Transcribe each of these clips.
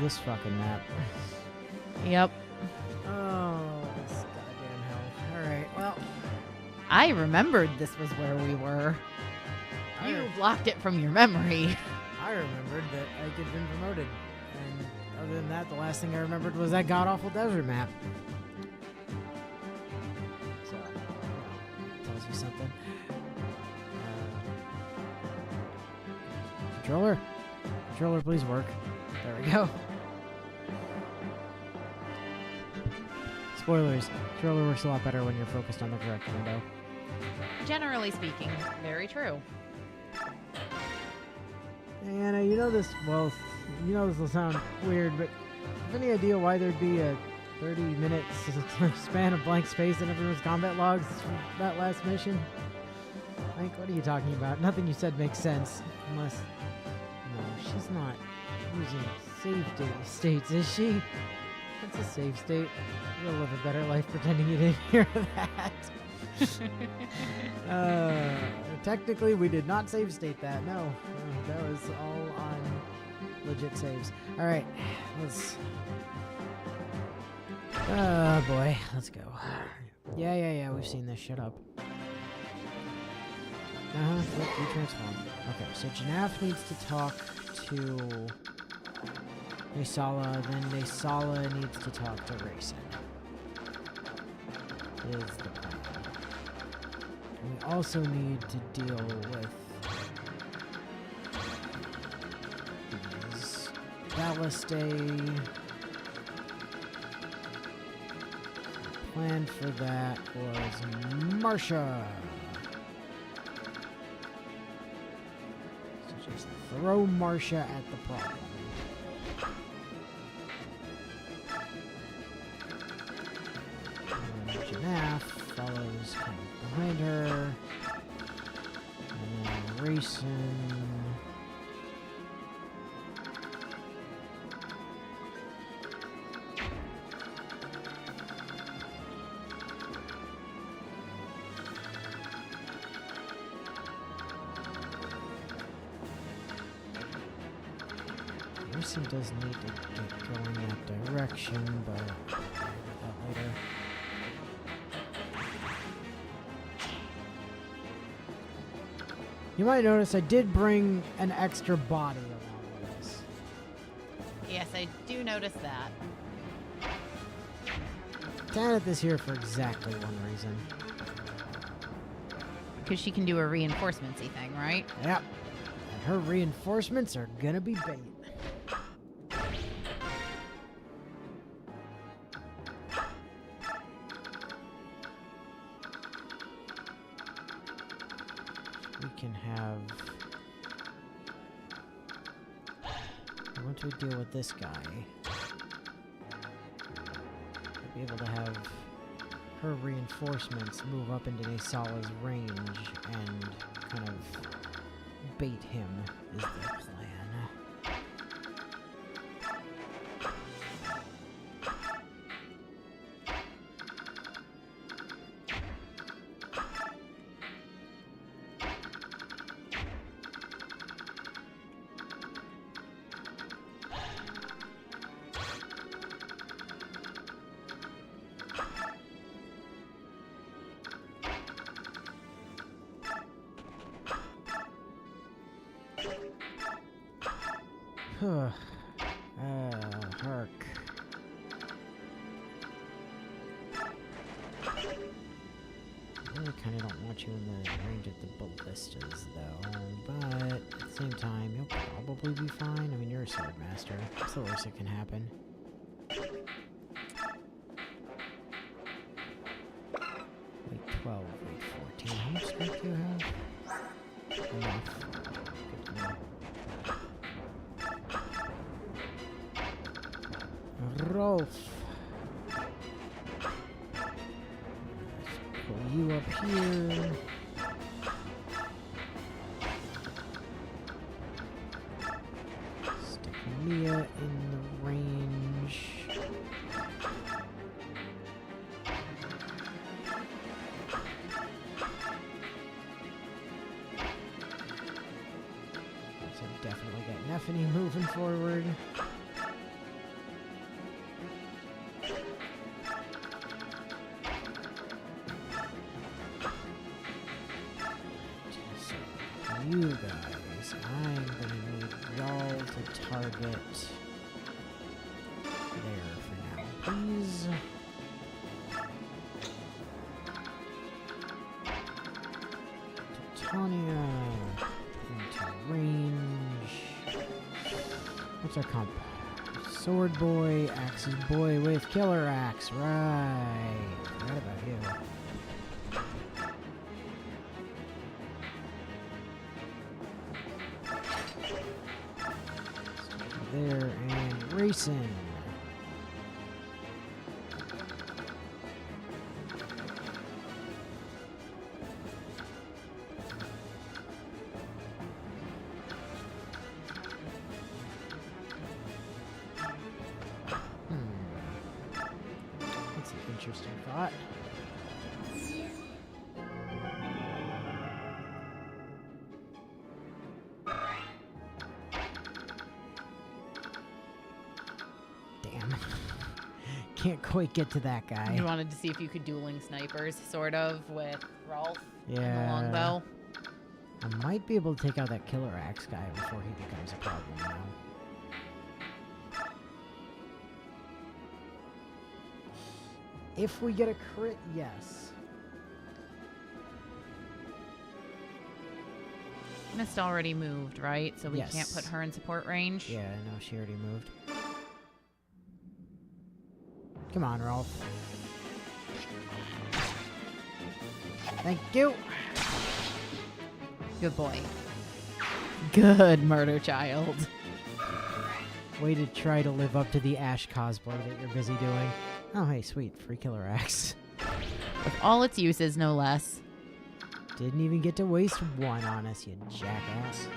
this fucking map. Yep. Oh, this goddamn hell. Alright, well. I remembered this was where we were. You blocked it from your memory. I remembered that Ike had been promoted. And other than that, the last thing I remembered was that god-awful desert map. So, tells you something. Controller? Controller, please work. There we go. Spoilers. Controller works a lot better when you're focused on the correct window. Generally speaking, very true. And you know this, well, you know this will sound weird, but have any idea why there'd be a 30-minute span of blank space in everyone's combat logs for that last mission? Like, what are you talking about? Nothing you said makes sense. Unless... No, she's not using save states, is she? It's a save state. You'll live a better life pretending you didn't hear that. Technically, we did not save state that. No, that was all on legit saves. All right, let's. Oh boy, let's go. Yeah. We've seen this. Shut up. Look, retransform. Okay, so Janaf needs to talk to Naysala, then Naysala needs to talk to Rayson. Is the plan. We also need to deal with these Ballistay. The plan for that was Marsha. So just throw Marsha at the problem. And Janaf follows kind of behind her. And then Rayson. Rayson does need to get going that direction, but I'll worry about that later. You might notice I did bring an extra body along with this. Yes, I do notice that. Added this here for exactly one reason. Because she can do a reinforcements-y thing, right? Yep. And her reinforcements are gonna be bait. We can have... Once we deal with this guy, we'll be able to have her reinforcements move up into Naysala's range and kind of bait him is the plan. Hark. I really kind of don't want you in the range of the ballistas, though. But at the same time, you'll probably be fine. I mean, you're a sword master. That's the worst that can happen. Wait, 12, wait, 14. How much strength do you have? Enough. Good to know. Rolf. Let's pull you up here. Stick Mia in the range. So definitely got Neffany moving forward. you guys, I'm gonna need y'all to target there for now, please. Titania into range. What's our comp? Sword boy, axes boy with killer axe. Right. Forgot about you. There and racing. That's an interesting thought. Damn. Can't quite get to that guy. You wanted to see if you could dueling snipers, sort of, with Rolf and the Yeah. longbow. I might be able to take out that killer axe guy before he becomes a problem now. If we get a crit, yes. Mist already moved, right? So we Yes. can't put her in support range. Yeah, no, she already moved. Come on, Rolf. Thank you. Good boy. Good murder child. Way to try to live up to the Ash cosplay that you're busy doing. Oh, hey, sweet. Free killer axe. With all its uses, no less. Didn't even get to waste one on us, you jackass.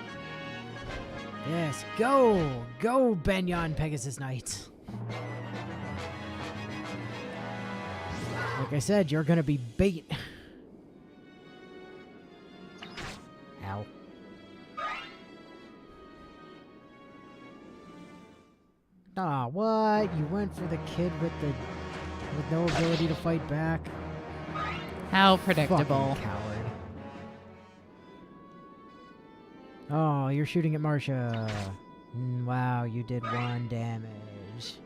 Yes, go! Go, Benyon Pegasus Knights! Like I said, you're gonna be bait. Ow. Aw, what? You went for the kid with no ability to fight back? How predictable. Fucking coward. Oh, you're shooting at Marcia. Wow, you did 1 damage.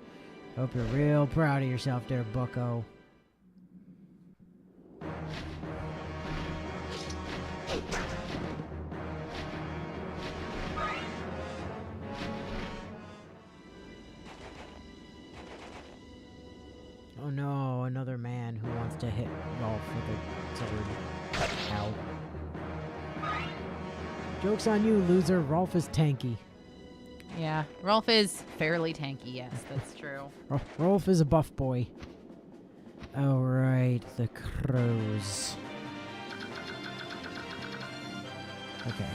Hope you're real proud of yourself there, bucko. Oh no, another man who wants to hit Rolf with a sword. Ow. Joke's on you, loser. Rolf is tanky. Yeah, Rolf is fairly tanky, yes, that's true. Rolf is a buff boy. Alright, the crows. Okay,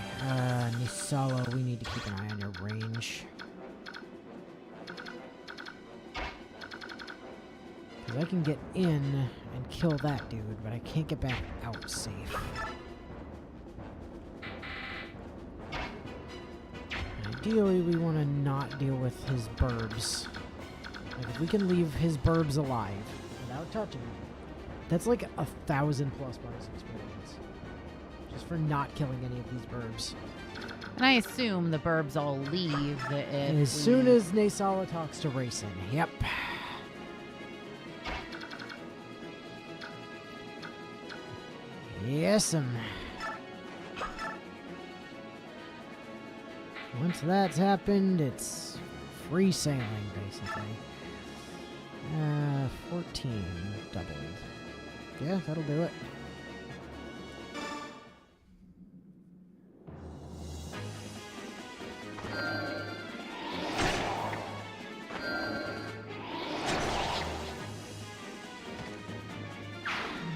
Nisala, we need to keep an eye on your range. Because I can get in and kill that dude, but I can't get back out safe. Ideally, we want to not deal with his burbs. Like, if we can leave his burbs alive without touching them, that's like 1,000+ bonus experience. Just for not killing any of these burbs. And I assume the burbs all leave if Soon as Nasala talks to Racing. Yep. Yes'm. Once that's happened, it's free sailing, basically. 14 doubled. Yeah, that'll do it.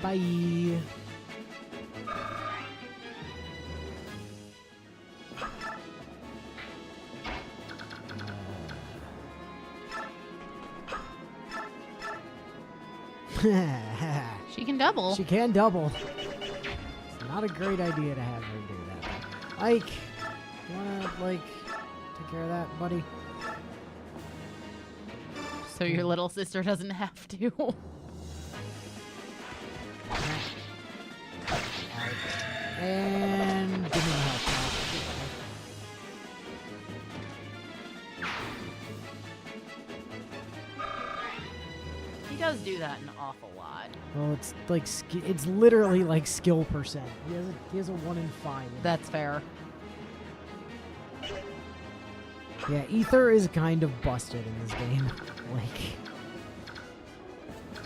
Bye. she can double. She can double. It's not a great idea to have her do that. Ike, you wanna, like, take care of that, buddy? So your little sister doesn't have to. And give me the health He does do that an awful lot. Well, it's like it's literally like skill percent. He has a 1 in 5. That's fair. Yeah, Ether is kind of busted in this game. Like,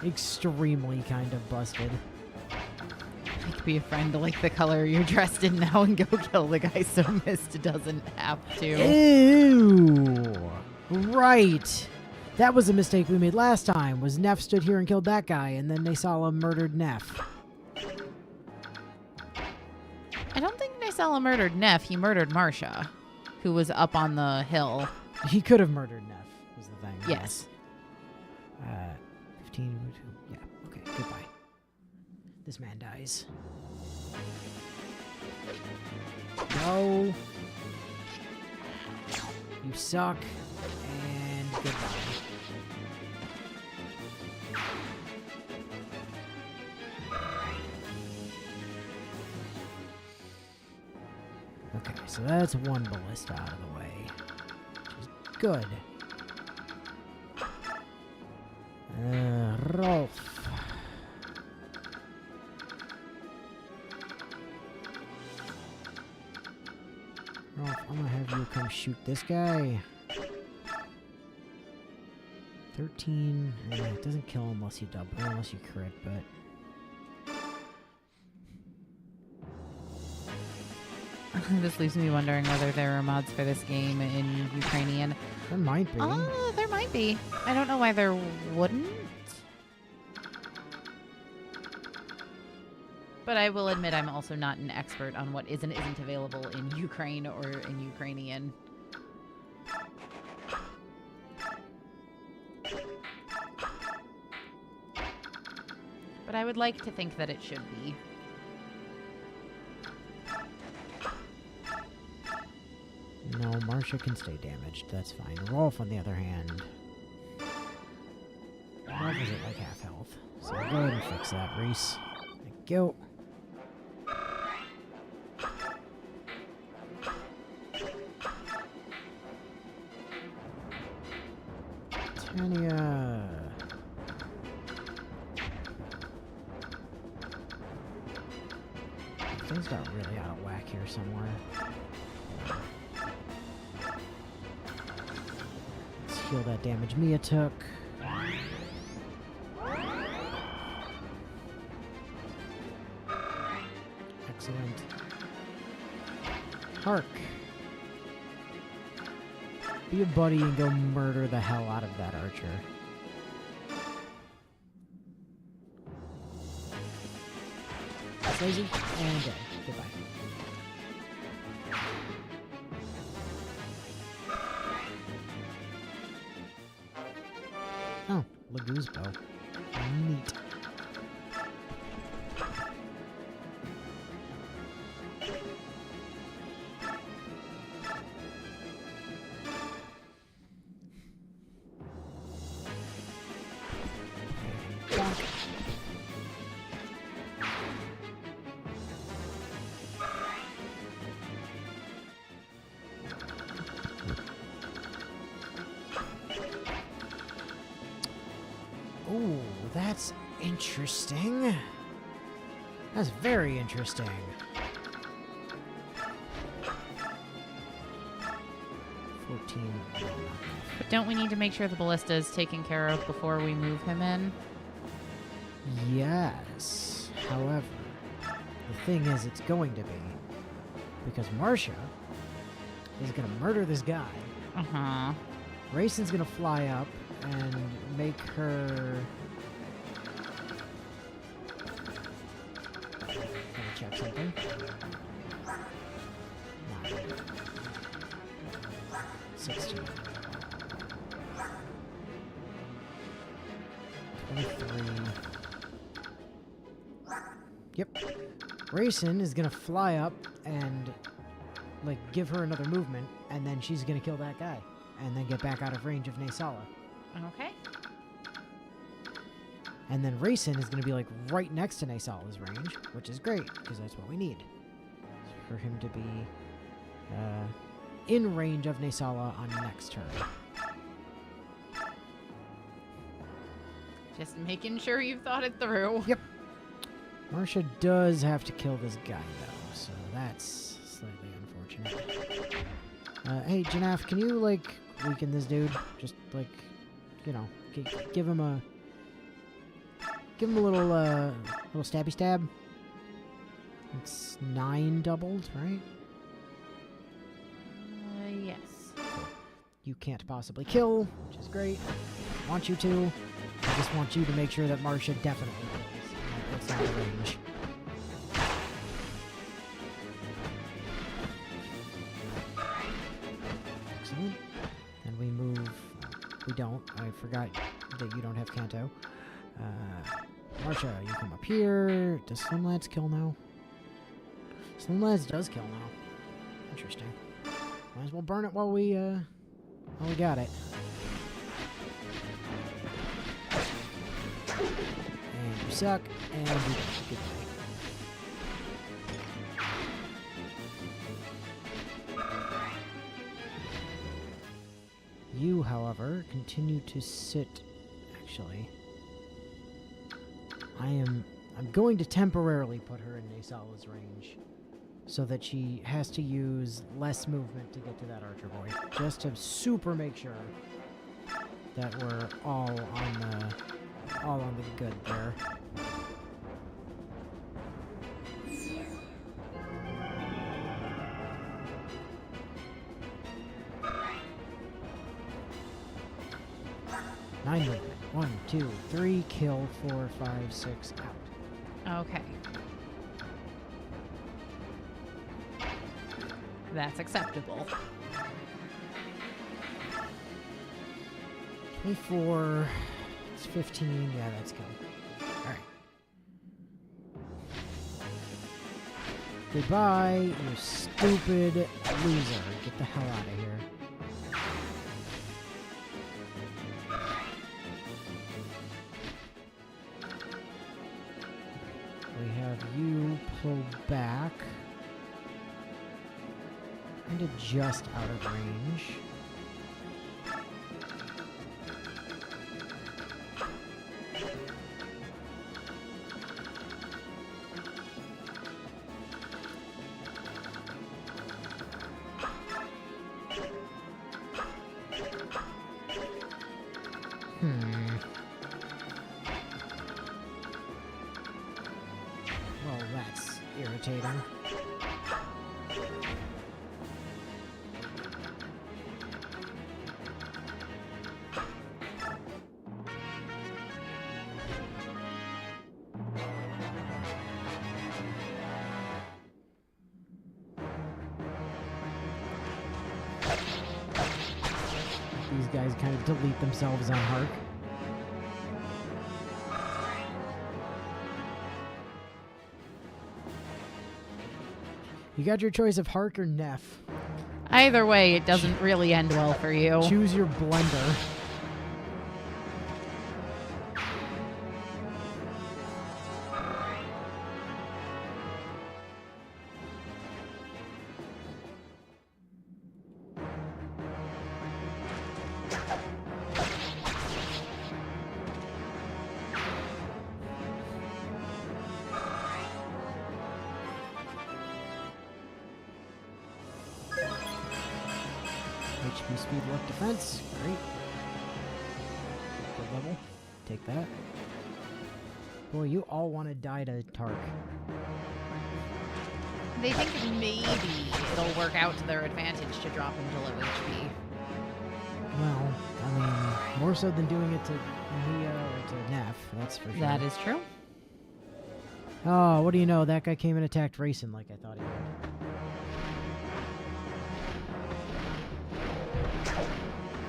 extremely kind of busted. I could be a friend like the color you're dressed in now and go kill the guy so Mist doesn't have to. Ew. Right. That was a mistake we made last time, was Neff stood here and killed that guy, and then Naysala murdered Neff. I don't think Naysala murdered Neff. He murdered Marsha, who was up on the hill. He could have murdered Neff, was the thing. Yes. 15. Yeah, okay, goodbye. This man dies. No. You suck. And goodbye. Okay, so that's one ballista out of the way. Which is good. Rolf. Rolf, I'm gonna have you come shoot this guy. 13. It doesn't kill unless you double, unless you crit, but. This leaves me wondering whether there are mods for this game in Ukrainian. There might be. Oh, there might be. I don't know why there wouldn't. But I will admit I'm also not an expert on what is and isn't available in Ukraine or in Ukrainian. But I would like to think that it should be. No, Marsha can stay damaged. That's fine. Rolf, on the other hand. Rolf is at like half health. So go ahead and fix that, Reese. Thank you. Tanya. Things got really out of whack here somewhere. Let's heal that damage Mia took. Excellent. Hark. Be a buddy and go murder the hell out of that archer. Lazy and dead. Goodbye. Oh, Lagoo's bow. Neat. Ooh, that's interesting. That's very interesting. 14. But don't we need to make sure the ballista is taken care of before we move him in? Yes. However, the thing is, it's going to be. Because Marsha is going to murder this guy. Uh-huh. Rayson's going to fly up and make her... Let me check something. 9. 16. 23. Yep. Rayson is gonna fly up and like give her another movement, and then she's gonna kill that guy, and then get back out of range of Naysala. Okay. And then Rayson is gonna be like right next to Naysala's range, which is great because that's what we need for him to be in range of Naysala on next turn. Just making sure you've thought it through. Yep. Marcia does have to kill this guy, though, so that's slightly unfortunate. Hey, Janaf, can you, like, weaken this dude? Just, like, you know, give him a... Give him a little stabby stab. It's 9 doubled, right? Yes. You can't possibly kill, which is great. I want you to. I just want you to make sure that Marcia definitely kills. It's out of range. Excellent. And we move... We don't. I forgot that you don't have Kanto. Marcia, you come up here. Does Slim Lads kill now? Slim Lads does kill now. Interesting. Might as well burn it while we got it. And you suck, and you don't. Goodbye. You, however, continue to sit... Actually... I'm going to temporarily put her in Nasala's range so that she has to use less movement to get to that archer boy. Just to super make sure that we're all on the good there. Nine movement. 1, 2, 3, kill, 4, 5, 6, out. Okay. That's acceptable. 24, it's 15, yeah, that's good. Alright. Goodbye, you stupid loser. Get the hell out of here. We have you pull back and adjust out of range. Well, that's irritating. These guys kind of delete themselves on Hark. You got your choice of Hark or Neff. Either way, it doesn't really end well for you. Choose your blender. HP speed left defense. Great. Good level. Take that. Boy, you all want to die to Tark. They think maybe it'll work out to their advantage to drop him to low HP. Well, I mean, more so than doing it to Mia or to Neff, that's for sure. That is true. Oh, what do you know? That guy came and attacked Racing like I thought he would.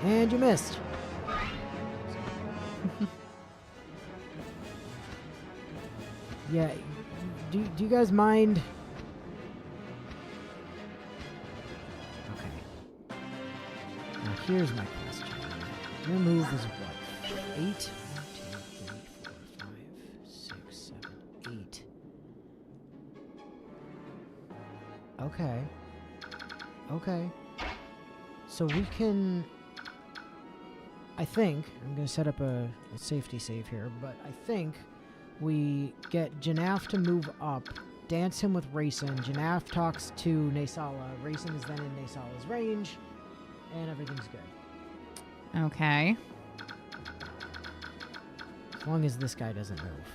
And you missed. Yeah, do you guys mind? Okay. Now here's my question. Your move is what? 8? 1, 2, 3, 4, 5, 6, 7, 8. Okay. Okay. So we can... I think, I'm going to set up a safety save here, but I think we get Janaf to move up, dance him with Rayson. Janaf talks to Naysala. Rayson is then in Naysala's range, and everything's good. Okay. As long as this guy doesn't move.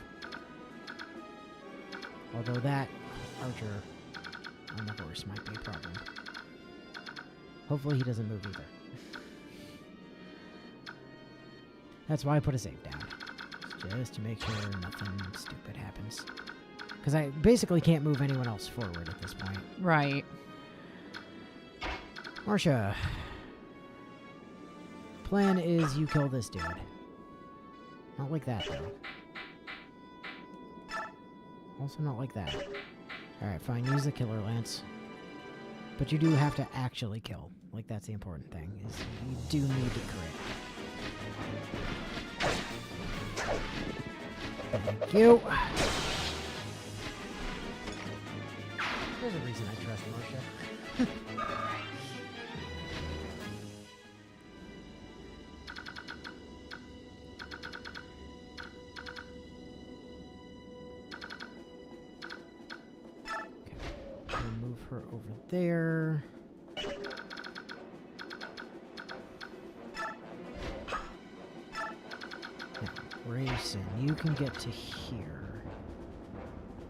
Although that archer on the horse might be a problem. Hopefully he doesn't move either. That's why I put a save down. Just to make sure nothing stupid happens. Because I basically can't move anyone else forward at this point. Right. Marcia. Plan is you kill this dude. Not like that, though. Also not like that. Alright, fine. Use the killer lance. But you do have to actually kill. Like, that's the important thing. Is you do need to crit. Thank you. There's a reason I trust Marcia. Okay. We'll move her over there. Grayson, you can get to here.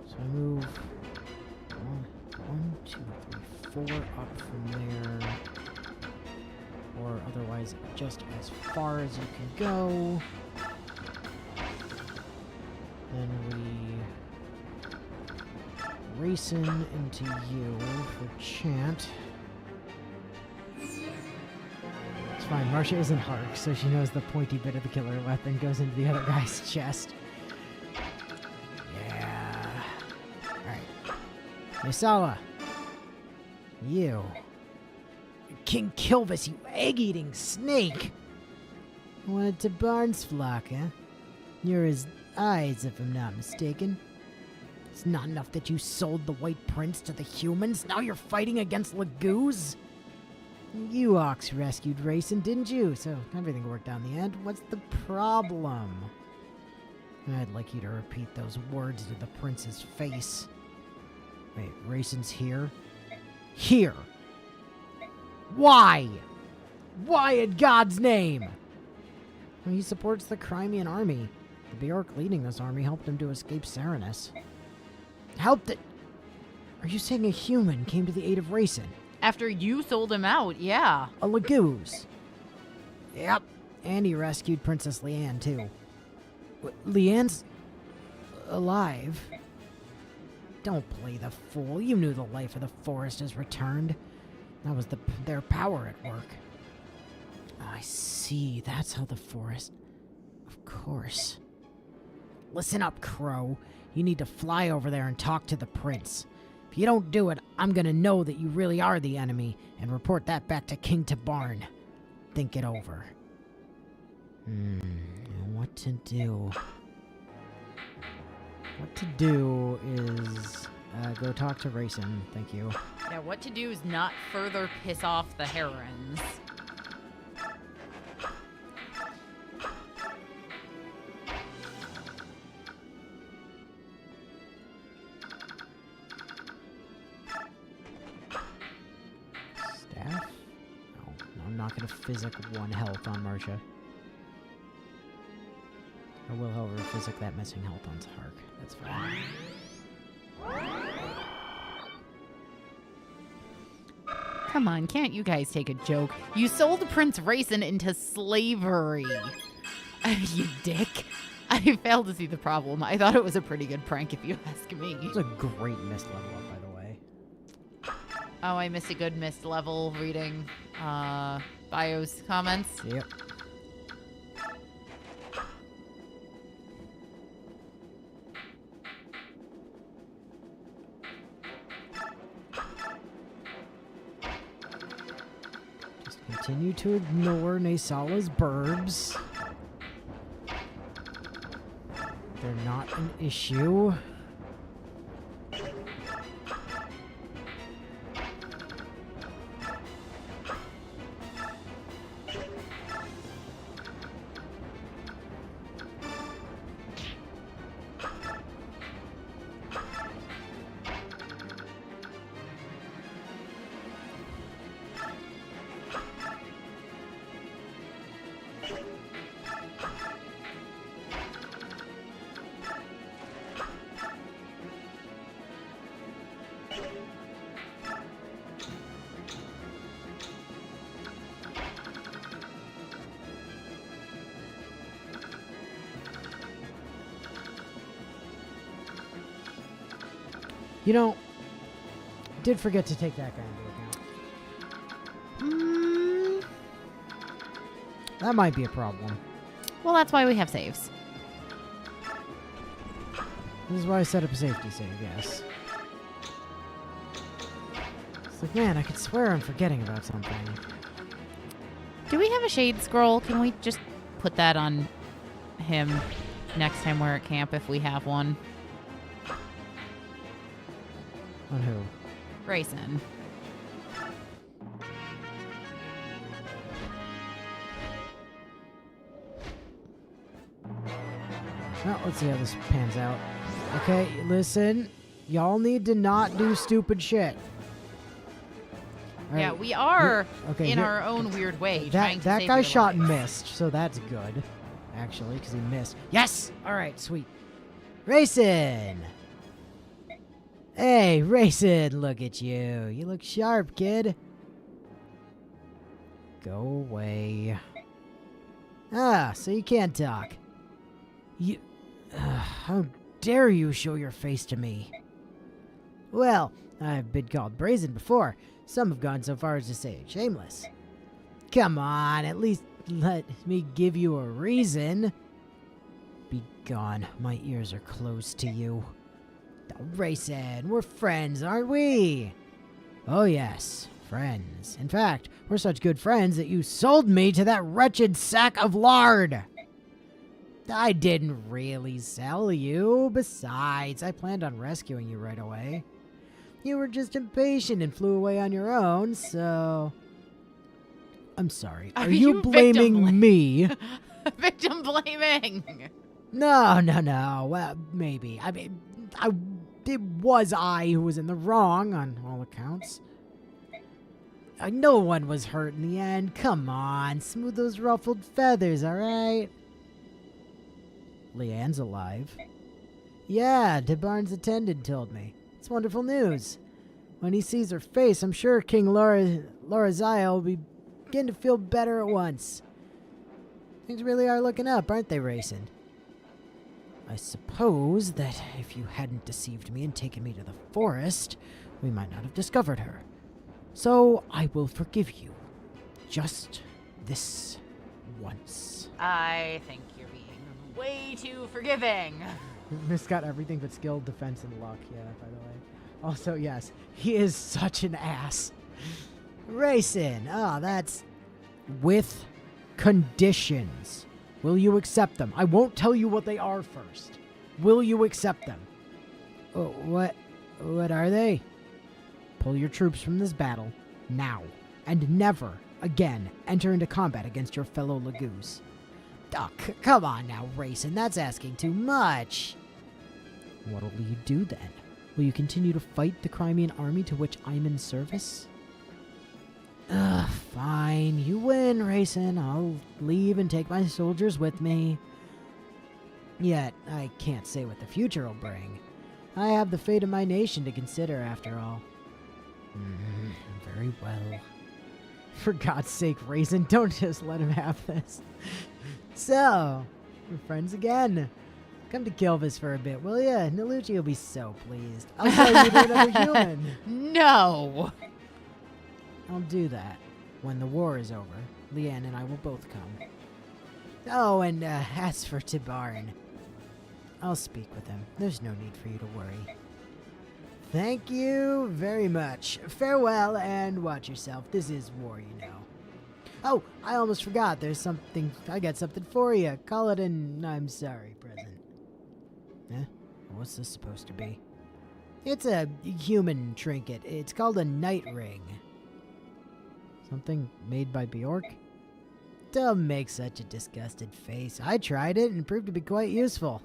So I move one, two, three, 4 up from there. Or otherwise just as far as you can go. Then we Grayson into you for chant. Fine, Marcia isn't Hark, so she knows the pointy bit of the killer weapon goes into the other guy's chest. Yeah. Alright. Naysala. You. King Kilvis, you egg-eating snake! Wanted to Barnes flock, huh? You're his eyes, if I'm not mistaken. It's not enough that you sold the White Prince to the humans, now you're fighting against Lagoos? You Ox rescued Rayson, didn't you? So everything worked out in the end. What's the problem? I'd like you to repeat those words to the prince's face. Wait, Rayson's here? Here! Why? Why in God's name? Well, he supports the Crimean army. The Bjork leading this army helped him to escape Serenus. Helped it? Are you saying a human came to the aid of Rayson? After you sold him out, yeah. A Lagoos. Yep. And he rescued Princess Leanne, too. Leanne's alive? Don't play the fool. You knew the life of the forest has returned. That was their power at work. I see. That's how the forest... Of course. Listen up, Crow. You need to fly over there and talk to the prince. If you don't do it, I'm gonna know that you really are the enemy and report that back to King Tabarn. Think it over. What to do? What to do is go talk to Rayson. Thank you. Yeah, what to do is not further piss off the herons. Staff? No, I'm not gonna physic 1 health on Marcia. I will, however, physic that missing health on Hark. That's fine. Come on, can't you guys take a joke? You sold Prince Rayson into slavery. You dick. I failed to see the problem. I thought it was a pretty good prank, if you ask me. It's a great missed level up, by the way. Oh, I missed a good missed level reading Bio's comments. Yep. Just continue to ignore Naysala's burbs. They're not an issue. You know, did forget to take that guy into account. That might be a problem. Well, that's why we have saves. This is why I set up a safety save, yes. It's like, man, I could swear I'm forgetting about something. Do we have a shade scroll? Can we just put that on him next time we're at camp if we have one? On who? Grayson. Well, let's see how this pans out. Okay, listen. Y'all need to not do stupid shit. All Yeah, right, we are okay, in here- our own weird way trying to That save guy your shot and lives. missed, so that's good. Actually, because he missed. Yes! Alright, sweet. Racing! Hey, Racing, look at you. You look sharp, kid. Go away. Ah, so you can't talk. You... how dare you show your face to me? Well, I've been called brazen before. Some have gone so far as to say shameless. Come on, at least let me give you a reason. Be gone. My ears are closed to you. Racing, we're friends, aren't we? Oh yes, friends. In fact, we're such good friends that you sold me to that wretched sack of lard. I didn't really sell you. Besides, I planned on rescuing you right away. You were just impatient and flew away on your own, so... I'm sorry. Are you blaming me? Victim blaming. No. Well, maybe. I mean, it was I who was in the wrong on all accounts. No one was hurt in the end. Come on, smooth those ruffled feathers, alright? Leanne's alive. Yeah, DeBarn's attendant told me. It's wonderful news. When he sees her face, I'm sure King Lorazai will begin to feel better at once. Things really are looking up, aren't they, Racing? I suppose that if you hadn't deceived me and taken me to the forest, we might not have discovered her. So I will forgive you. Just this once. I think you're being way too forgiving. Miss got everything but skill, defense, and luck, yeah, by the way. Also, yes, he is such an ass. Racing, that's with conditions. Will you accept them? I won't tell you what they are first. Will you accept them? Oh, what are they? Pull your troops from this battle, now, and never again enter into combat against your fellow Lagoos. Oh, come on now, Racing, that's asking too much. What'll you do then? Will you continue to fight the Crimean army to which I'm in service? Fine. You win, Racing. I'll leave and take my soldiers with me. Yet, I can't say what the future will bring. I have the fate of my nation to consider, after all. Very well. For God's sake, Racing, don't just let him have this. So, we're friends again. Come to Kilvis for a bit, will ya? Nalucci will be so pleased. I'll sell you to another human. No. I'll do that. When the war is over, Leanne and I will both come. Oh, and as for Tibarn, I'll speak with him. There's no need for you to worry. Thank you very much. Farewell, and watch yourself. This is war, you know. Oh, I almost forgot. I got something for you. Call it an I'm sorry present. What's this supposed to be? It's a human trinket. It's called a night ring. Something made by Bjork? Don't make such a disgusted face. I tried it and proved to be quite useful.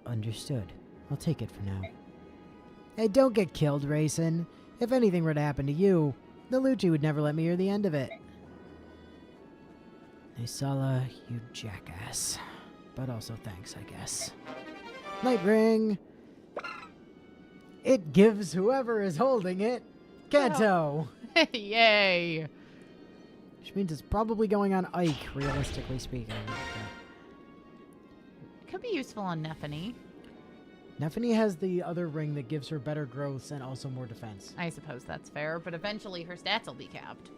Understood. I'll take it for now. Hey, don't get killed, Racing. If anything were to happen to you, the Lucci would never let me hear the end of it. Nisala, you jackass. But also thanks, I guess. Night ring. It gives whoever is holding it Kanto. Yay. Which means it's probably going on Ike, realistically speaking. Could be useful on Nephany. Neffany has the other ring that gives her better growth and also more defense. I suppose that's fair, but eventually her stats will be capped.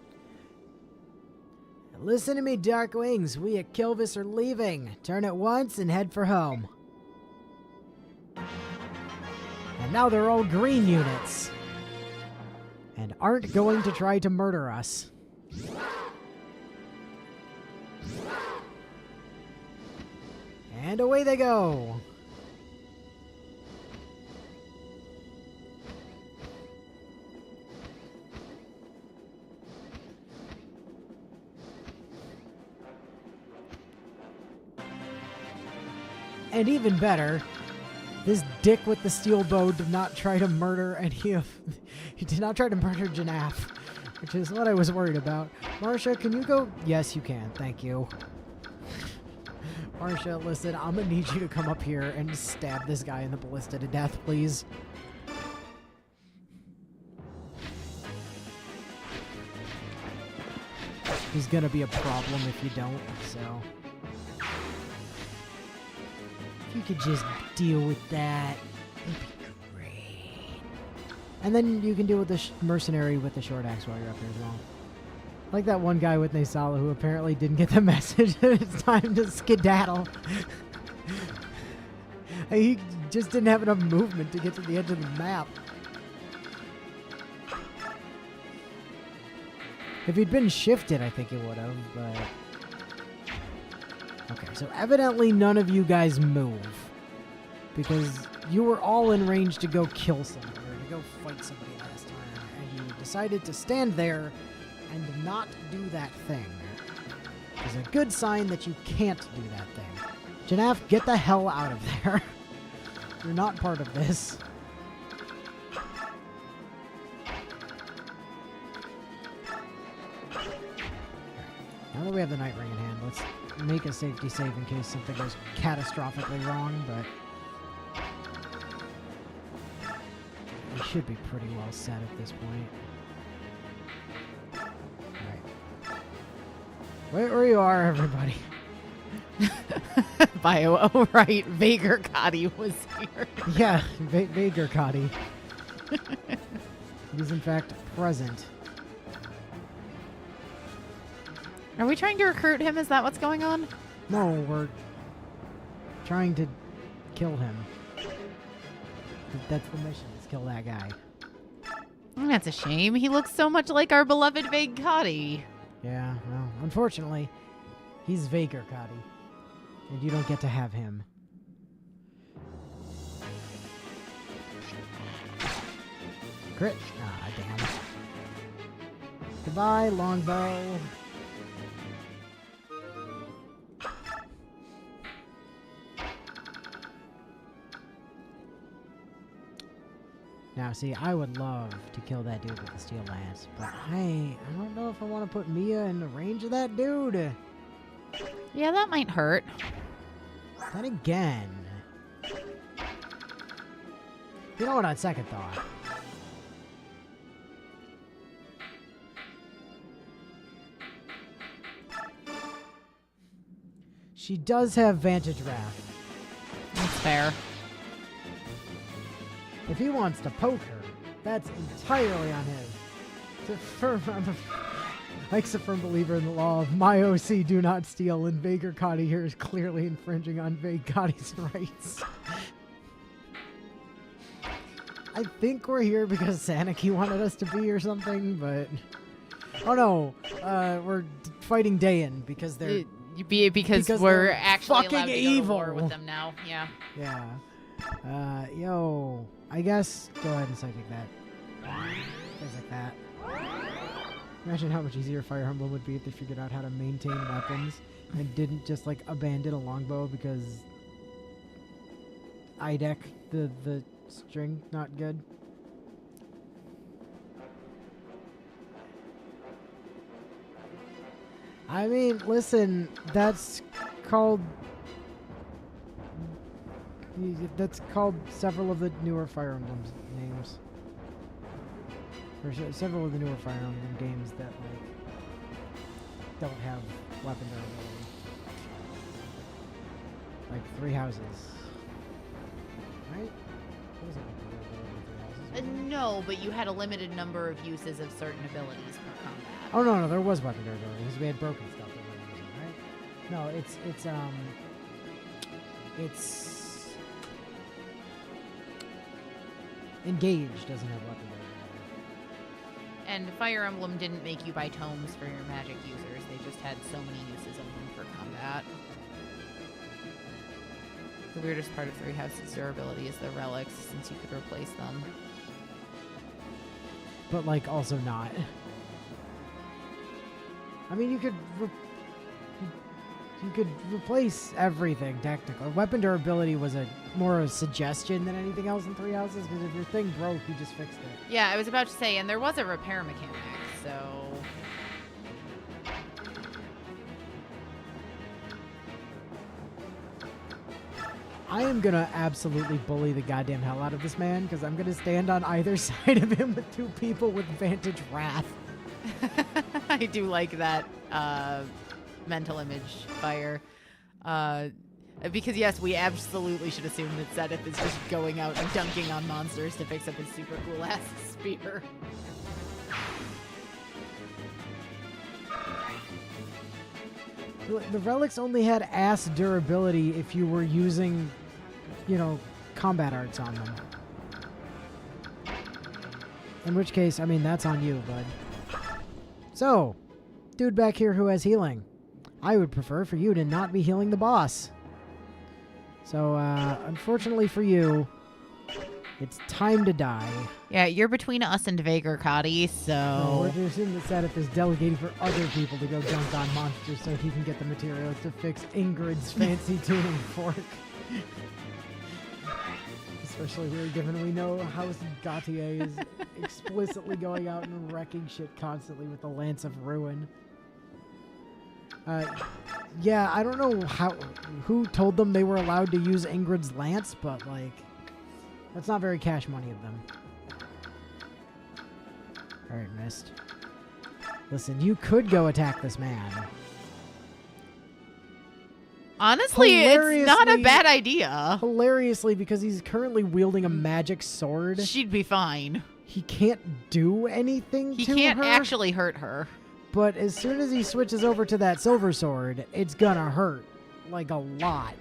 Listen to me, Dark Wings. We at Kilvis are leaving. Turn it once and head for home. And now they're all green units. And aren't going to try to murder us. And away they go. And even better, this dick with the steel bow did not try to murder any of... He did not try to murder Janaf, which is what I was worried about. Marsha, can you go? Yes, you can. Thank you. Marsha, listen, I'm gonna need you to come up here and stab this guy in the ballista to death, please. He's gonna be a problem if you don't, so... If you could just deal with that, it'd be great. And then you can deal with the mercenary with the short axe while you're up here as well. Like that one guy with Nasala who apparently didn't get the message that it's time to skedaddle. He just didn't have enough movement to get to the edge of the map. If he'd been shifted, I think he would have, but... Okay, so evidently none of you guys move. Because you were all in range to go kill somebody, or to go fight somebody last time, and you decided to stand there and not do that thing. Which is a good sign that you can't do that thing. Janaf, get the hell out of there. You're not part of this. Now that we have the Night Ring in hand, let's make a safety save in case something goes catastrophically wrong, but we should be pretty well set at this point. Alright. Where you are, everybody. Bio, oh right, Vager Cotty was here. Yeah, Vager Cotty. He's in fact present. Are we trying to recruit him? Is that what's going on? No, we're trying to kill him. That's the mission, is kill that guy. That's a shame. He looks so much like our beloved Vague Cotty. Yeah, well, unfortunately, he's Vager Cotty. And you don't get to have him. Crit. Ah, damn. Goodbye, longbow. Now, see, I would love to kill that dude with the steel lance, but I don't know if I want to put Mia in the range of that dude. Yeah, that might hurt. Then again, you know what? On second thought, she does have Vantage Wrath. That's fair. If he wants to poke her, that's entirely on him. I'm a firm believer in the law of my OC do not steal, and Vager Cotty here is clearly infringing on Vague Cotty's rights. I think we're here because Saniki wanted us to be or something, but... Oh no, we're fighting Dayan because they're... Because we're actually fucking allowed to evil. go to war with them now. Yeah. Yeah. Yo, I guess go ahead and psychic that. Things like that. Imagine how much easier Fire Emblem would be if they figured out how to maintain weapons and didn't just like abandon a longbow because IDEC, the string, not good. I mean, listen, that's called several of the newer Fire Emblem names. Or several of the newer Fire Emblem games that like don't have weapon durability. Like 3 Houses. Right? What was it? No, but you had a limited number of uses of certain abilities per combat. Oh no, there was weapon durability because we had broken stuff that we were using, right? No, it's Engage doesn't have weapon durability. And Fire Emblem didn't make you buy tomes for your magic users. They just had so many uses of them for combat. The weirdest part of Three Houses' durability is the relics, since you could replace them. But like also not. I mean, you could replace everything technically. Weapon durability was more a suggestion than anything else in Three Houses, because if your thing broke, you just fixed it. Yeah, I was about to say, and there was a repair mechanic, so... I am gonna absolutely bully the goddamn hell out of this man, because I'm gonna stand on either side of him with two people with Vantage Wrath. I do like that mental image, Fire. Because, yes, we absolutely should assume that Zenith is just going out and dunking on monsters to fix up his super cool-ass spear. The relics only had ass durability if you were using, combat arts on them. In which case, I mean, that's on you, bud. So, dude back here who has healing. I would prefer for you to not be healing the boss. So, unfortunately for you, it's time to die. Yeah, you're between us and Vager, Cotty, so... No, we're just assuming that Zenith is delegating for other people to go dunk on monsters so he can get the materials to fix Ingrid's fancy tuning fork. Especially here, given we know House Gautier is explicitly going out and wrecking shit constantly with the Lance of Ruin. Yeah, I don't know who told them they were allowed to use Ingrid's Lance, but, like, that's not very cash money of them. Alright, Mist. Listen, you could go attack this man. Honestly, it's not a bad idea. Hilariously, because he's currently wielding a magic sword. She'd be fine. He can't do anything to her. He can't actually hurt her. But as soon as he switches over to that silver sword, it's gonna hurt. Like, a lot.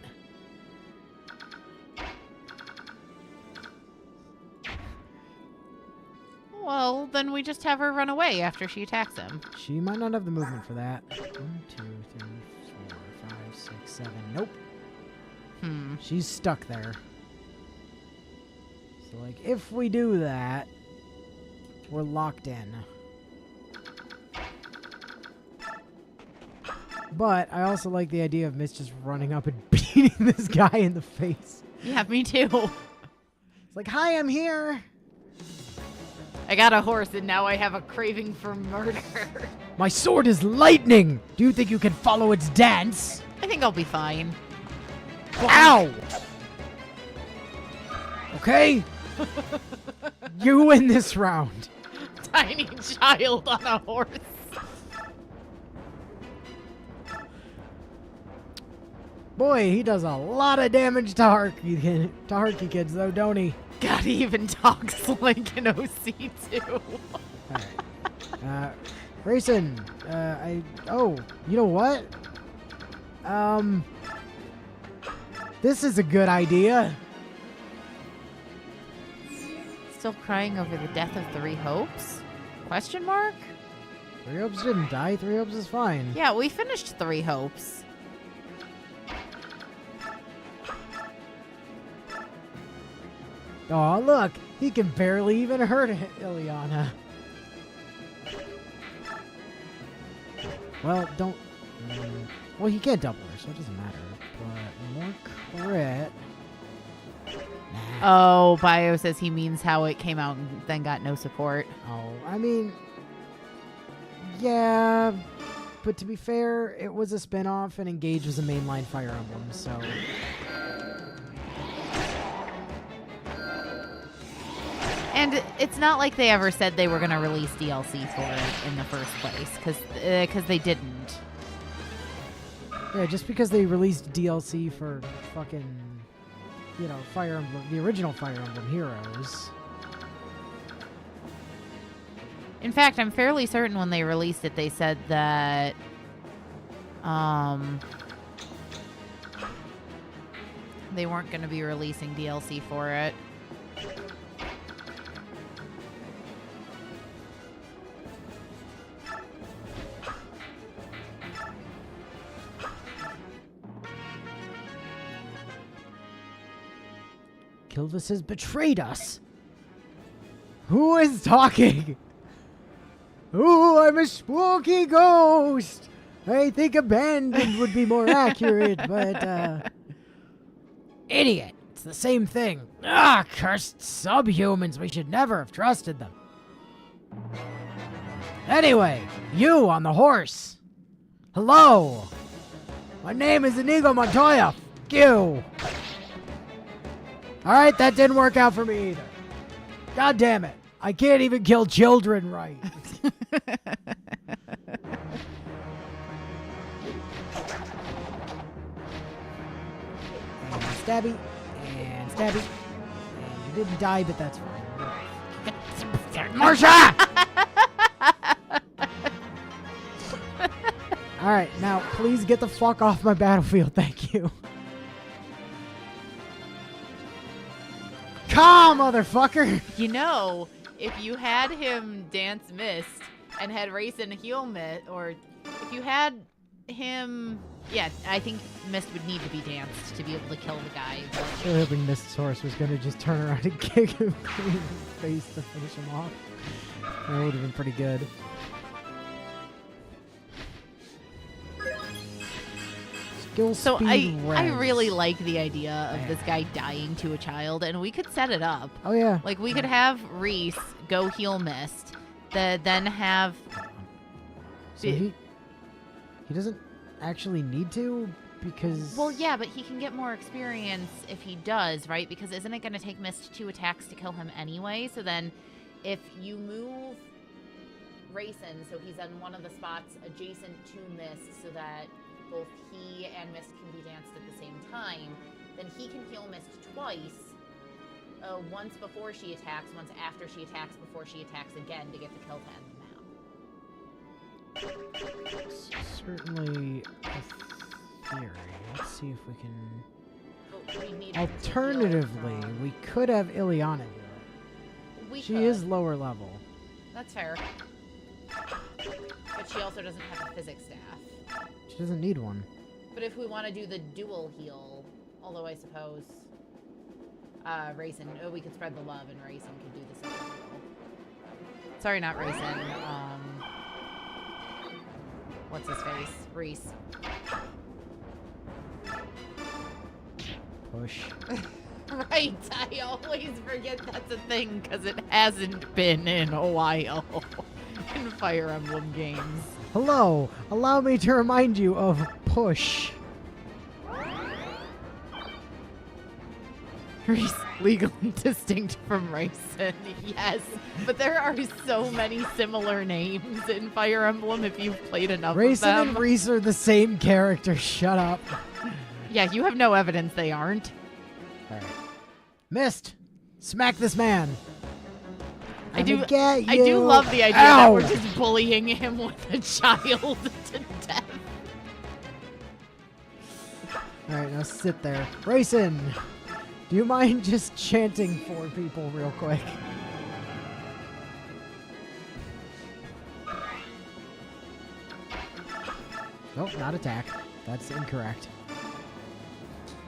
Well, then we just have her run away after she attacks him. She might not have the movement for that. 1, 2, 3, 4, 5, 6, 7. Nope. She's stuck there. So, like, if we do that, we're locked in. But I also like the idea of Mist just running up and beating this guy in the face. Yeah, me too. It's like, hi, I'm here. I got a horse and now I have a craving for murder. My sword is lightning. Do you think you can follow its dance? I think I'll be fine. Ow! Okay? You win this round. Tiny child on a horse. Boy, he does a lot of damage to Harky kids, though, don't he? God, he even talks like an OC, too. Alright. Grayson, oh, you know what? This is a good idea. Still crying over the death of Three Hopes? Question mark? Three Hopes didn't die. Three Hopes is fine. Yeah, we finished Three Hopes. Oh, look. He can barely even hurt Ileana. Well, don't... well, he can't double her, so it doesn't matter. But more crit... Nah. Oh, Bio says he means how it came out and then got no support. Oh, I mean... yeah... but to be fair, it was a spin-off and Engage was a mainline Fire Emblem, so... And it's not like they ever said they were going to release DLC for it in the first place, because they didn't. Yeah, just because they released DLC for fucking you know, Fire Emblem, the original Fire Emblem Heroes. In fact, I'm fairly certain when they released it, they said that they weren't going to be releasing DLC for it. Kilvis has betrayed us. Who is talking? Ooh, I'm a spooky ghost. I think abandoned would be more accurate, but, idiot. It's the same thing. Ah, cursed subhumans. We should never have trusted them. Anyway, you on the horse. Hello. My name is Inigo Montoya. F*** you. Alright, that didn't work out for me either. God damn it. I can't even kill children right. And stabby. And stabby. And you didn't die, but that's fine. Marsha! Alright, now please get the fuck off my battlefield. Thank you. Come, motherfucker! You know, if you had him dance Mist and had Raisin heal Mist, or if you had him... Yeah, I think Mist would need to be danced to be able to kill the guy. I was really hoping Mist's horse was going to just turn around and kick him in the face to finish him off. That would have been pretty good. Skill So speed I res. really like the idea of this guy dying to a child, and we could set it up. Oh, yeah. Like, we could have Reese go heal Mist, then have... So he doesn't actually need to, because... Well, yeah, but he can get more experience if he does, right? Because isn't it going to take Mist 2 attacks to kill him anyway? So then, if you move Raisin so he's on one of the spots adjacent to Mist so that both he and Mist can be danced at the same time, then he can heal Mist twice. Once before she attacks, once after she attacks, before she attacks again to get the kill to end the map. Certainly a theory. Let's see if we can... But we need him to Alternatively, heal from- we could have Ileana do it. We She could. is lower level. That's fair. But she also doesn't have a physics staff. She doesn't need one. But if we want to do the dual heal, although I suppose Raisin, we could spread the love and Raisin could do the same heal. Sorry, not Raisin. What's his face? Reese. Push. Right, I always forget that's a thing because it hasn't been in a while in Fire Emblem games. Hello, allow me to remind you of push. Reese, legally distinct from Raisin, yes. But there are so many similar names in Fire Emblem if you've played enough Raisin of them. and Reese are the same character. Shut up. Yeah, you have no evidence they aren't. All right. Mist, smack this man. I do Get I you. do love the idea Ow! that we're just bullying him with a child to death. All right, now sit there. Raisin, do you mind just chanting for people real quick? Nope, not attack. That's incorrect.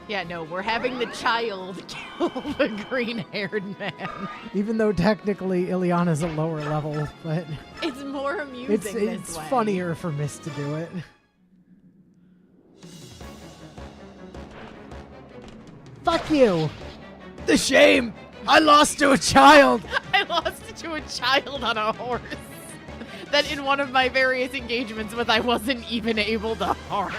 Yeah, no, we're having the child kill the green-haired man. Even though technically Ileana's a lower level, but It's more amusing this it's way. funnier for Mist to do it. Fuck you! The shame! I lost to a child! I lost to a child on a horse that in one of my various engagements with I wasn't even able to harm.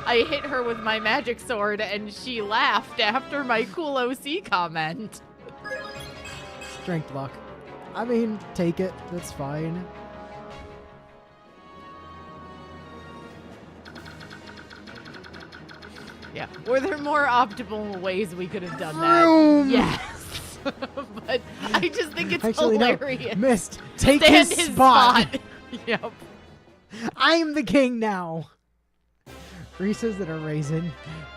I hit her with my magic sword and she laughed after my cool OC comment. Strength luck. I mean, take it. That's fine. Yeah. Were there more optimal ways we could have done Vroom. that? Yes. But I just think it's Actually, hilarious. no. Mist, take Stand his spot. Yep. I'm the king now. Reese's that are raisin.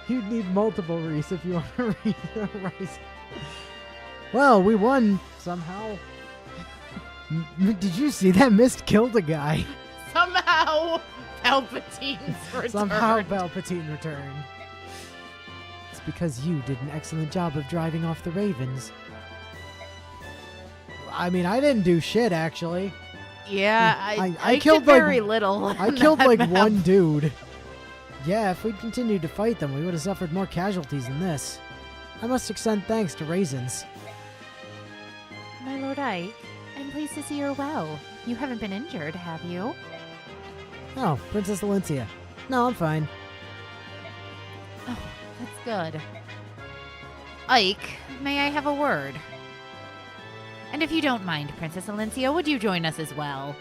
You'd need multiple Reese if you want to Reese. Well, we won somehow. Did you see that? Mist killed a guy. Somehow, Palpatine's returned. Somehow Palpatine returned. It's because you did an excellent job of driving off the Ravens. I mean, I didn't do shit, actually. Yeah, I killed did very like, little. I killed like one dude. Yeah, if we'd continued to fight them, we would have suffered more casualties than this. I must extend thanks to Raisins. My Lord Ike, I'm pleased to see you're well. You haven't been injured, have you? Oh, Princess Valencia. No, I'm fine. Oh, that's good. Ike, may I have a word? And if you don't mind, Princess Valencia, would you join us as well?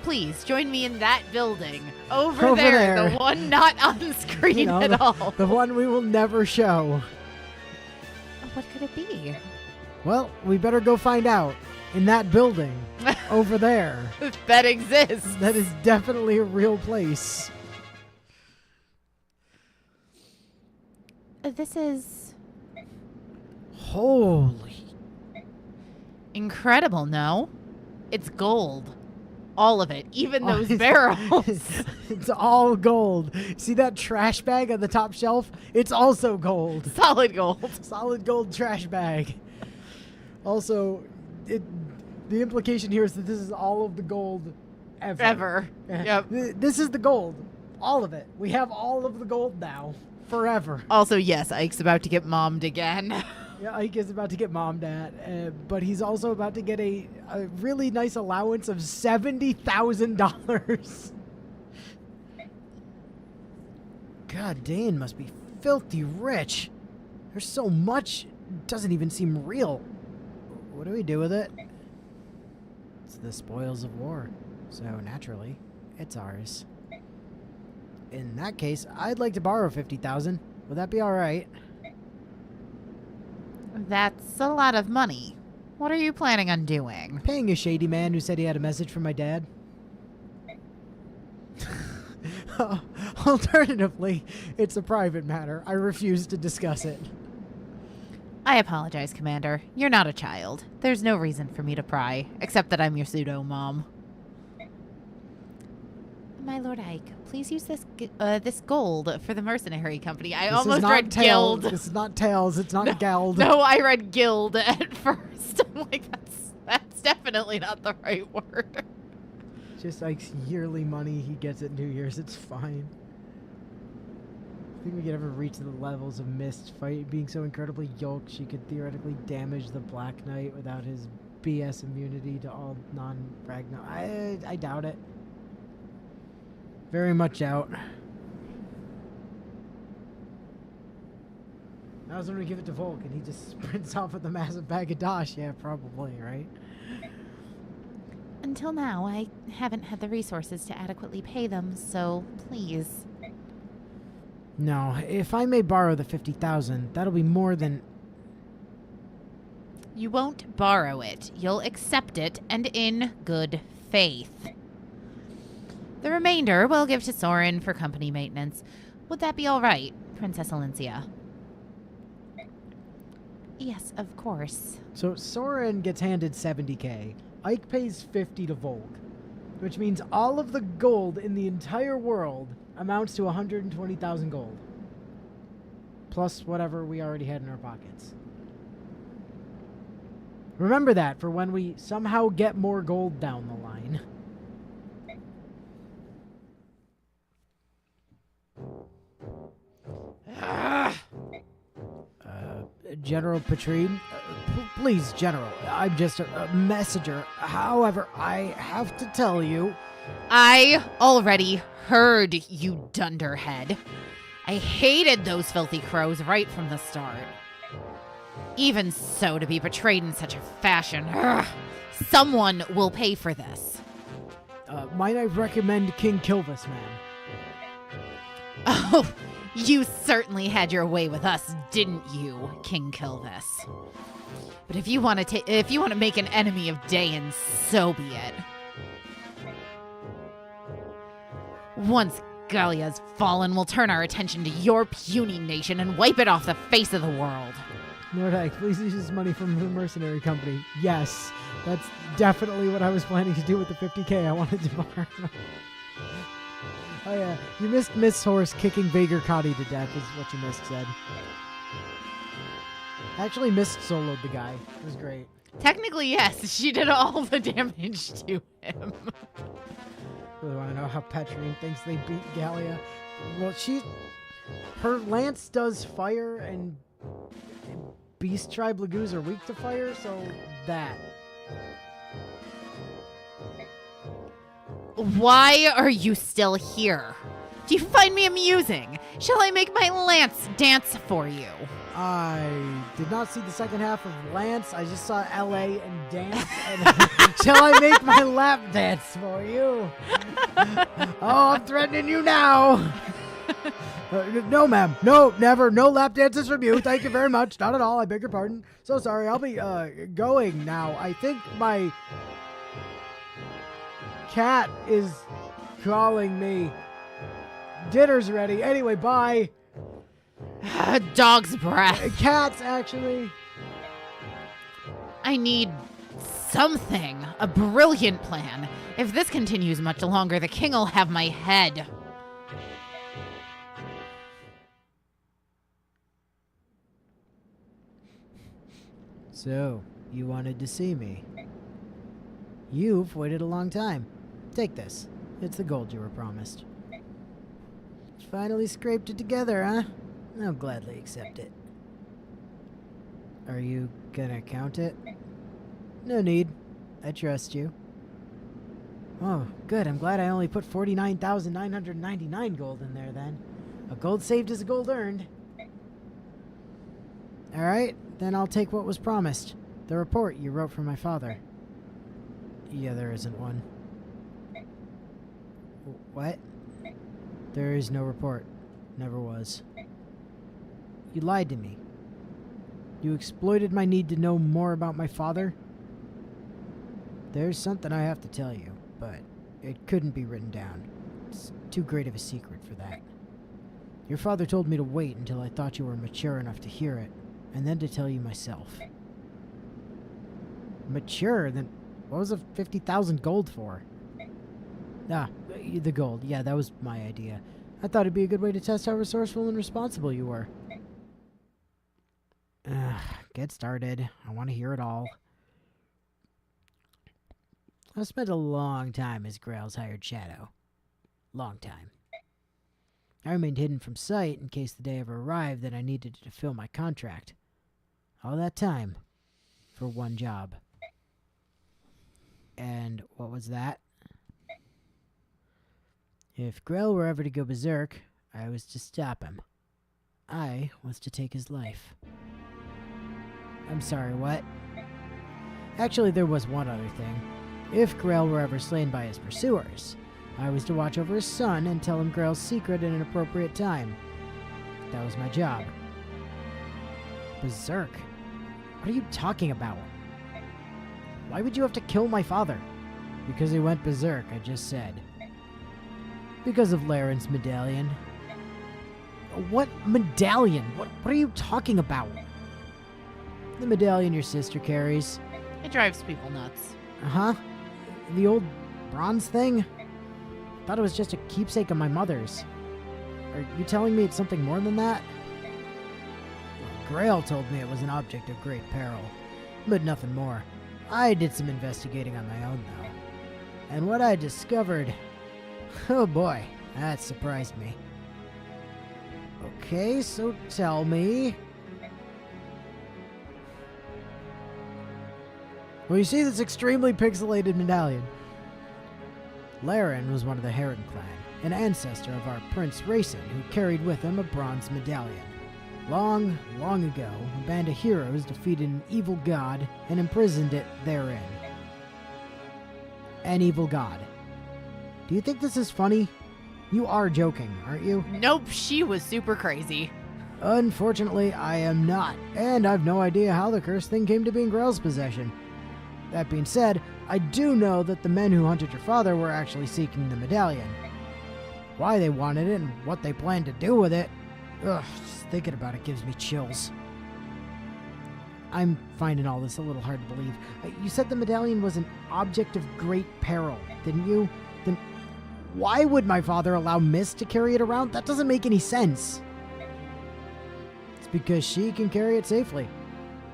Please, join me in that building. Over there. The one not on screen at all. The one we will never show. What could it be? Well, we better go find out. In that building. Over there. That exists. That is definitely a real place. This is... Holy. Incredible, no? It's gold. All of it. Even those barrels. It's all gold. See that trash bag on the top shelf? It's also gold. Solid gold. Solid gold trash bag. Also, the implication here is that this is all of the gold ever. Yep. This is the gold. All of it. We have all of the gold now. Forever. Also, yes, Ike's about to get mommed again. Yeah, Ike is about to get mommed at, but he's also about to get a really nice allowance of $70,000. God, Dane must be filthy rich. There's so much, it doesn't even seem real. What do we do with it? It's the spoils of war, so naturally, it's ours. In that case, I'd like to borrow $50,000. Would that be all right? That's a lot of money. What are you planning on doing? Paying a shady man who said he had a message from my dad. Alternatively, it's a private matter. I refuse to discuss it. I apologize, Commander. You're not a child. There's no reason for me to pry, except that I'm your pseudo-mom. My Lord Ike, please use this gold for the mercenary company. I almost read guild. This is not tails. It's not geld. No, I read guild at first. I'm like, that's definitely not the right word. Just like yearly money he gets at New Year's. It's fine. I think we could ever reach the levels of Mist fight being so incredibly yoked she could theoretically damage the Black Knight without his BS immunity to all non-Ragnar. I doubt it. Very much out. Now's when we give it to Volk and he just sprints off with a massive bag of dosh. Yeah, probably, right? Until now, I haven't had the resources to adequately pay them, so please. No, if I may borrow the $50,000, that'll be more than... You won't borrow it. You'll accept it, and in good faith. The remainder we'll give to Soren for company maintenance. Would that be all right, Princess Valencia? Yes, of course. So Soren gets handed $70K. Ike pays $50 to Volk, which means all of the gold in the entire world amounts to 120,000 gold. Plus whatever we already had in our pockets. Remember that for when we somehow get more gold down the line. General Petrine? Please, General. I'm just a messenger. However, I have to tell you... I already heard, you dunderhead. I hated those filthy crows right from the start. Even so, to be betrayed in such a fashion... someone will pay for this. Might I recommend King Kilvis, ma'am? Oh, You certainly had your way with us, didn't you, King Kilvis? But if you want to make an enemy of Dayan, so be it. Once Gallia's fallen, we'll turn our attention to your puny nation and wipe it off the face of the world. Nordyke, please use this money from the mercenary company. Yes, that's definitely what I was planning to do with the 50K I wanted to borrow. Oh yeah, you missed Miss Horse kicking Vager Cotty to death is what you missed, said. Actually missed soloed the guy. It was great. Technically, yes. She did all the damage to him. Really want to know how Petrine thinks they beat Gallia. Well, her lance does fire, and Beast Tribe Lagoos are weak to fire, so that. Why are you still here? Do you find me amusing? Shall I make my lance dance for you? I did not see the second half of Lance. I just saw LA and dance. And shall I make my lap dance for you? Oh, I'm threatening you now. No, ma'am. No, never. No lap dances from you. Thank you very much. Not at all. I beg your pardon. So sorry. I'll be going now. I think my cat is calling me. Dinner's ready. Anyway, bye. Dog's breath. Cats, actually. I need something. A brilliant plan. If this continues much longer, the king will have my head. So, you wanted to see me. You've waited a long time. Take this. It's the gold you were promised. Finally scraped it together, huh? I'll gladly accept it. Are you gonna count it? No need. I trust you. Oh, good. I'm glad I only put 49,999 gold in there then. A gold saved is a gold earned. Alright, then I'll take what was promised. The report you wrote for my father. Yeah, there isn't one. What? There is no report. Never was. You lied to me. You exploited my need to know more about my father. There's something I have to tell you, but it couldn't be written down. It's too great of a secret for that. Your father told me to wait until I thought you were mature enough to hear it, and then to tell you myself. Mature? Then what was the 50,000 gold for? Ah, the gold. Yeah, that was my idea. I thought it'd be a good way to test how resourceful and responsible you were. Get started. I want to hear it all. I've spent a long time as Grail's hired shadow. Long time. I remained hidden from sight in case the day ever arrived that I needed to fulfill my contract. All that time for one job. And what was that? If Grail were ever to go berserk, I was to stop him. I was to take his life. I'm sorry, what? Actually, there was one other thing. If Grail were ever slain by his pursuers, I was to watch over his son and tell him Grail's secret at an appropriate time. That was my job. Berserk? What are you talking about? Why would you have to kill my father? Because he went berserk, I just said. Because of Laren's medallion. What medallion? What are you talking about? The medallion your sister carries. It drives people nuts. Uh-huh. The old bronze thing? Thought it was just a keepsake of my mother's. Are you telling me it's something more than that? Grail told me it was an object of great peril, but nothing more. I did some investigating on my own, though. And what I discovered... Oh boy, that surprised me. Okay, so tell me... Well, you see this extremely pixelated medallion. Laren was one of the Heron clan, an ancestor of our Prince Racing, who carried with him a bronze medallion. Long, long ago, a band of heroes defeated an evil god and imprisoned it therein. An evil god. Do you think this is funny? You are joking, aren't you? Nope, she was super crazy. Unfortunately, I am not, and I've no idea how the cursed thing came to be in Grail's possession. That being said, I do know that the men who hunted your father were actually seeking the medallion. Why they wanted it and what they planned to do with it, just thinking about it gives me chills. I'm finding all this a little hard to believe. You said the medallion was an object of great peril, didn't you? Then why would my father allow Miss to carry it around? That doesn't make any sense. It's because she can carry it safely.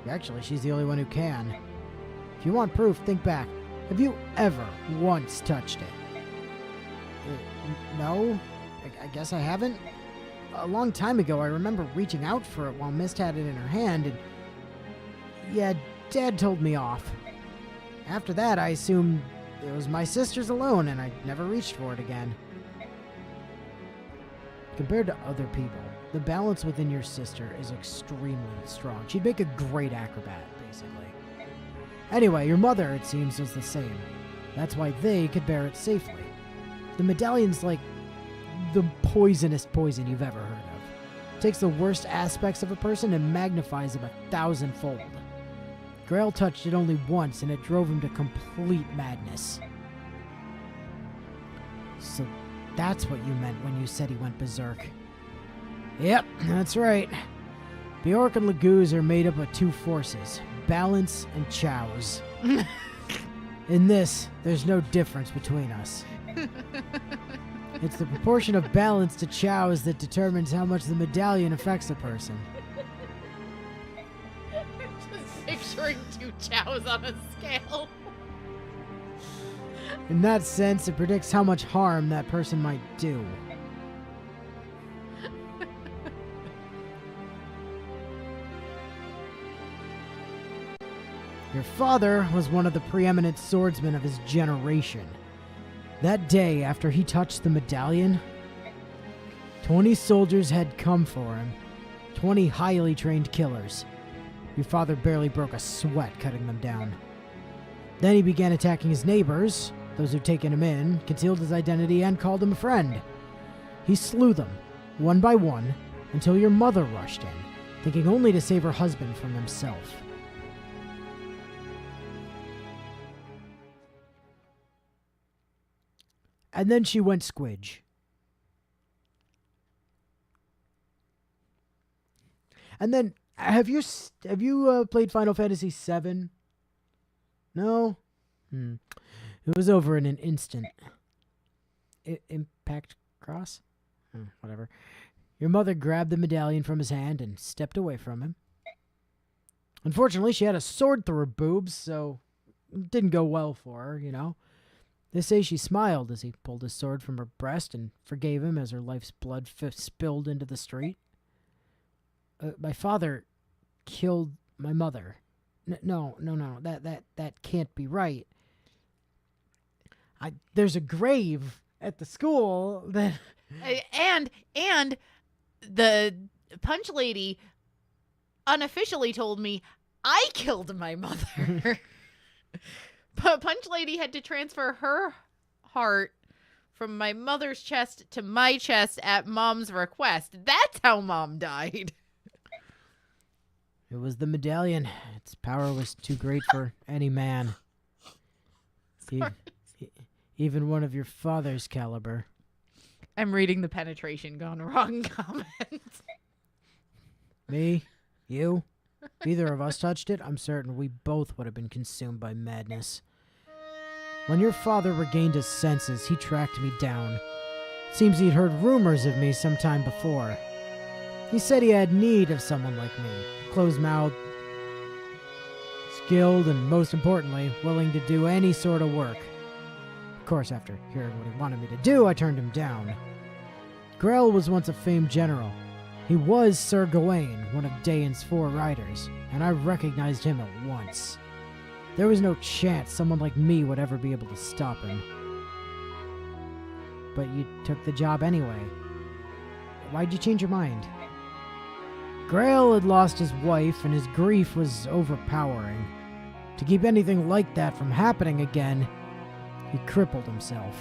Actually, she's the only one who can. If you want proof, think back. Have you ever once touched it? No? I guess I haven't. A long time ago, I remember reaching out for it while Mist had it in her hand, and yeah, Dad told me off. After that, I assumed it was my sister's alone, and I never reached for it again. Compared to other people, the balance within your sister is extremely strong. She'd make a great acrobat, basically. Anyway, your mother, it seems, was the same. That's why they could bear it safely. The medallion's like the poisonous poison you've ever heard of. It takes the worst aspects of a person and magnifies them 1,000-fold. Grail touched it only once, and it drove him to complete madness. So that's what you meant when you said he went berserk. Yep, that's right. Bjork and Laguz are made up of two forces, balance and chows. In this, there's no difference between us. It's the proportion of balance to chows that determines how much the medallion affects a person. Just picturing two chows on a scale. In that sense, it predicts how much harm that person might do. Your father was one of the preeminent swordsmen of his generation. That day, after he touched the medallion, 20 soldiers had come for him. 20 highly trained killers. Your father barely broke a sweat cutting them down. Then he began attacking his neighbors, those who'd taken him in, concealed his identity, and called him a friend. He slew them, one by one, until your mother rushed in, thinking only to save her husband from himself. And then she went squidge. And then, have you played Final Fantasy VII? No? It was over in an instant. Impact Cross? Whatever. Your mother grabbed the medallion from his hand and stepped away from him. Unfortunately, she had a sword through her boobs, so it didn't go well for her, you know. They say she smiled as he pulled his sword from her breast and forgave him as her life's blood spilled into the street. My father killed my mother. No. That can't be right. There's a grave at the school that... And the punch lady unofficially told me I killed my mother. But Punch Lady had to transfer her heart from my mother's chest to my chest at Mom's request. That's how Mom died. It was the medallion. Its power was too great for any man. Even one of your father's caliber. I'm reading the penetration gone wrong comments. Me? You? If either of us touched it, I'm certain we both would have been consumed by madness. When your father regained his senses, he tracked me down. Seems he'd heard rumors of me some time before. He said he had need of someone like me, close-mouthed, skilled, and most importantly, willing to do any sort of work. Of course, after hearing what he wanted me to do, I turned him down. Grell was once a famed general. He was Sir Gawain, one of Daeon's 4 riders, and I recognized him at once. There was no chance someone like me would ever be able to stop him. But you took the job anyway. Why'd you change your mind? Grail had lost his wife, and his grief was overpowering. To keep anything like that from happening again, he crippled himself.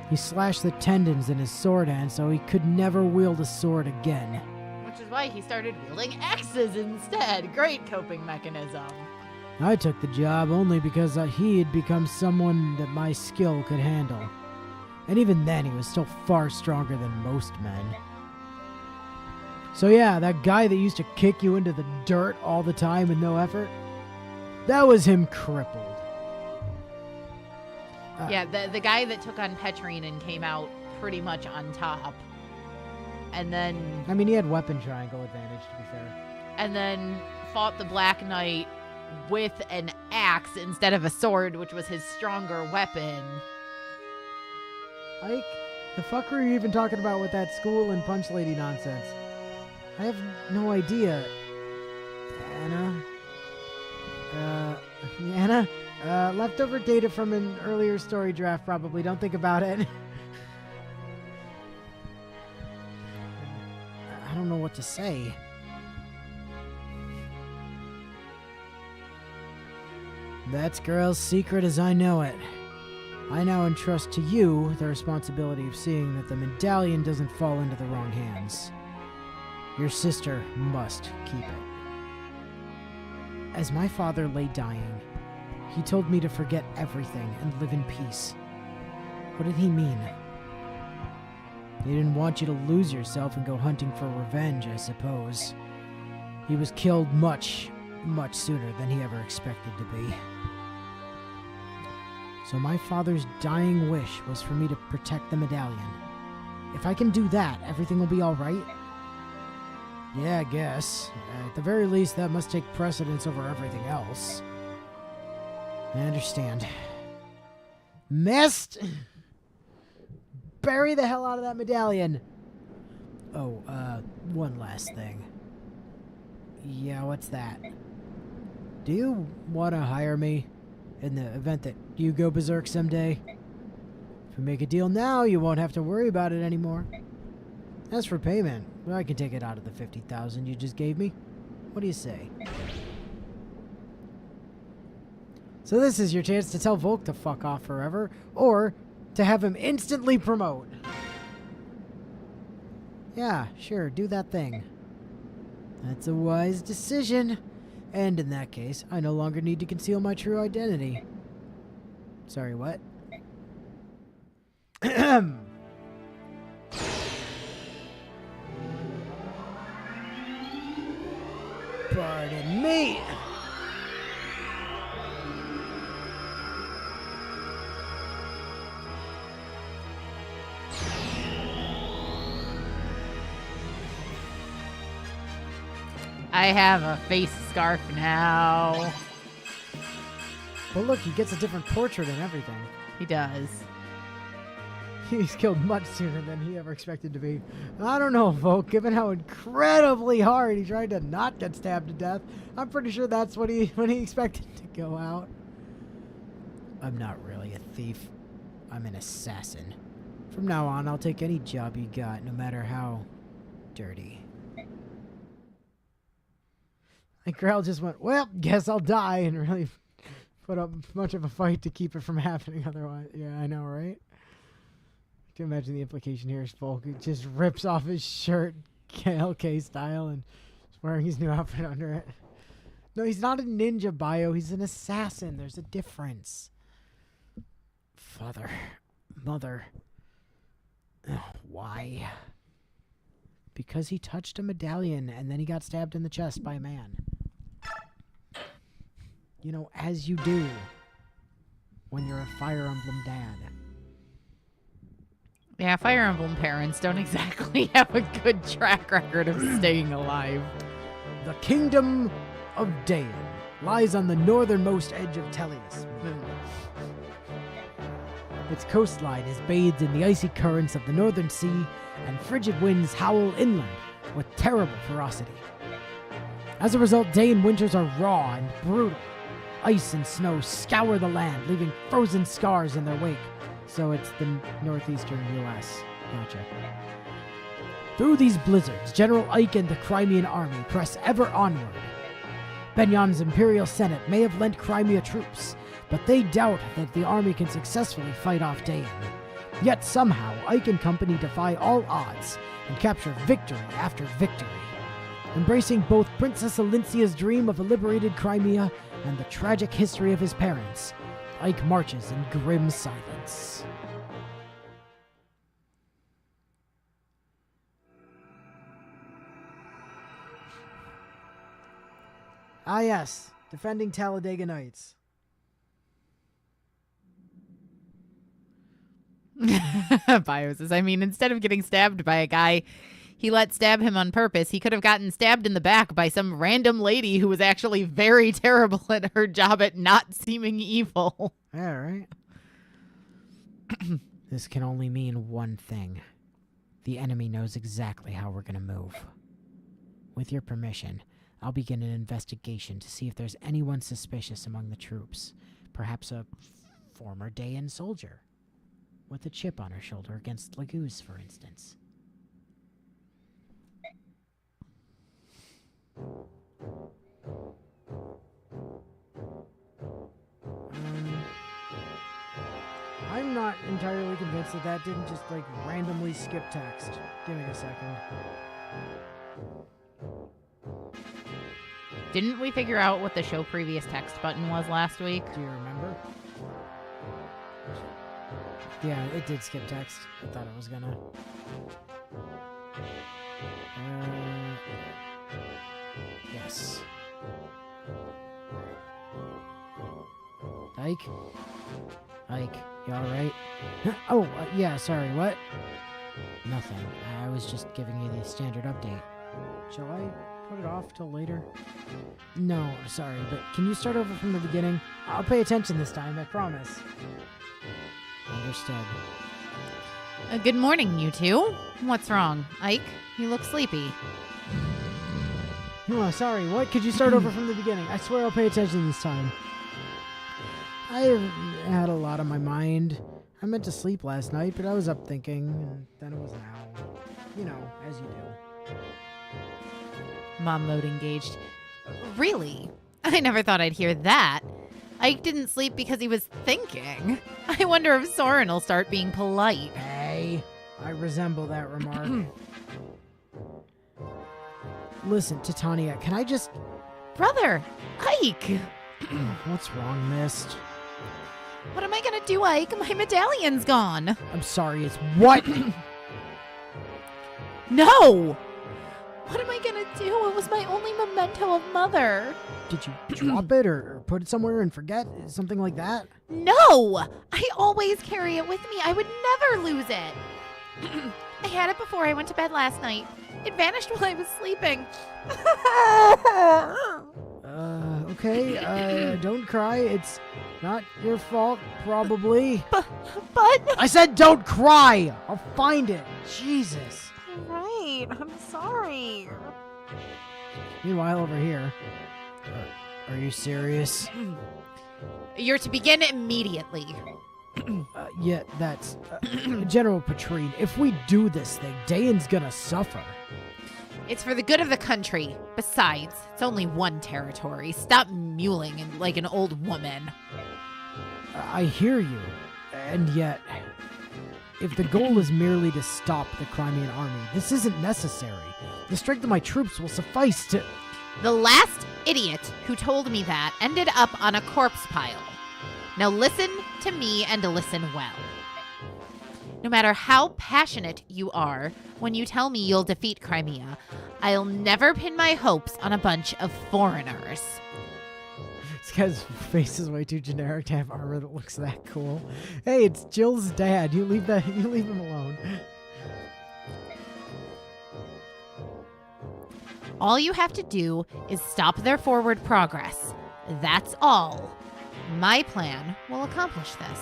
He slashed the tendons in his sword hand so he could never wield a sword again. Which is why he started wielding axes instead. Great coping mechanism. I took the job only because he had become someone that my skill could handle. And even then, he was still far stronger than most men. So yeah, that guy that used to kick you into the dirt all the time with no effort, that was him crippled. Yeah, the guy that took on Petrine and came out pretty much on top. And then... I mean, he had weapon triangle advantage, to be fair. And then fought the Black Knight with an axe instead of a sword, which was his stronger weapon. Ike, the fuck were you even talking about with that school and punch lady nonsense? I have no idea. Anna? Leftover data from an earlier story draft, probably. Don't think about it. I don't know what to say. That's girl's secret as I know it. I now entrust to you the responsibility of seeing that the medallion doesn't fall into the wrong hands. Your sister must keep it. As my father lay dying, he told me to forget everything and live in peace. What did he mean? He didn't want you to lose yourself and go hunting for revenge, I suppose. He was killed much, much sooner than he ever expected to be. So my father's dying wish was for me to protect the medallion. If I can do that, everything will be all right? Yeah, I guess. At the very least, that must take precedence over everything else. I understand. Missed! Bury the hell out of that medallion! Oh, one last thing. Yeah, what's that? Do you want to hire me in the event that you go berserk someday? If we make a deal now, you won't have to worry about it anymore. As for payment, well, I can take it out of the $50,000 you just gave me. What do you say? So this is your chance to tell Volk to fuck off forever, or to have him instantly promote. Yeah, sure, do that thing. That's a wise decision. And in that case, I no longer need to conceal my true identity. Sorry, what? Pardon me. I have a face scarf now. Well, look, he gets a different portrait and everything. He does. He's killed much sooner than he ever expected to be. I don't know, Volk. Given how incredibly hard he tried to not get stabbed to death, I'm pretty sure that's when he expected to go out. I'm not really a thief. I'm an assassin. From now on, I'll take any job you got, no matter how dirty. And Grell just went, well, guess I'll die, and really put up much of a fight to keep it from happening otherwise. Yeah, I know, right? Can you imagine the implication here is Volk just rips off his shirt, KLK style, and is wearing his new outfit under it. No, he's not a ninja bio. He's an assassin. There's a difference. Father. Mother. Ugh, why? Because he touched a medallion and then he got stabbed in the chest by a man. You know, as you do when you're a Fire Emblem dad. Yeah, Fire Emblem parents don't exactly have a good track record of staying alive. The kingdom of Daein lies on the northernmost edge of Tellius. Its coastline is bathed in the icy currents of the northern sea, and frigid winds howl inland with terrible ferocity. As a result, Daein winters are raw and brutal. Ice and snow scour the land, leaving frozen scars in their wake. So it's the northeastern U.S. Gotcha. Through these blizzards, General Ike and the Crimean army press ever onward. Benyan's Imperial Senate may have lent Crimea troops, but they doubt that the army can successfully fight off Daein. Yet somehow Ike and company defy all odds and capture victory after victory. Embracing both Princess Alincia's dream of a liberated Crimea and the tragic history of his parents, Ike marches in grim silence. Ah yes, defending Talladega Nights. Bio says, I mean, instead of getting stabbed by a guy he let stab him on purpose, he could have gotten stabbed in the back by some random lady who was actually very terrible at her job at not seeming evil. Yeah, right. This can only mean one thing. The enemy knows exactly how we're gonna move. With your permission, I'll begin an investigation to see if there's anyone suspicious among the troops. Perhaps a former Dayan soldier. With a chip on her shoulder against Laguz, for instance. I'm not entirely convinced that didn't just, randomly skip text. Give me a second. Didn't we figure out what the show previous text button was last week? Do you remember? Yeah, it did skip text. I thought it was gonna. Yes. Ike? Ike, you alright? Oh, yeah, sorry, what? Nothing. I was just giving you the standard update. Shall I put it off till later? No, sorry, but can you start over from the beginning? I'll pay attention this time, I promise. Understood. Good morning, you two. What's wrong? Ike, you look sleepy. Oh, sorry, what? Could you start over from the beginning? I swear I'll pay attention this time. I had a lot on my mind. I meant to sleep last night, but I was up thinking, and then it was now. You know, as you do. Mom mode engaged. Really? I never thought I'd hear that. Ike didn't sleep because he was thinking. I wonder if Soren will start being polite. Hey, I resemble that remark. Listen, Titania, can I just... Brother, Ike! What's wrong, Mist? What am I gonna do, Ike? My medallion's gone. I'm sorry, it's what? No! What am I gonna do? It was my only memento of Mother. Did you drop it or put it somewhere and forget? Something like that? No! I always carry it with me. I would never lose it. I had it before I went to bed last night. It vanished while I was sleeping. Okay, don't cry. It's not your fault, probably. But... I said don't cry! I'll find it. Jesus. Right, I'm sorry. Meanwhile, over here. Are you serious? You're to begin immediately. Yeah, that's... General Petrine, if we do this thing, Dayan's gonna suffer. It's for the good of the country. Besides, it's only one territory. Stop mewling like an old woman. I hear you. And yet, if the goal is merely to stop the Crimean army, this isn't necessary. The strength of my troops will suffice to... The last idiot who told me that ended up on a corpse pile. Now listen to me and listen well. No matter how passionate you are when you tell me you'll defeat Crimea, I'll never pin my hopes on a bunch of foreigners. This guy's face is way too generic to have armor that looks that cool. Hey, it's Jill's dad. You leave him alone. All you have to do is stop their forward progress. That's all. My plan will accomplish this.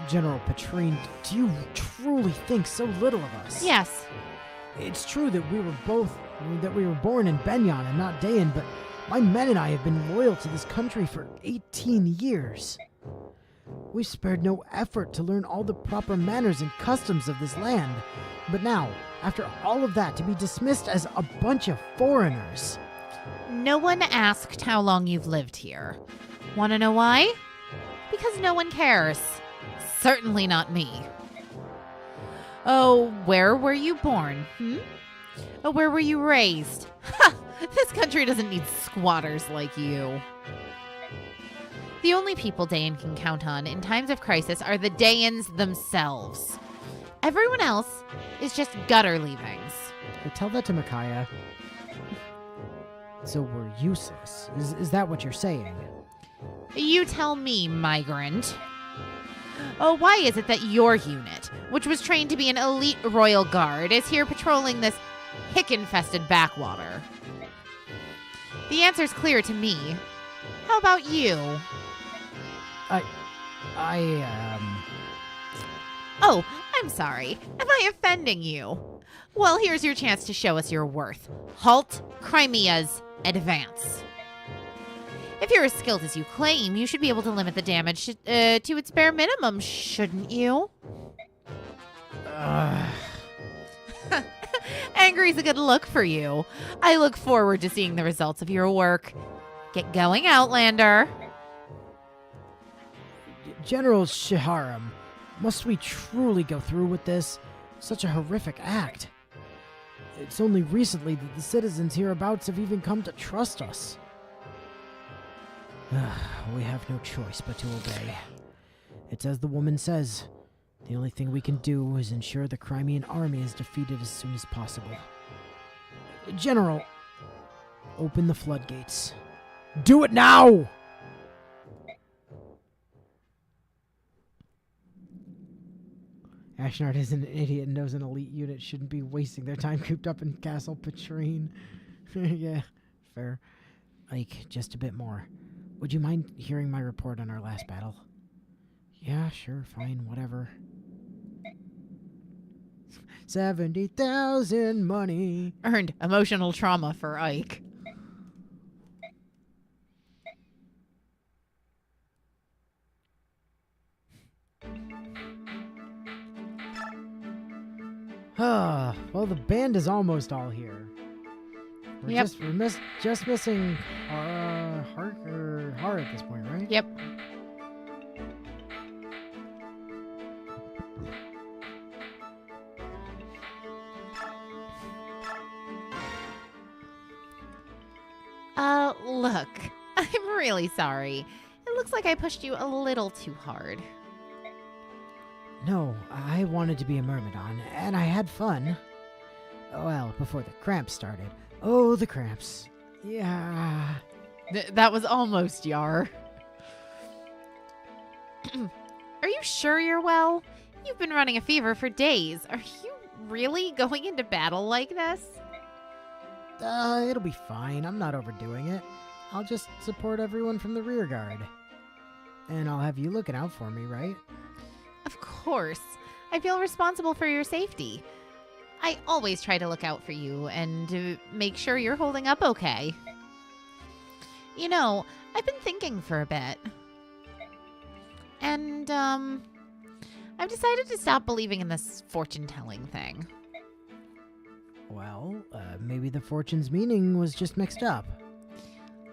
General Petrine, do you truly think so little of us? Yes. It's true that we were born in Benyon and not Dayan, but my men and I have been loyal to this country for 18 years. We've spared no effort to learn all the proper manners and customs of this land. But now, after all of that, to be dismissed as a bunch of foreigners. No one asked how long you've lived here. Want to know why? Because no one cares. Certainly not me. Oh, where were you born? Oh, where were you raised? Ha! This country doesn't need squatters like you. The only people Dayan can count on in times of crisis are the Dayans themselves. Everyone else is just gutter leavings. Tell that to Micaiah. So we're useless. Is that what you're saying? You tell me, migrant. Oh, why is it that your unit, which was trained to be an elite royal guard, is here patrolling this hick-infested backwater? The answer's clear to me. How about you? Oh, I'm sorry. Am I offending you? Well, here's your chance to show us your worth. Halt Crimea's advance. If you're as skilled as you claim, you should be able to limit the damage to its bare minimum, shouldn't you? Angry's a good look for you. I look forward to seeing the results of your work. Get going, Outlander. General Shiharam, must we truly go through with this? Such a horrific act. It's only recently that the citizens hereabouts have even come to trust us. We have no choice but to obey. It's as the woman says. The only thing we can do is ensure the Crimean army is defeated as soon as possible. General, open the floodgates. Do it now! Ashnard isn't an idiot and knows an elite unit shouldn't be wasting their time cooped up in Castle Petrine. Yeah, fair. Like, just a bit more. Would you mind hearing my report on our last battle? Yeah, sure, fine, whatever. 70,000 money. Earned emotional trauma for Ike. Well, the band is almost all here. We're just missing Har at this point, right? Yep. Look, I'm really sorry. It looks like I pushed you a little too hard. No, I wanted to be a Myrmidon, and I had fun. Well, before the cramps started. Oh, the cramps. Yeah. That was almost Yar. Are you sure you're well? You've been running a fever for days. Are you really going into battle like this? It'll be fine. I'm not overdoing it. I'll just support everyone from the rear guard. And I'll have you looking out for me, right? Of course. I feel responsible for your safety. I always try to look out for you and make sure you're holding up okay. You know, I've been thinking for a bit. And, I've decided to stop believing in this fortune-telling thing. Well, maybe the fortune's meaning was just mixed up.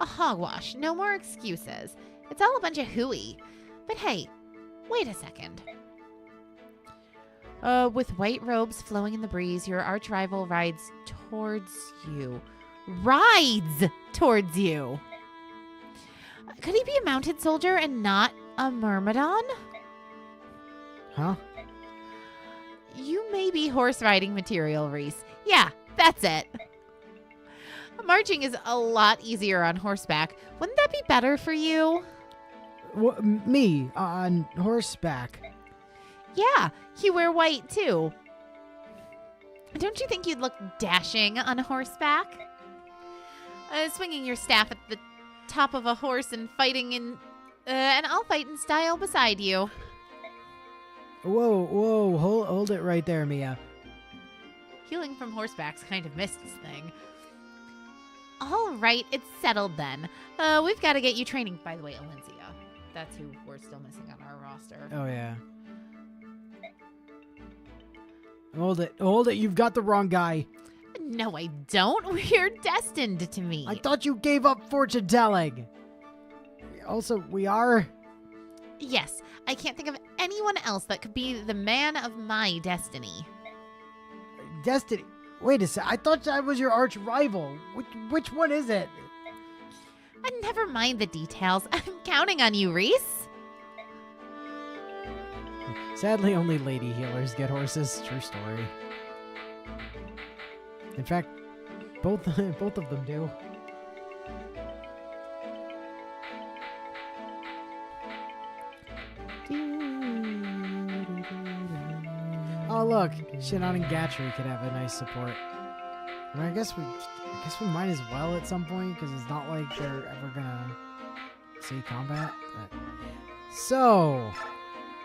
A hogwash. No more excuses. It's all a bunch of hooey. But hey, wait a second. With white robes flowing in the breeze, your arch rival rides towards you. Rides towards you! Could he be a mounted soldier and not a Myrmidon? Huh? You may be horse riding material, Reese. Yeah, that's it. Marching is a lot easier on horseback. Wouldn't that be better for you? Me? On horseback? Yeah, you wear white too. Don't you think you'd look dashing on horseback? Swinging your staff at the top of a horse and fighting in... and I'll fight in style beside you. Whoa, hold it right there, Mia. Healing from horseback's kind of Mist's thing. All right, it's settled then. We've got to get you training. By the way, Alencia. That's who we're still missing on our roster. Oh, yeah. Hold it, you've got the wrong guy. No, I don't. We're destined to meet. I thought you gave up fortune telling. Also, we are... Yes, I can't think of anyone else that could be the man of my destiny. Destiny. Wait a sec. I thought I was your arch rival. Which one is it? Never mind the details. I'm counting on you, Reese. Sadly, only lady healers get horses. True story. In fact, both of them do. Oh look, Shinon and Gatry could have a nice support. I mean, I guess we might as well at some point because it's not like they're ever gonna see combat. So,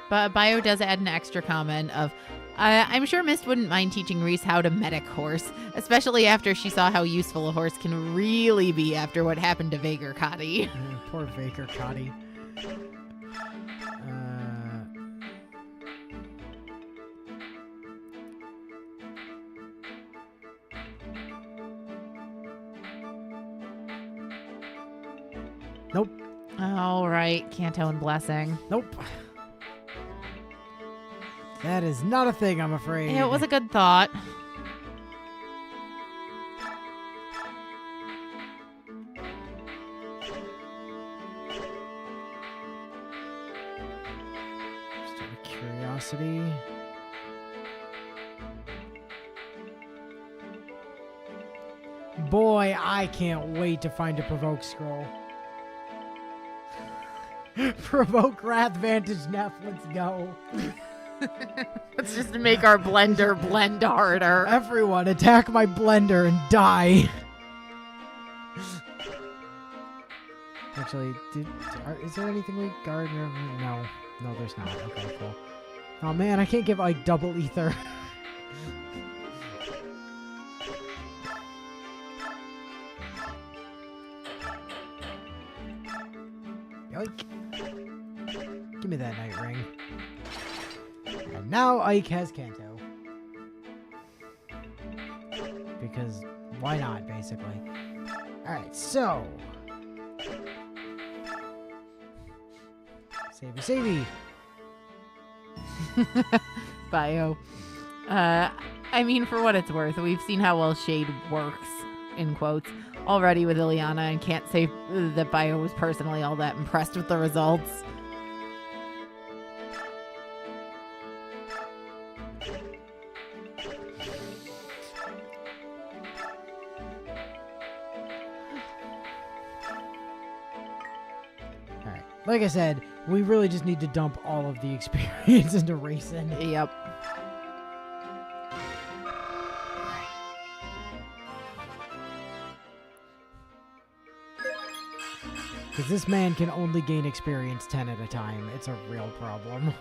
but Bio does add an extra comment of, I'm sure Mist wouldn't mind teaching Reese how to medic horse, especially after she saw how useful a horse can really be after what happened to Vager Cotty. Poor Vager Cotty. Nope. All right, Kanto and Blessing. Nope. That is not a thing, I'm afraid. It was a good thought. Just out of curiosity. Boy, I can't wait to find a Provoke scroll. Provoke Wrath Vantage Nef, let's go. Let's just make our blender blend harder. Everyone, attack my blender and die. Actually, is there anything we guard? No, there's not. Okay, cool. Oh man, I can't give like double ether. Yoink. Give me that night ring. And now Ike has Kanto. Because why not, basically? Alright, so. Savey. Bio. I mean, for what it's worth, we've seen how well Shade works, in quotes, already with Ileana, and can't say that Bio was personally all that impressed with the results. Alright, like I said, we really just need to dump all of the experience into racing. Yep. Because this man can only gain experience 10 at a time. It's a real problem.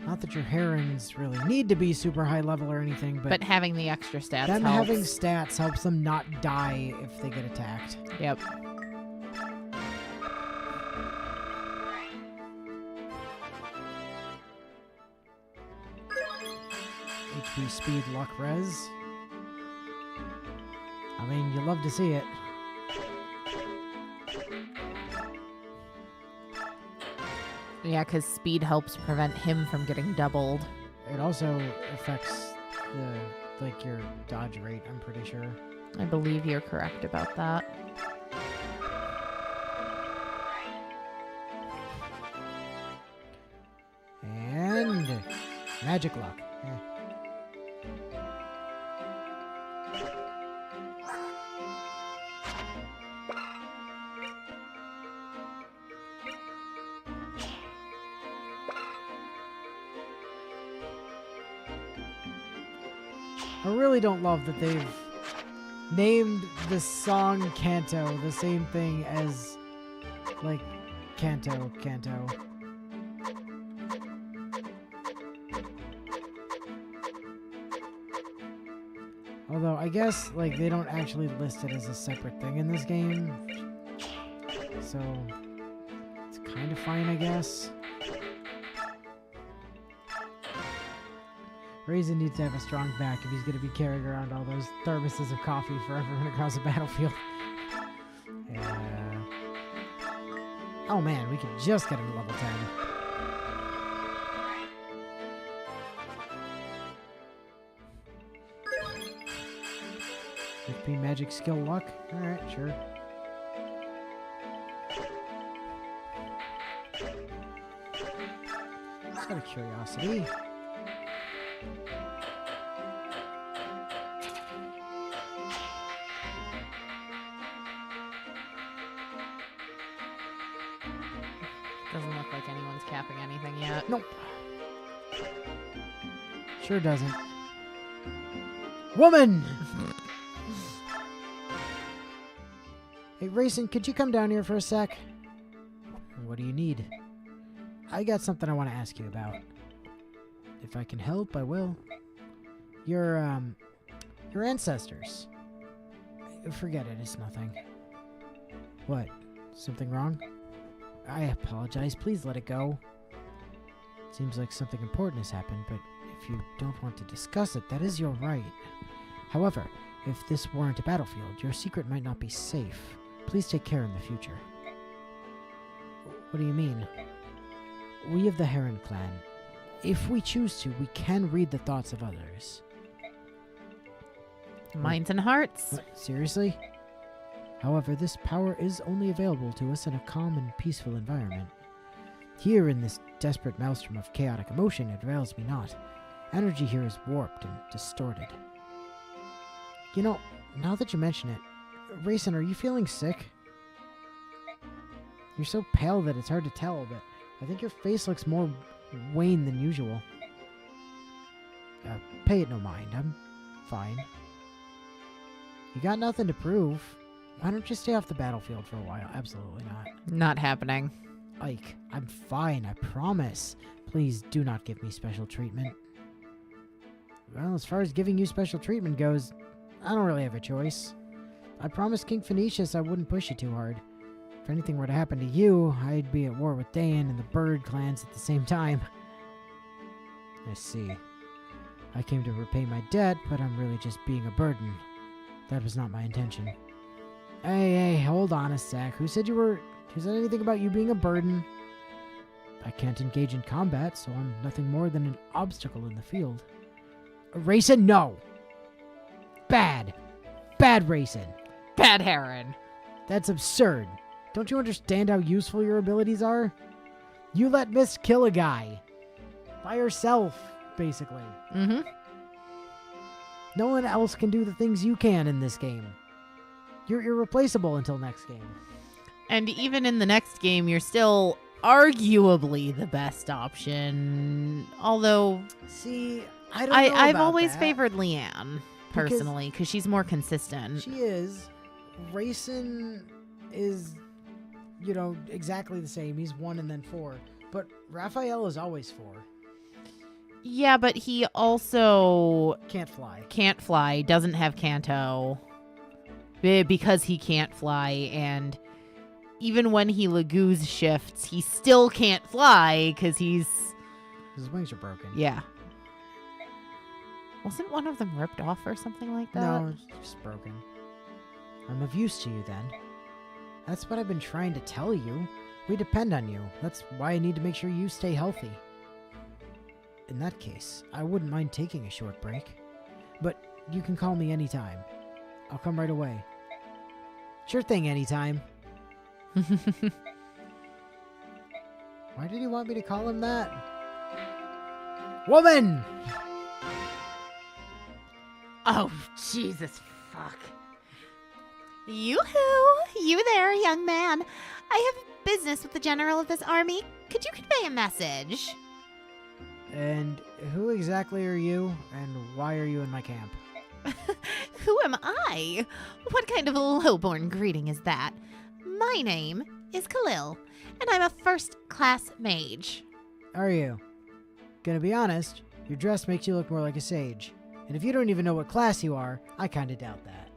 Not that your herons really need to be super high level or anything, but having the extra stats them helps. having stats helps them not die if they get attacked. Yep. HP, speed, luck, res. I mean, you love to see it. Yeah, because speed helps prevent him from getting doubled. It also affects your dodge rate, I'm pretty sure. I believe you're correct about that. And magic luck. I really don't love that they've named the song Kanto the same thing as, like, Kanto. Although, I guess, like, they don't actually list it as a separate thing in this game. So, it's kind of fine, I guess. Raisin needs to have a strong back if he's going to be carrying around all those thermoses of coffee for everyone across the battlefield. Yeah. Oh man, we can just get him to level 10. FP magic skill luck? Alright, sure. Just out of curiosity. Doesn't look like anyone's capping anything yet. Nope. Sure doesn't. Woman! Hey, Racing, could you come down here for a sec? What do you need? I got something I want to ask you about. If I can help, I will. Your ancestors. Forget it, it's nothing. What? Something wrong? I apologize, please let it go. Seems like something important has happened, but if you don't want to discuss it, that is your right. However, if this weren't a battlefield, your secret might not be safe. Please take care in the future. What do you mean? We of the Heron clan, if we choose to, we can read the thoughts of others. Minds and hearts. What, seriously? However, this power is only available to us in a calm and peaceful environment. Here in this desperate maelstrom of chaotic emotion, it avails me not. Energy here is warped and distorted. You know, now that you mention it, Raisin, are you feeling sick? You're so pale that it's hard to tell, but I think your face looks more wan than usual. Pay it no mind, I'm fine. You got nothing to prove. Why don't you stay off the battlefield for a while? Absolutely not. Not happening. Ike, I'm fine, I promise. Please do not give me special treatment. Well, as far as giving you special treatment goes, I don't really have a choice. I promised King Phoenicius I wouldn't push you too hard. If anything were to happen to you, I'd be at war with Dan and the Bird clans at the same time. I see. I came to repay my debt, but I'm really just being a burden. That was not my intention. Hey, hold on a sec. Who said anything about you being a burden? I can't engage in combat, so I'm nothing more than an obstacle in the field. Racing? No! Bad! Bad Racing! Bad Heron. That's absurd. Don't you understand how useful your abilities are? You let Miss kill a guy. By herself, basically. Mm-hmm. No one else can do the things you can in this game. You're irreplaceable until next game. And even in the next game, you're still arguably the best option. Although, see, I don't know I've about always that. favored Leanne, personally, because she's more consistent. She is. Racing is, exactly the same. He's 1 and then 4. But Raphael is always 4. Yeah, but he also can't fly, doesn't have Canto. Because he can't fly, and even when he Lagoose shifts, he still can't fly because his wings are broken. Yeah. Wasn't one of them ripped off or something like that? No, it's just broken. I'm of use to you then. That's what I've been trying to tell you. We depend on you. That's why I need to make sure you stay healthy. In that case, I wouldn't mind taking a short break. But you can call me anytime. I'll come right away. Sure thing, anytime. Why did he want me to call him that? Woman! Oh, Jesus fuck. Yoo-hoo! You there, young man. I have business with the general of this army. Could you convey a message? And who exactly are you, and why are you in my camp? Who am I? What kind of lowborn greeting is that? My name is Khalil, and I'm a first-class mage. Are you? Gonna be honest, your dress makes you look more like a sage. And if you don't even know what class you are, I kinda doubt that.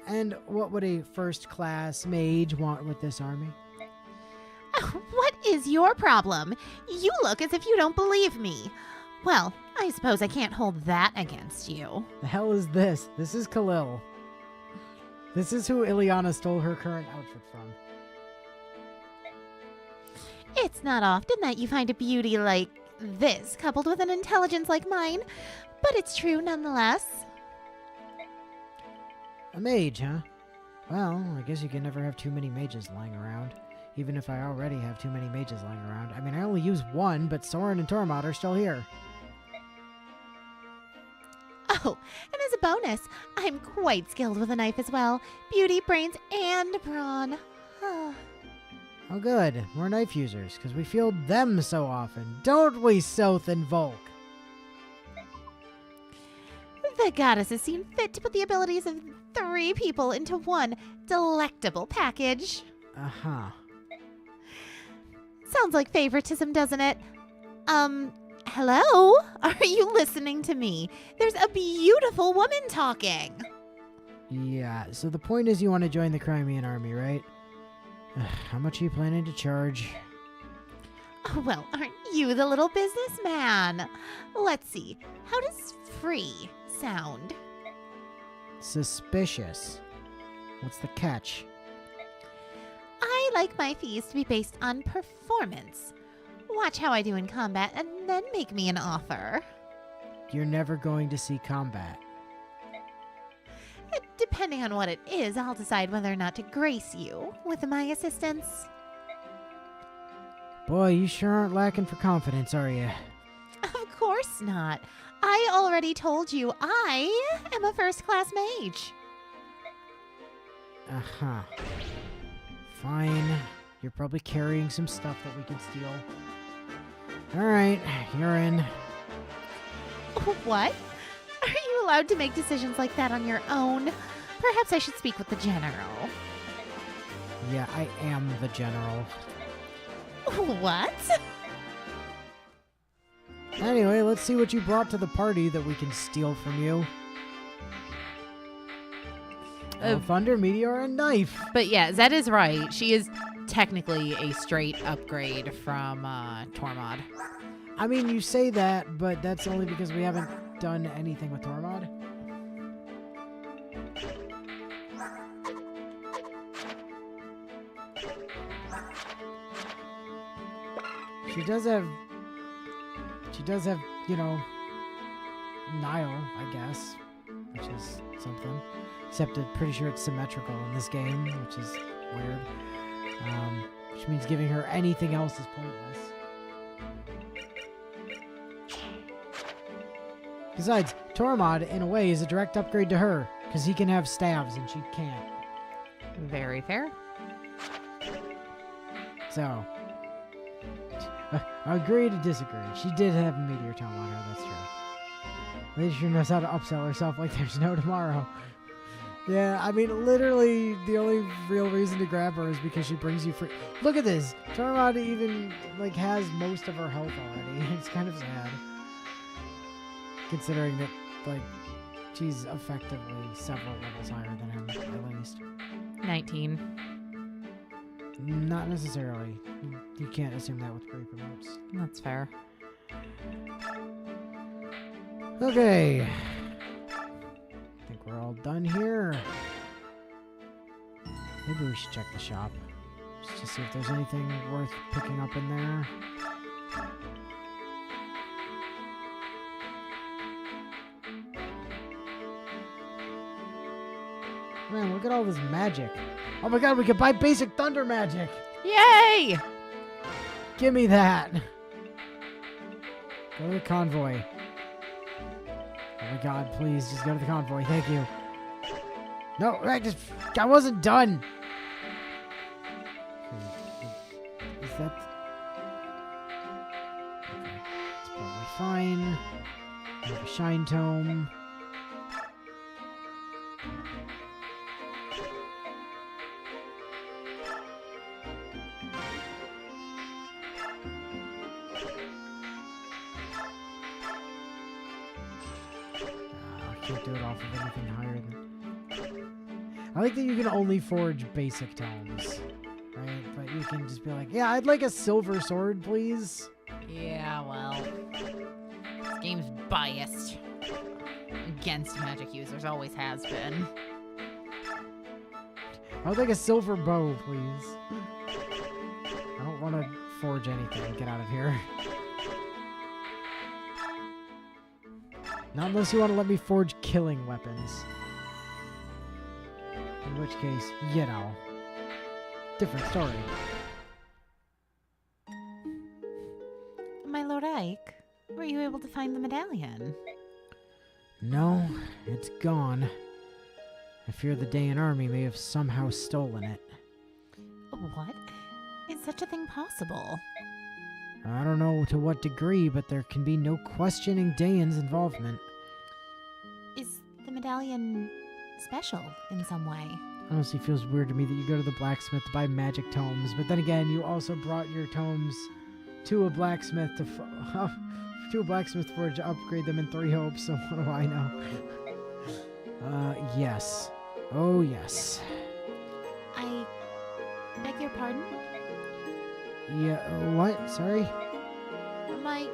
And what would a first-class mage want with this army? What is your problem? You look as if you don't believe me. Well, I suppose I can't hold that against you. The hell is this? This is Khalil. This is who Ileana stole her current outfit from. It's not often that you find a beauty like this coupled with an intelligence like mine, but it's true nonetheless. A mage, huh? Well, I guess you can never have too many mages lying around. Even if I already have too many mages lying around. I mean, I only use one, but Soren and Tormod are still here. Oh, and as a bonus, I'm quite skilled with a knife as well. Beauty, brains, and brawn. Oh good, we're knife users, because we field them so often. Don't we, Soth and Volk? The goddess has seen fit to put the abilities of 3 people into one delectable package. Uh-huh. Sounds like favoritism, doesn't it? Hello? Are you listening to me? There's a beautiful woman talking. Yeah, so the point is you want to join the Crimean army, right? How much are you planning to charge? Oh, well, aren't you the little businessman? Let's see. How does free sound? Suspicious. What's the catch? I like my fees to be based on performance. Watch how I do in combat and then make me an offer. You're never going to see combat. Depending on what it is, I'll decide whether or not to grace you with my assistance. Boy, you sure aren't lacking for confidence, are you? Of course not. I already told you I am a first-class mage. Uh-huh. Fine. You're probably carrying some stuff that we can steal. Alright, you're in. What? Are you allowed to make decisions like that on your own? Perhaps I should speak with the general. Yeah, I am the general. What? Anyway, let's see what you brought to the party that we can steal from you. Thunder, meteor, and knife. But yeah, Zed is right. She is technically a straight upgrade from Tormod. I mean, you say that, but that's only because we haven't done anything with Tormod. She does have, you know, Nile, I guess, which is something. Except I'm pretty sure it's symmetrical in this game, which is weird. Which means giving her anything else is pointless. Besides, Tormod, in a way, is a direct upgrade to her, because he can have staves and she can't. Very fair. So, I agree to disagree. She did have a meteor tome on her, that's true. Lady sure knows how to upsell herself like there's no tomorrow. Yeah, I mean, literally, the only real reason to grab her is because she brings you free. Look at this! Tormod even, like, has most of her health already. It's kind of sad. Considering that, like, she's effectively several levels higher than him, at least. 19. Not necessarily. You can't assume that with pre-promotes. That's fair. Okay. I think we're all done here. Maybe we should check the shop. Just to see if there's anything worth picking up in there. Man, look at all this magic. Oh my god, we can buy basic thunder magic! Yay! Give me that! Go to the convoy. Oh my god, please, just go to the convoy. Thank you. No, I wasn't done! Is that... Okay, it's probably fine. I have a shine tome. Can't do it off of anything higher than... I like that you can only forge basic tomes, right? But you can just be like, yeah, I'd like a silver sword, please. Yeah, well, this game's biased. Against magic users, always has been. I'll take a silver bow, please. I don't want to forge anything. Get out of here. Not unless you want to let me forge killing weapons. In which case, you know, different story. My Lord Ike, were you able to find the medallion? No, it's gone. I fear the Dayan army may have somehow stolen it. What? Is such a thing possible? I don't know to what degree, but there can be no questioning Dayan's involvement. Is the medallion special in some way? Honestly, feels weird to me that you go to the blacksmith to buy magic tomes, but then again, you also brought your tomes to a blacksmith to a blacksmith forge to upgrade them in 3 hopes. So what do I know? Yes. Oh yes. I beg your pardon? Yeah. What? Sorry. My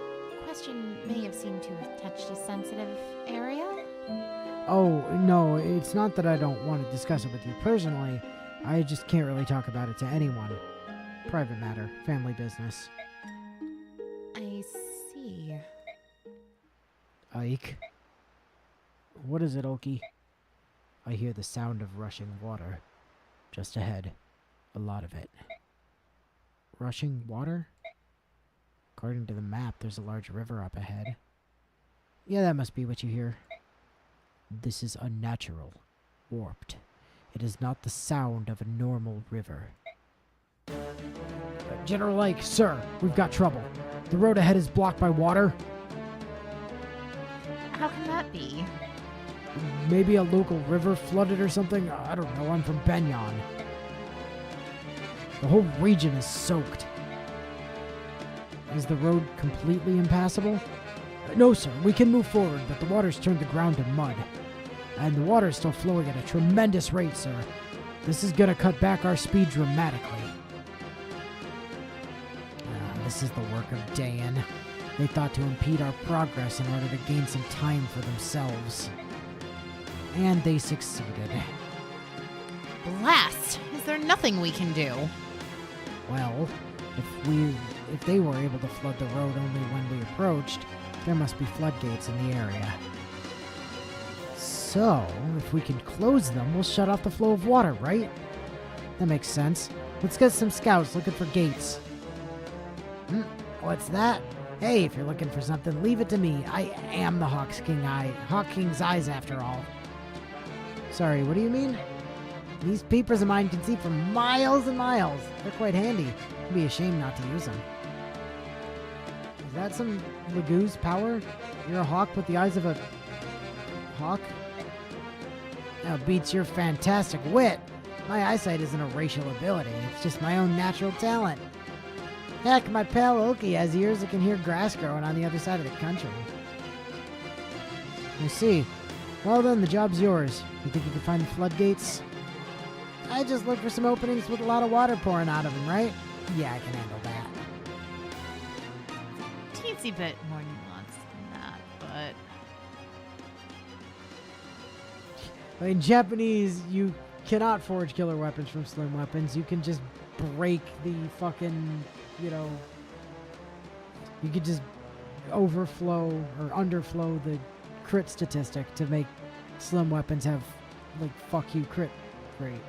question may have seemed to have touched a sensitive area. Oh, no, it's not that I don't want to discuss it with you personally. I just can't really talk about it to anyone. Private matter, family business. I see. Ike? What is it, Oki? I hear the sound of rushing water. Just ahead. A lot of it. Rushing water? According to the map, there's a large river up ahead. Yeah, that must be what you hear. This is unnatural, warped. It is not the sound of a normal river. General Ike, sir, we've got trouble. The road ahead is blocked by water. How can that be? Maybe a local river flooded or something? I don't know, I'm from Benyon. The whole region is soaked. Is the road completely impassable? No, sir, we can move forward, but the water's turned the ground to mud. And the water's still flowing at a tremendous rate, sir. This is gonna cut back our speed dramatically. This is the work of Dayan. They thought to impede our progress in order to gain some time for themselves. And they succeeded. Blast! Is there nothing we can do? Well, if they were able to flood the road only when we approached, there must be floodgates in the area. So, if we can close them, we'll shut off the flow of water, right? That makes sense. Let's get some scouts looking for gates. What's that? Hey, if you're looking for something, leave it to me. I am the Hawk King's eyes after all. Sorry, what do you mean? These peepers of mine can see for miles and miles. They're quite handy. It'd be a shame not to use them. Is that some Lagoo's power? You're a hawk with the eyes of a hawk? That beats your fantastic wit. My eyesight isn't a racial ability. It's just my own natural talent. Heck, my pal Oki has ears that can hear grass growing on the other side of the country. I see. Well then, the job's yours. You think you can find the floodgates? I just look for some openings with a lot of water pouring out of them, right? Yeah, I can handle that. Teensy bit more nuanced than that, but... In Japanese, you cannot forge killer weapons from slim weapons. You can just break the fucking, you could just overflow or underflow the crit statistic to make slim weapons have, like, fuck you crit rate.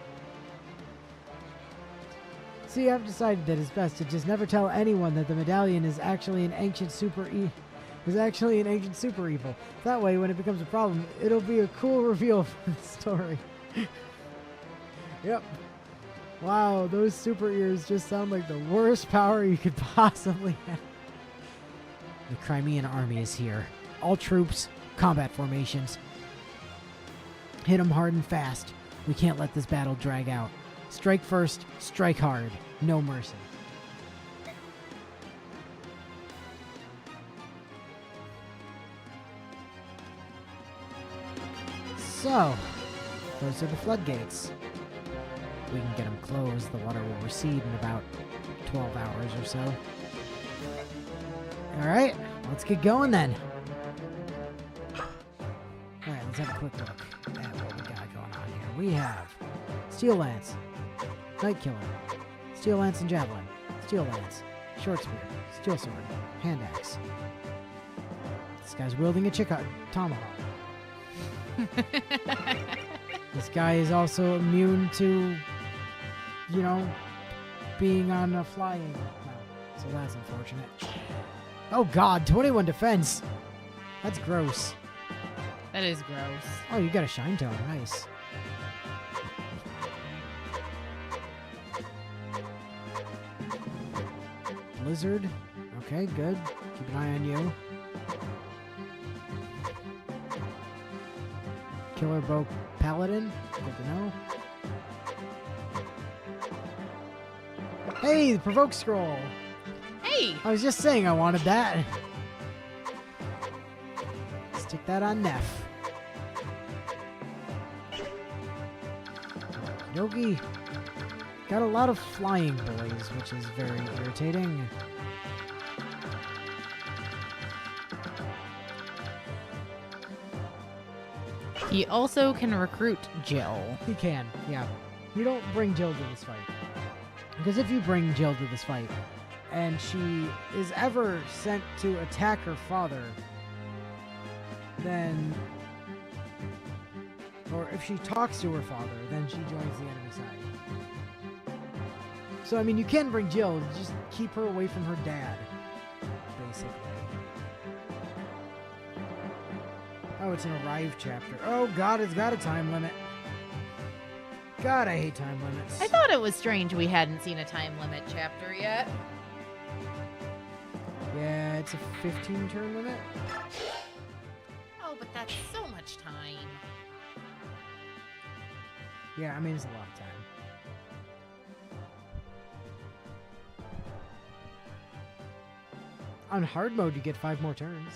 See, I've decided that it's best to just never tell anyone that the medallion is actually an ancient super evil. That way, when it becomes a problem, it'll be a cool reveal for the story. Yep. Wow, those super ears just sound like the worst power you could possibly have. The Crimean army is here. All troops, combat formations. Hit them hard and fast. We can't let this battle drag out. Strike first, strike hard. No mercy. So, those are the floodgates. We can get them closed. The water will recede in about 12 hours or so. Alright, let's get going then. let's have a quick look at what we got going on here. We have Steel Lance, Night Killer, Steel Lance and Javelin, Steel Lance, Short Spear, Steel Sword, Hand Axe. This guy's wielding a tomahawk. This guy is also immune to, being on a flying mount. So that's unfortunate. Oh god, 21 defense. That's gross. That is gross. Oh, you got a Shine Tone. Nice. Blizzard. Okay, good. Keep an eye on you. Killer Bow Paladin. Good to know. Hey, the Provoke Scroll. Hey! I was just saying I wanted that. Stick that on Neff. Yogi. Got a lot of flying boys, which is very irritating. He also can recruit Jill. He can, yeah. You don't bring Jill to this fight. Because if you bring Jill to this fight, and she is ever sent to attack her father, then... Or if she talks to her father, then she joins the enemy side. So, I mean, you can bring Jill, just keep her away from her dad, basically. Oh, it's an Arrive chapter. Oh, God, it's got a time limit. God, I hate time limits. I thought it was strange we hadn't seen a time limit chapter yet. Yeah, it's a 15-turn limit. Oh, but that's so much time. Yeah, I mean, it's a lot of time. On hard mode, you get 5 more turns.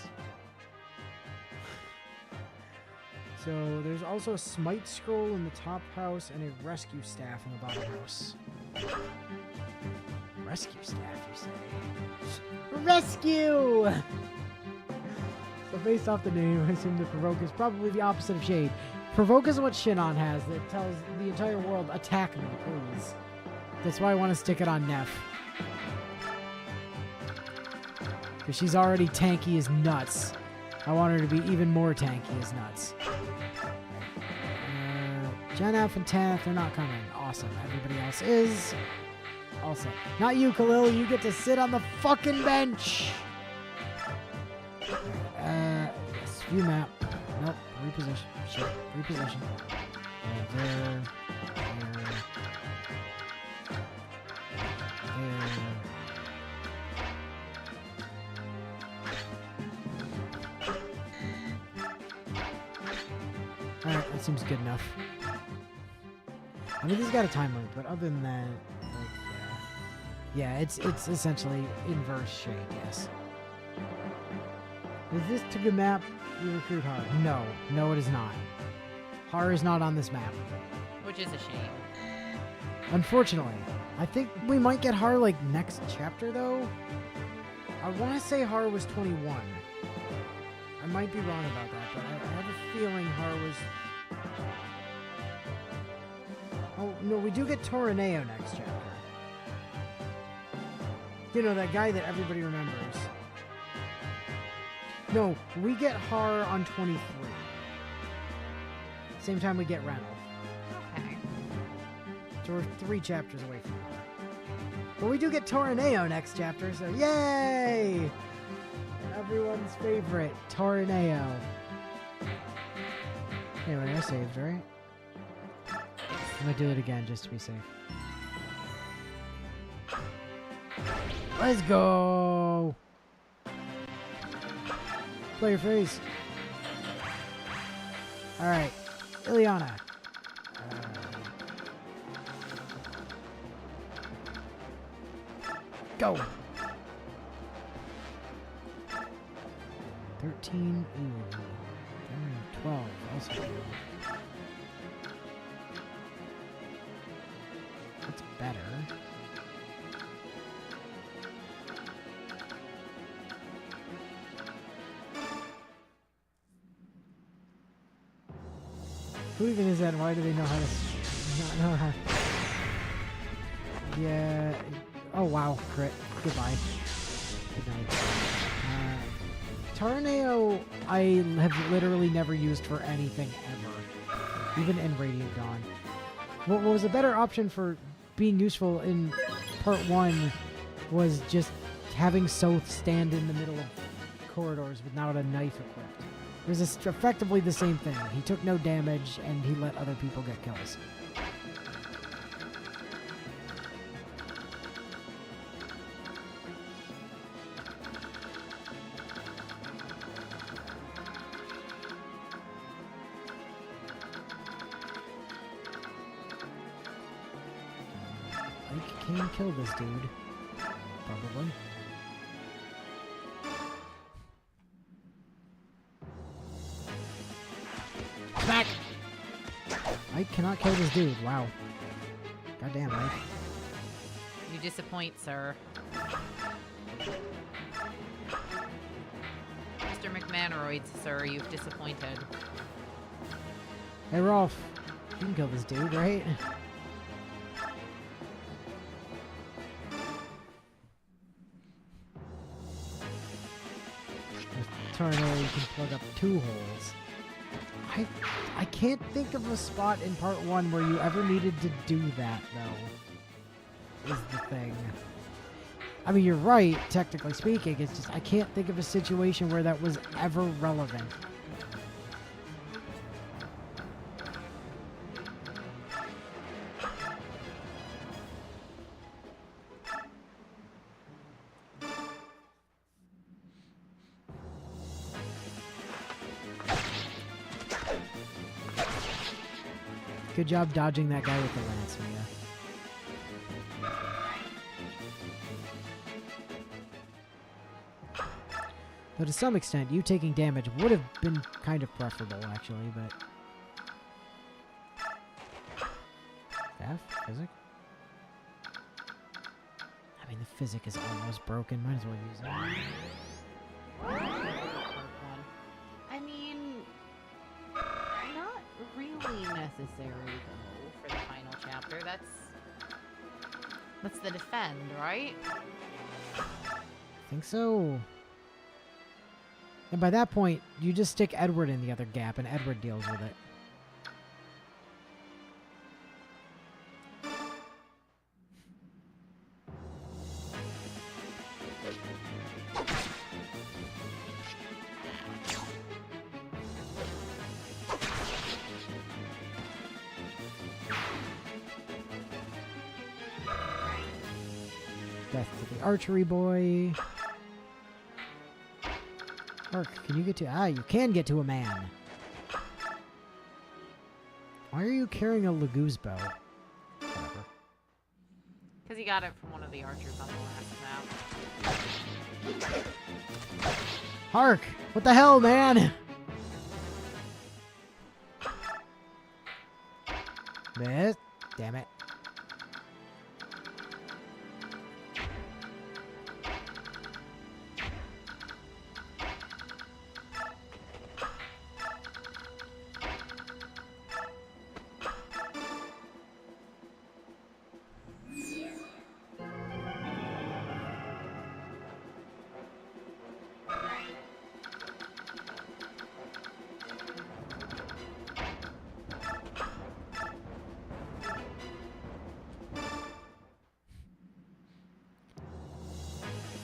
So there's also a Smite Scroll in the top house and a Rescue Staff in the bottom house. Rescue Staff, you say? Rescue! So based off the name, I assume the Provoke is probably the opposite of Shade. Provoke is what Shinon has that tells the entire world, attack me, please. That's why I want to stick it on Neff. Because she's already tanky as nuts. I want her to be even more tanky as nuts. Gen F and Tanith, they're not coming. Awesome. Everybody else is. All set. Not you, Khalil. You get to sit on the fucking bench. Yes. View map. Nope. Reposition. Shit. Reposition. There. There. Alright, that seems good enough. I mean, this has got a time limit, but other than that, like, yeah, it's essentially inverse Shade, yes. Is this to the map you recruit Har? No, it is not. Har is not on this map. Which is a shame. Unfortunately. I think we might get Har, like, next chapter, though. I want to say Har was 21. I might be wrong about that, but I have a feeling Har was... Oh, no, we do get Torneo next chapter. You know, that guy that everybody remembers. No, we get Har on 23. Same time we get Ranulf. Okay. So we're 3 chapters away from Har. But we do get Torneo next chapter, so yay! Everyone's favorite, Torneo. Anyway, I saved, right? I'm gonna do it again just to be safe. Let's go! Player phase. Alright, Ileana. Go! 13, ooh. 12, also good. That's better. Who even is that? And why do they know how to not know how? Yeah. Oh wow, crit. Goodbye. Good night. Tornado, I have literally never used for anything ever, even in Radiant Dawn. What was a better option for being useful in Part 1 was just having Soth stand in the middle of corridors without a knife equipped. It was effectively the same thing. He took no damage, and he let other people get kills. I can kill this dude. Probably. Back! I cannot kill this dude. Wow. Goddamn, Mike. You disappoint, sir. Mr. McManeroids, sir, you've disappointed. Hey, Rolf. You can kill this dude, right? Tornado, you can plug up 2 holes. I can't think of a spot in Part 1 where you ever needed to do that, though. Is the thing. I mean, you're right, technically speaking. It's just, I can't think of a situation where that was ever relevant. Good job dodging that guy with the lance, Mia. Though to some extent, you taking damage would have been kind of preferable, actually, but... Staff? Physic? I mean, the physic is almost broken. Might as well use it. I mean, not really necessary, though, for the final chapter. That's the defend, right? I think so. And by that point, you just stick Edward in the other gap, and Edward deals with it. Death to the archery boy. Hark, can you get to... Ah, you can get to a man. Why are you carrying a Laguz bow? Whatever. Because he got it from one of the archers on the last map. Hark! What the hell, man? Miss? Damn it.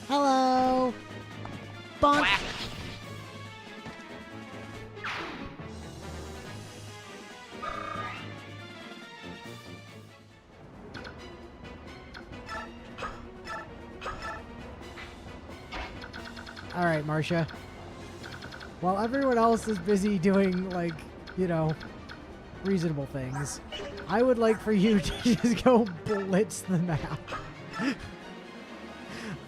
Hello. Bonk. Whack. All right, Marcia. While everyone else is busy doing, like, you know, reasonable things, I would like for you to just go blitz the map.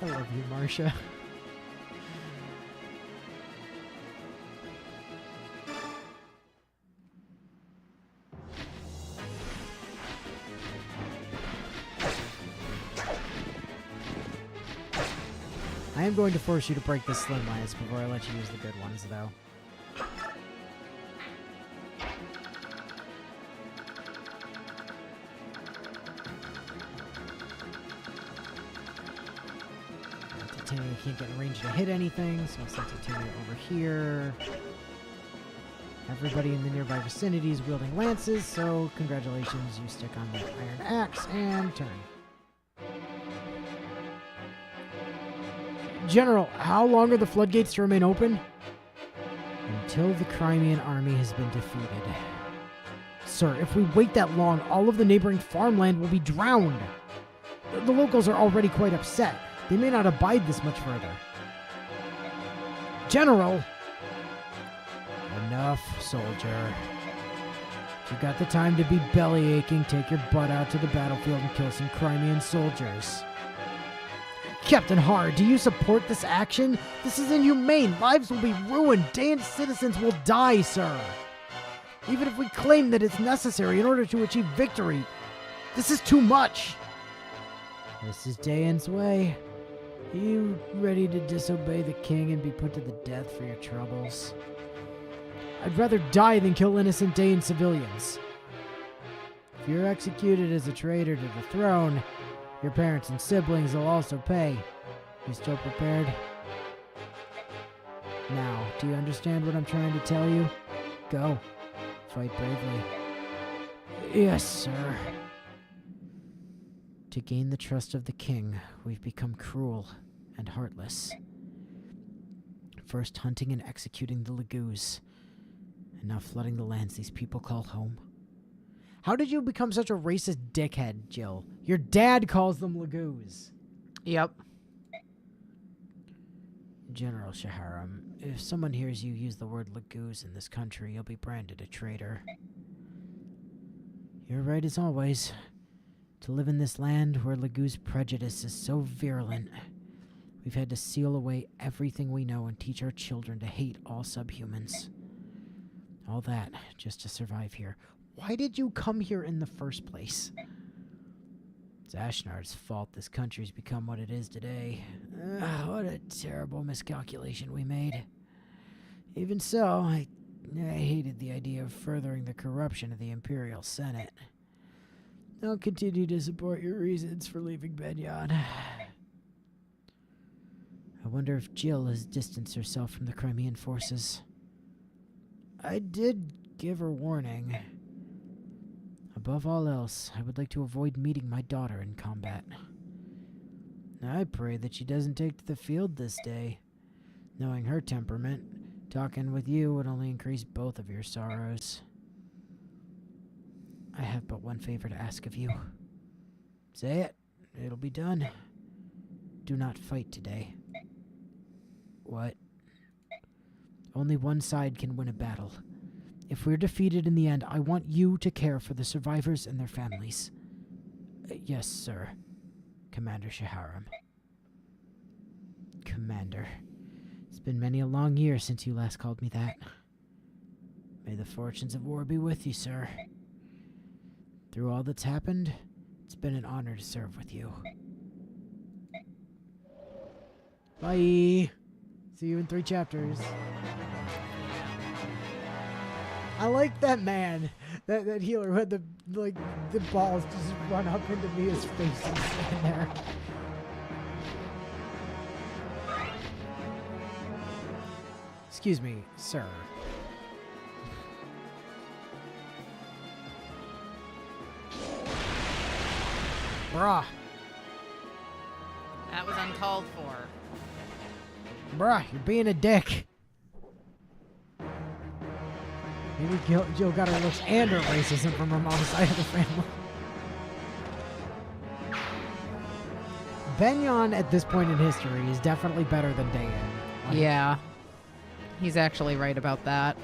I love you, Marcia. I am going to force you to break this slim lance before I let you use the good ones, though. Titania can't get in range to hit anything, so I'll send Titania over here. Everybody in the nearby vicinity is wielding lances, so congratulations, you stick on the iron axe and turn. General, how long are the floodgates to remain open? Until the Crimean army has been defeated. Sir, if we wait that long, all of the neighboring farmland will be drowned. The locals are already quite upset. They may not abide this much further. General! Enough, soldier. If you got the time to be belly aching, take your butt out to the battlefield and kill some Crimean soldiers. Captain Har, do you support this action? This is inhumane. Lives will be ruined. Daean citizens will die, sir. Even if we claim that it's necessary in order to achieve victory, this is too much. This is Daean's way. You ready to disobey the king and be put to the death for your troubles? I'd rather die than kill innocent Daean civilians. If you're executed as a traitor to the throne, your parents and siblings will also pay. You still prepared? Now, do you understand what I'm trying to tell you? Go. Fight bravely. Yes, sir. To gain the trust of the king, we've become cruel and heartless. First hunting and executing the Lagoos, and now flooding the lands these people call home. How did you become such a racist dickhead, Jill? Your dad calls them Lagoos. Yep. General Shaharam, if someone hears you use the word Lagoos in this country, you'll be branded a traitor. You're right as always. To live in this land where Lagoos prejudice is so virulent, we've had to seal away everything we know and teach our children to hate all subhumans. All that just to survive here. Why did you come here in the first place? It's Ashnar's fault this country's become what it is today. What a terrible miscalculation we made. Even so, I hated the idea of furthering the corruption of the Imperial Senate. I'll continue to support your reasons for leaving Benyon. I wonder if Jill has distanced herself from the Crimean forces. I did give her warning. Above all else, I would like to avoid meeting my daughter in combat. I pray that she doesn't take to the field this day. Knowing her temperament, talking with you would only increase both of your sorrows. I have but one favor to ask of you. Say it. It'll be done. Do not fight today. What? Only one side can win a battle. If we're defeated in the end, I want you to care for the survivors and their families. Yes, sir. Commander Shaharam. Commander. It's been many a long year since you last called me that. May the fortunes of war be with you, sir. Through all that's happened, it's been an honor to serve with you. Bye. See you in 3 chapters. I like that man, that healer who had the balls to just run up into Mia's face and stand there. Excuse me, sir. Bruh. That was uncalled for. Bruh, you're being a dick. Maybe Jill got her looks and her racism from her mom's side of the family. Benyon at this point in history is definitely better than Daean. Yeah. He's actually right about that.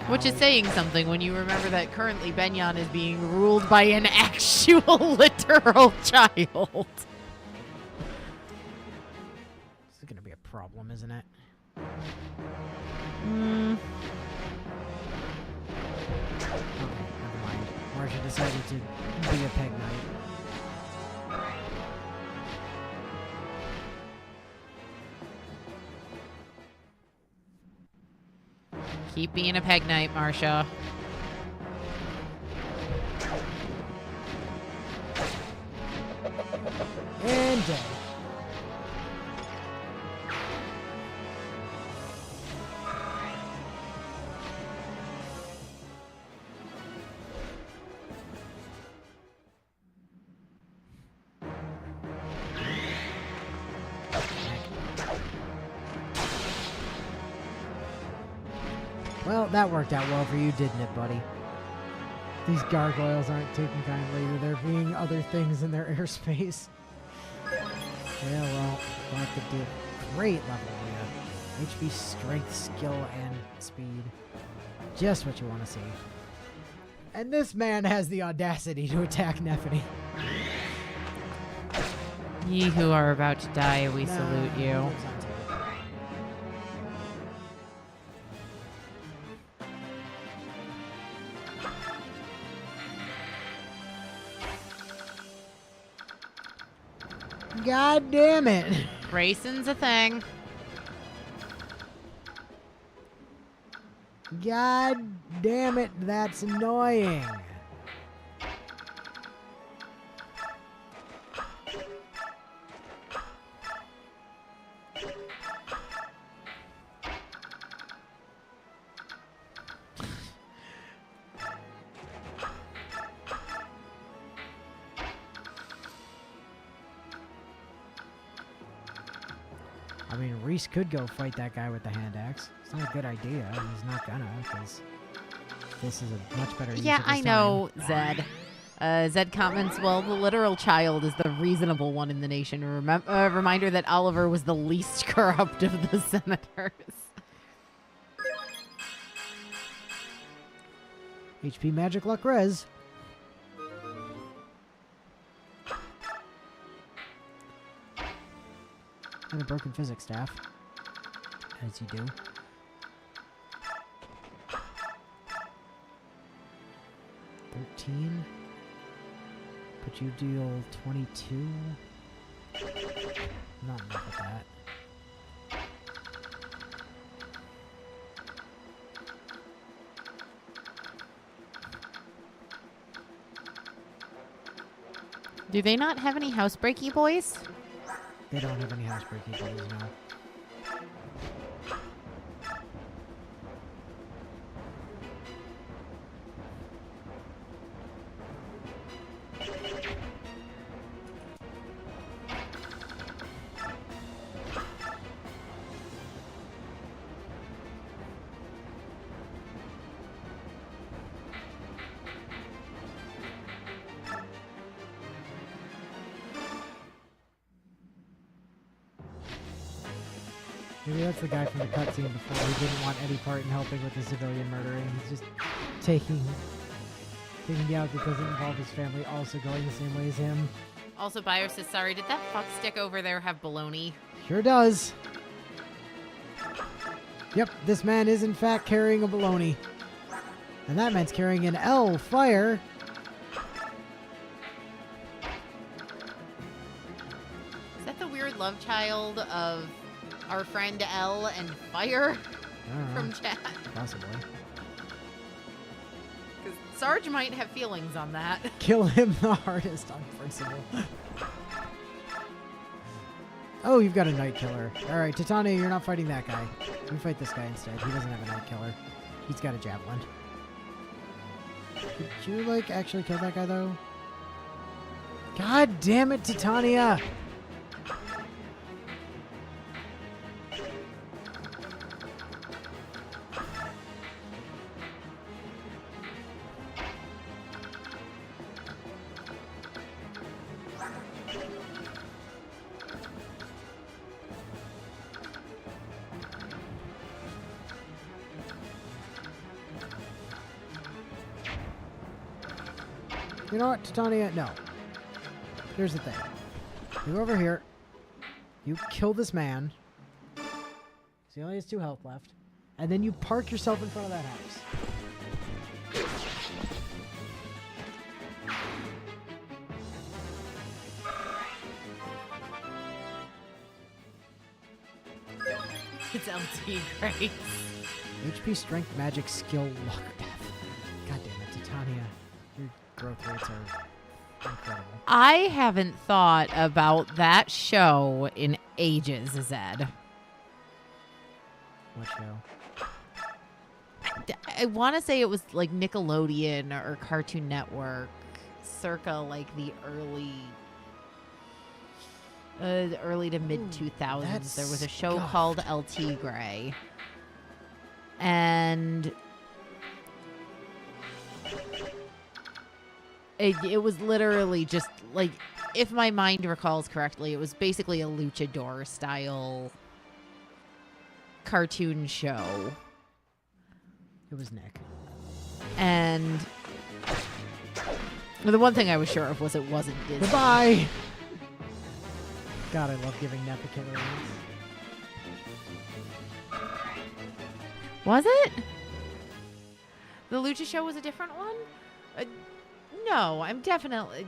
Which is saying something when you remember that currently Benyon is being ruled by an actual literal child. This is going to be a problem, isn't it? Hmm. Okay, never mind. Marsha decided to be a peg knight. Keep being a peg knight, Marsha. Dante. Well, that worked out well for you, didn't it, buddy? These gargoyles aren't taking kindly to there being other things in their airspace. Yeah, well, we'll have to do great level here. HP, strength, skill, and speed. Just what you want to see. And this man has the audacity to attack Nephany. Ye who are about to die, we salute you. God damn it. Racing's a thing. God damn it, that's annoying. I mean, Reese could go fight that guy with the hand axe. It's not a good idea. He's not gonna, because this is a much better use of Yeah, his I time. know, Zed. Zed comments, well, the literal child is the reasonable one in the nation. A reminder that Oliver was the least corrupt of the senators. HP Magic Luck Res. And a broken physics staff. As you do. $13. But you deal 22. Not enough of that. Do they not have any housebreaky boys? They don't have any housebreaking boys now. Maybe that's the guy from the cutscene before who didn't want any part in helping with the civilian murdering. He's just taking the out that doesn't involve his family also going the same way as him. Also, Bio says, sorry, did that fuck stick over there have baloney? Sure does. Yep, this man is in fact carrying a baloney. And that man's carrying an L fire. Is that the weird love child of our friend L and Fire from chat? Possibly. Because Sarge might have feelings on that. Kill him the hardest on principle. Oh, you've got a Night Killer. Alright, Titania, you're not fighting that guy. You fight this guy instead. He doesn't have a Night Killer. He's got a Javelin. Did you, like, actually kill that guy, though? God damn it, Titania! You know what, Titania? No. Here's the thing. You go over here. You kill this man. 'Cause he only has 2 health left. And then you park yourself in front of that house. It's LT Grace. HP, strength, magic, skill, luck, death. God damn it, Titania. Your growth rates are incredible. I haven't thought about that show in ages, Zed. What show? I want to say it was like Nickelodeon or Cartoon Network, circa like the early to mid 2000s. There was a show called LT Gray, and it was literally just like, if my mind recalls correctly, it was basically a luchador style cartoon show. It was Nick. And the one thing I was sure of was it wasn't Disney. Goodbye! God, I love giving Nep a killer lance. Was it? The Lucha show was a different one? No, I'm definitely...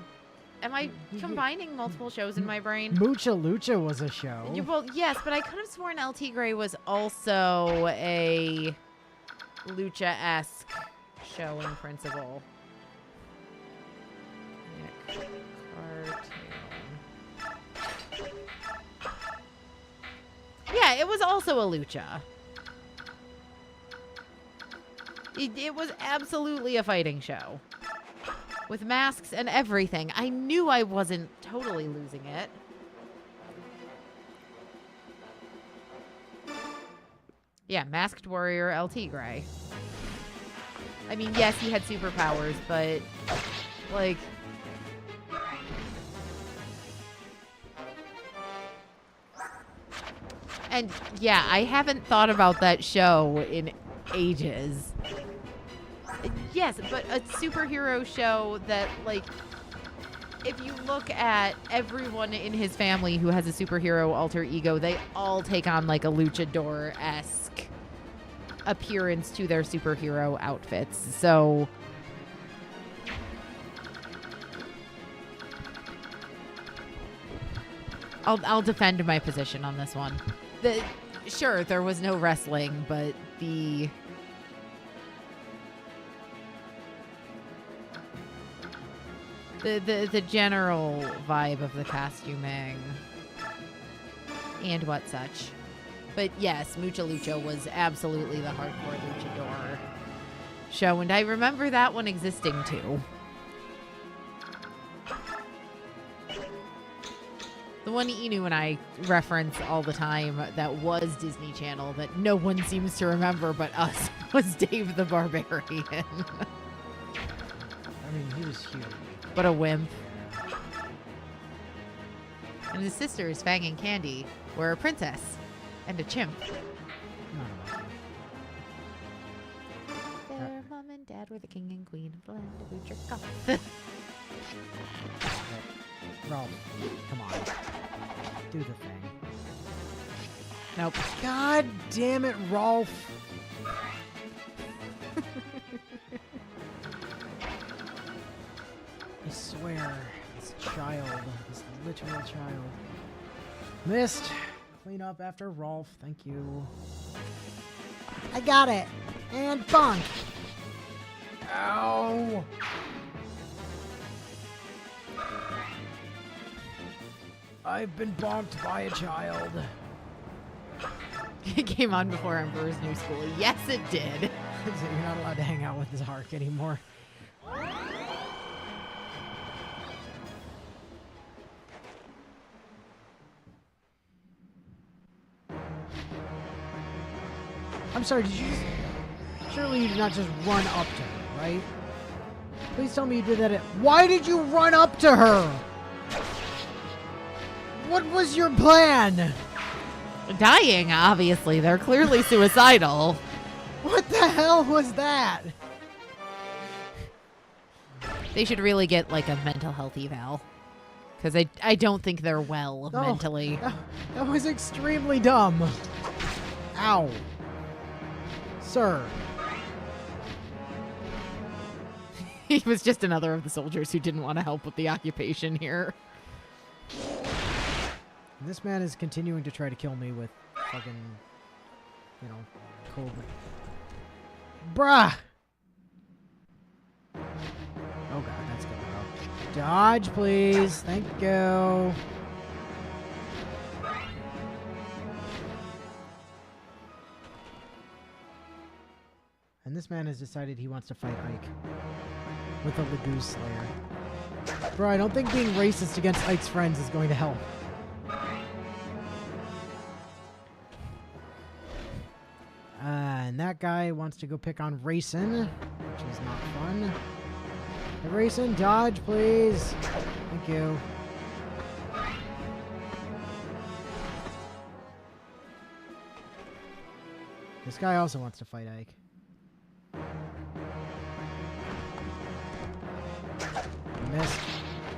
Am I combining multiple shows in my brain? Mucha Lucha was a show. Well, yes, but I could have sworn LT Gray was also a Lucha-esque show in principle. Nick Cartoon. Yeah, it was also a Lucha. It was absolutely a fighting show. With masks and everything. I knew I wasn't totally losing it. Yeah, Masked Warrior LT Gray. I mean, yes, he had superpowers, but, like... And, yeah, I haven't thought about that show in ages. Yes, but a superhero show that, like, if you look at everyone in his family who has a superhero alter ego, they all take on, like, a luchador-esque appearance to their superhero outfits. So... I'll defend my position on this one. Sure, there was no wrestling, but the general vibe of the costuming and what such. But yes, Mucha Lucha was absolutely the hardcore luchador show, and I remember that one existing too. The one Inu and I reference all the time that was Disney Channel that no one seems to remember but us was Dave the Barbarian. I mean, he was huge. But a wimp. And his sisters, Fang and Candy, were a princess and a chimp. Their mom and dad were the king and queen of the land of Utragoth. Ralph, come on. Do the thing. Nope. God damn it, Rolf. I swear, this child, this literal child. Missed. Clean up after Rolf, thank you. I got it. And bonk. Ow. I've been bonked by a child. It came on before Emperor's New School. Yes, it did. So you're not allowed to hang out with this Hark anymore. I'm sorry, did you just... Surely you did not just run up to her, right? Please tell me you did that Why did you run up to her? What was your plan? Dying, obviously. They're clearly suicidal. What the hell was that? They should really get, like, a mental health eval. Because I don't think they're well mentally. That was extremely dumb. Ow. Sir. He was just another of the soldiers who didn't want to help with the occupation here. This man is continuing to try to kill me with fucking, you know, cold. Bruh! Oh god, that's gonna go. Dodge, please. Thank you. And this man has decided he wants to fight Ike with a Lagoose Slayer. Bro, I don't think being racist against Ike's friends is going to help. And that guy wants to go pick on Racin, which is not fun. Hey, Racin, dodge, please. Thank you. This guy also wants to fight Ike. Missed.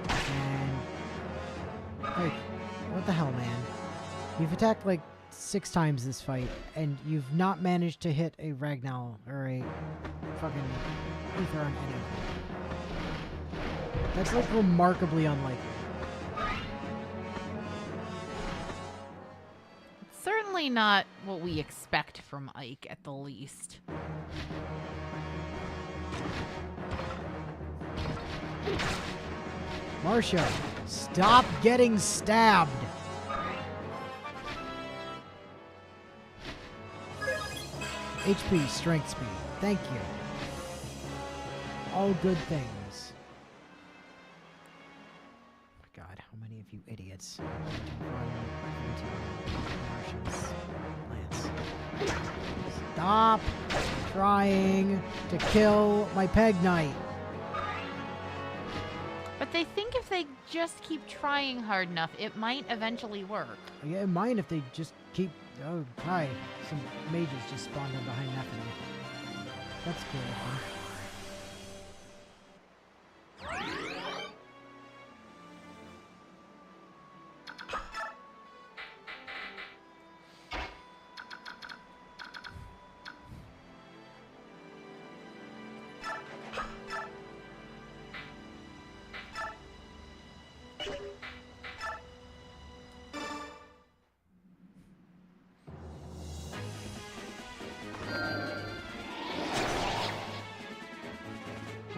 And... Like, what the hell, man? You've attacked, like, 6 times this fight, and you've not managed to hit a Ragnall or a fucking Ether on any of them. That's, like, remarkably unlikely. Certainly not what we expect from Ike, at the least. Marcia, stop getting stabbed! HP, strength, speed. Thank you. All good things. Oh my god, how many of you idiots run into Marcia's lance? Stop trying to kill my Peg Knight. But they think if they just keep trying hard enough, it might eventually work. Yeah, it might if they just keep... Oh, hi. Some mages just spawned in behind Nephilim. That's cool. Huh?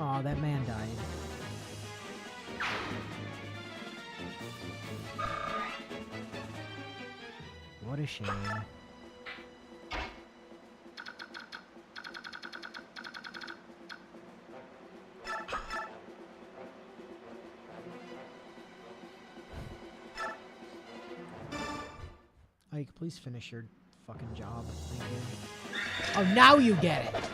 Aw, that man died. What a shame. Ike, please finish your fucking job. Thank you. Oh, now you get it!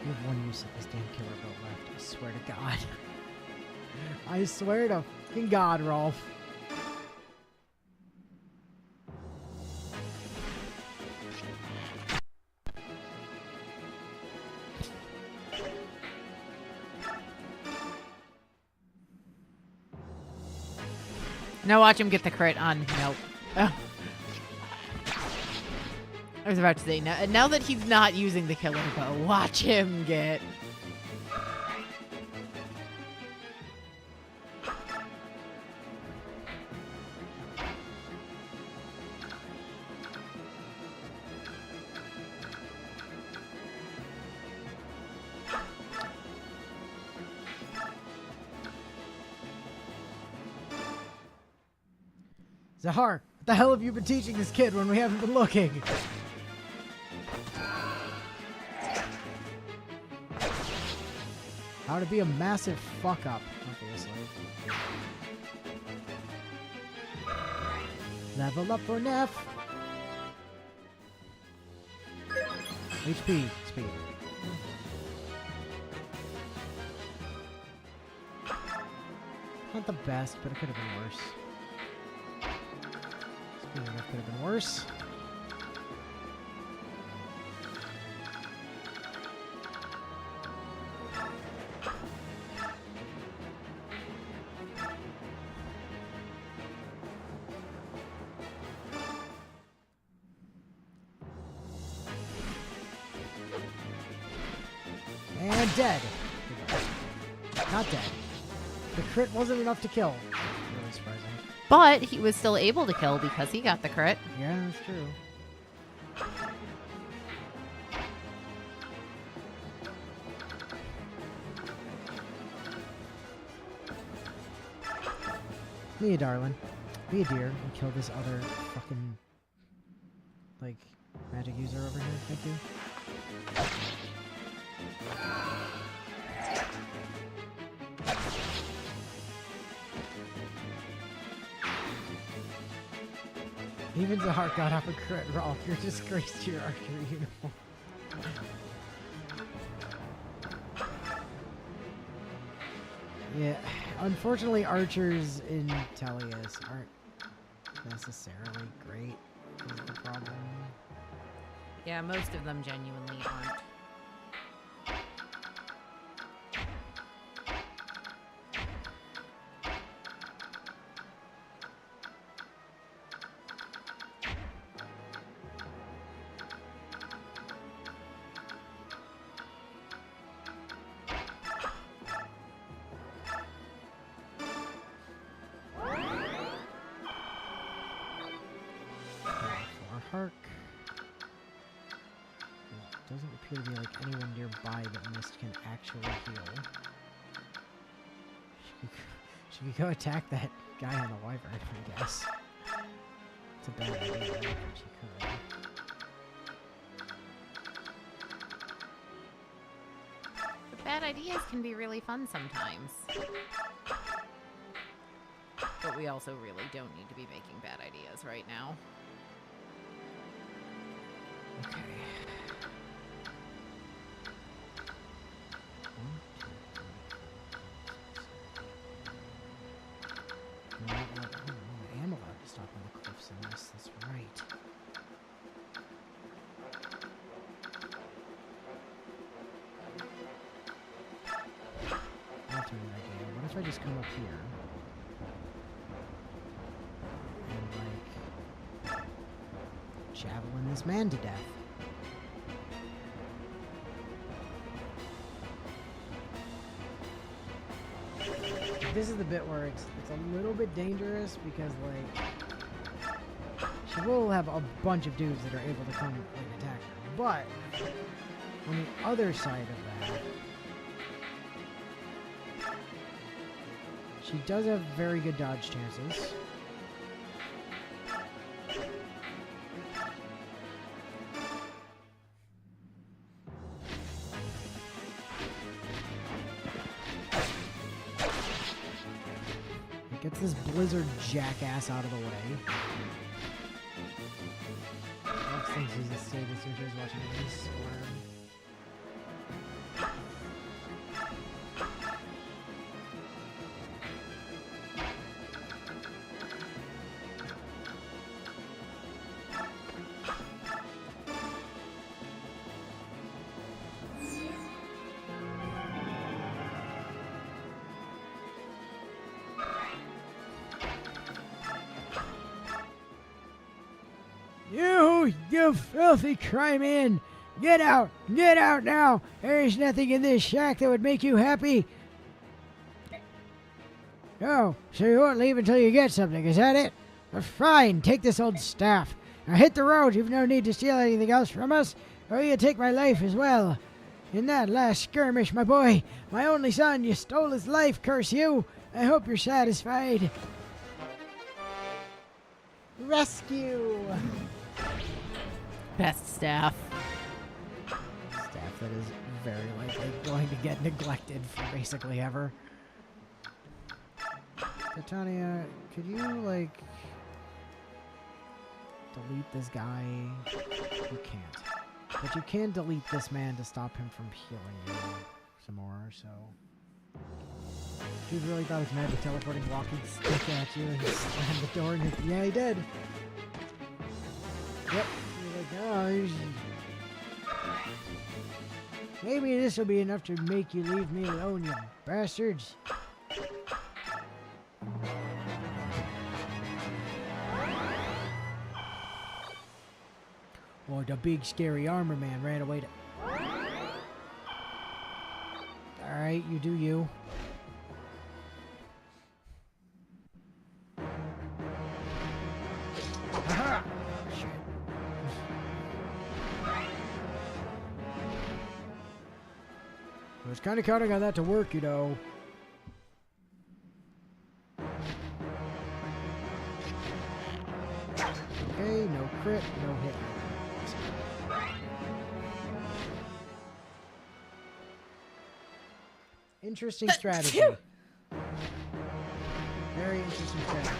You have one use of this damn killer boat left. I swear to God. I swear to fucking God, Rolf. Now watch him get the crit on. Nope. Oh. I was about to say, now that he's not using the killer bow, watch him get... Zahar, what the hell have you been teaching this kid when we haven't been looking? How to be a massive fuck-up, obviously. Level up for Neff! HP, speed. Not the best, but it could have been worse. Speed enough could have been worse. dead. Not dead. The crit wasn't enough to kill. Really surprising. But he was still able to kill because he got the crit. Yeah, that's true. Be a darling. Be a dear and kill this other fucking, like, magic user over here. Thank you. Even Zahar got off a crit, Rolf. You're disgraced to your archery uniform. Yeah, unfortunately, archers in Tellius aren't necessarily great. Is the problem. Yeah, most of them genuinely aren't. Hark. There doesn't appear to be like anyone nearby that Mist can actually heal. Should we go attack that guy on the wyvern, I guess? It's a bad idea, but she could. But bad ideas can be really fun sometimes. But we also really don't need to be making bad ideas right now. Okay. I am allowed to stop on the cliffs in this, that's right. That's an idea. What if I just come up here? And, like, javelin this man to death. This is the bit where it's a little bit dangerous because, like, she will have a bunch of dudes that are able to come and attack her. But on the other side of that, she does have very good dodge chances. Gets this blizzard jackass out of the way. Fox thinks he's a sadist who is watching me squirm. You filthy crime-in! Get out! Get out now! There is nothing in this shack that would make you happy! Oh, so you won't leave until you get something, is that it? Well, fine, take this old staff. Now hit the road, you've no need to steal anything else from us, or you take my life as well. In that last skirmish, my boy, my only son, you stole his life, curse you! I hope you're satisfied. Rescue! Best staff. Staff that is very likely going to get neglected for basically ever. Titania, could you, like, delete this guy? You can't. But you can delete this man to stop him from healing you some more, so... Dude really thought his magic teleporting walking stick at you and he slammed the door and yeah, he did. Yep. Oh, maybe this will be enough to make you leave me alone, you bastards. Or the big scary armor man ran away to... Alright, you do you. Aha! Shit. I was kind of counting on that to work, you know. Okay, no crit, no hit. Interesting strategy. Very interesting strategy.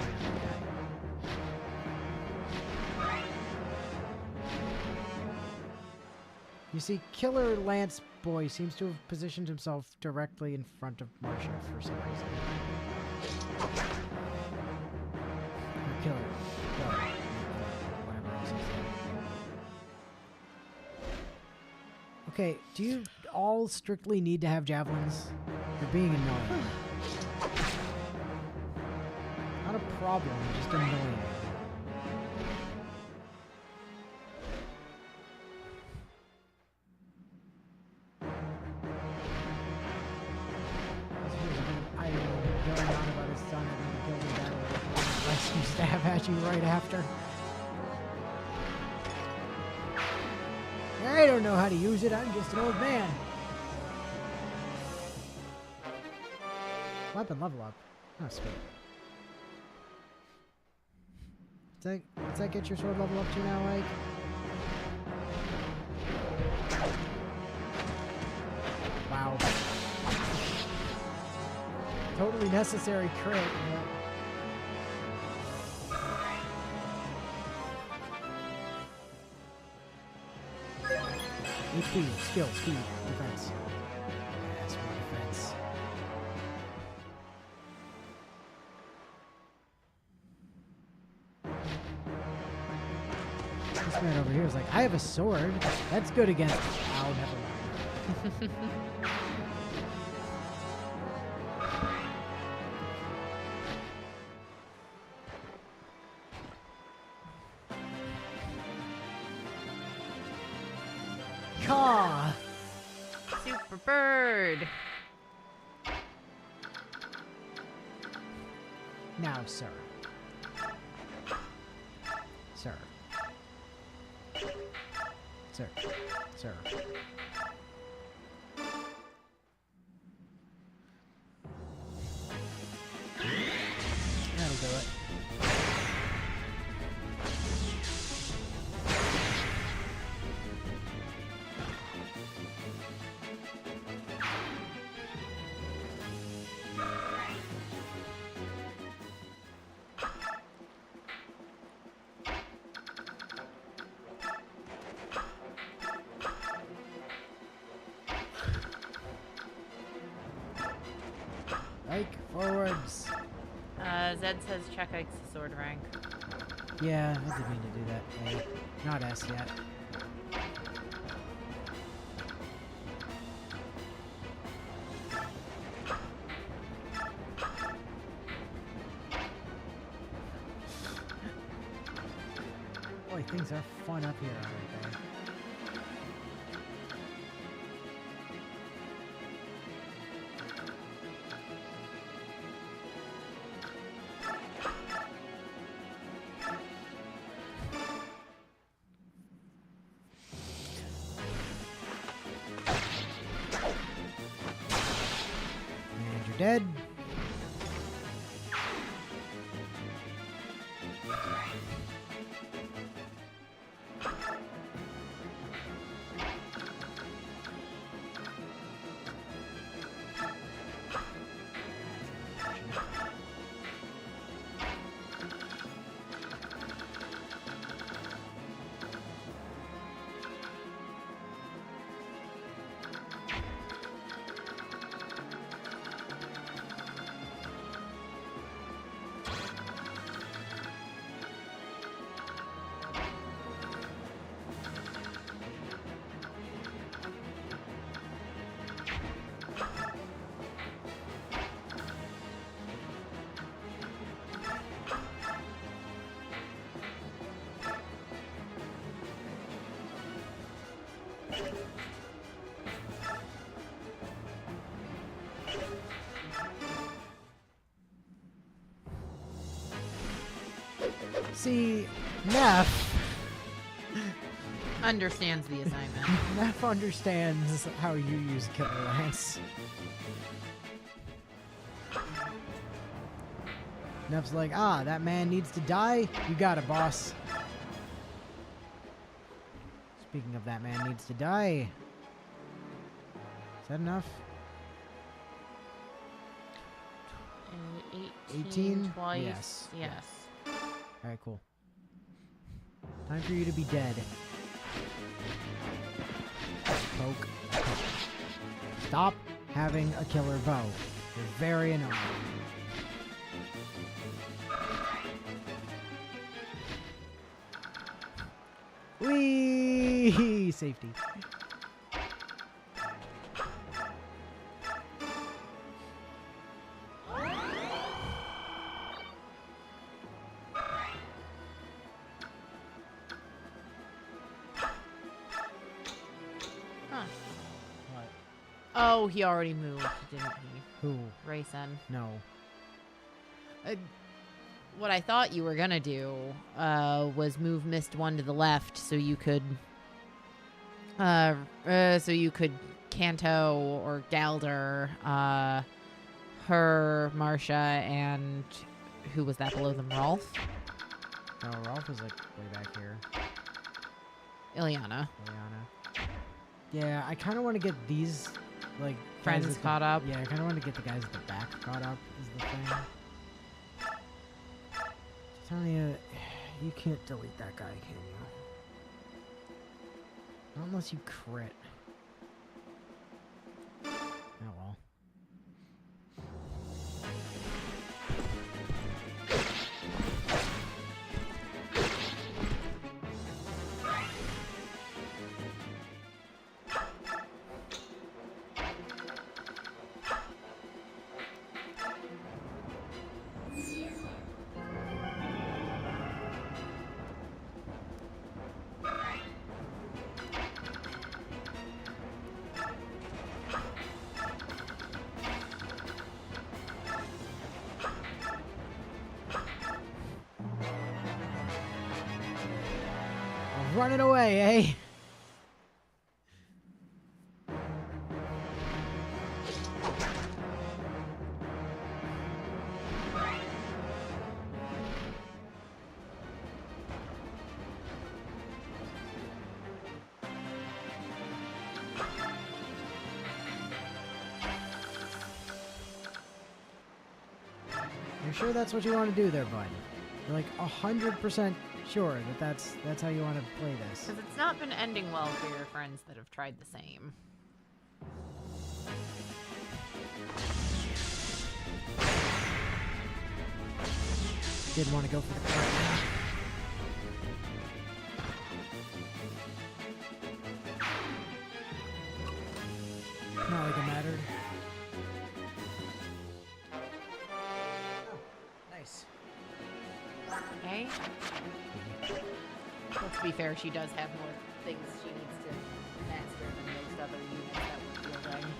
You see, Killer Lance Boy seems to have positioned himself directly in front of Marcia for some reason. Or Killer. No, whatever else he said. Okay, do you all strictly need to have javelins? You're being annoying. Not a problem, just annoying. I don't know, going on about his son having killed his dad with a rescue stab at you right after. I don't know how to use it, I'm just an old man. Weapon level up. Oh, sweet. Does that get your sword level up to now, Ike? Wow. Totally necessary crit. HP, skill, speed, defense. Yes, more defense. This man over here is like, I have a sword. That's good against. Oh, never mind. Caw! Super bird. Now, sir. Sir. Sir. Sir. That'll do it. Ike, forwards. Zed says check Ike's sword rank. Yeah, I did mean to do that. A, not S yet. Boy, things are fun up here, aren't they? And you're dead. See, Neff. Understands the assignment. Neff understands how you use Killer Lance. Neff's like, that man needs to die. You got it, boss. Speaking of that man needs to die. Is that enough? 18? Twice. Yes. Yes. Alright, cool. Time for you to be dead. Poke. Stop having a killer bow. You're very annoying. Whee! Safety. Huh. What? Oh, he already moved, didn't he? Who? Rayson. No. What I thought you were gonna do was move Mist 1 to the left so you could Kanto or Galder, her, Marsha, and who was that below them? Rolf? No, Rolf was like way back here. Ileana. Yeah, I kind of want to get these like Friends guys at caught up. Yeah, I kind of want to get the guys at the back caught up. Is the thing. Telling you, you can't delete that guy, can you? Not unless you crit. Oh well. Running away, eh? You're sure that's what you want to do there, bud? You're like 100% sure that that's how you want to play this. Because it's not been ending well for your friends that have tried the same. Did want to go for the crit. Not like it mattered. Oh, nice. Okay. Well, to be fair, she does have more things she needs to master than most other units that we're fielding.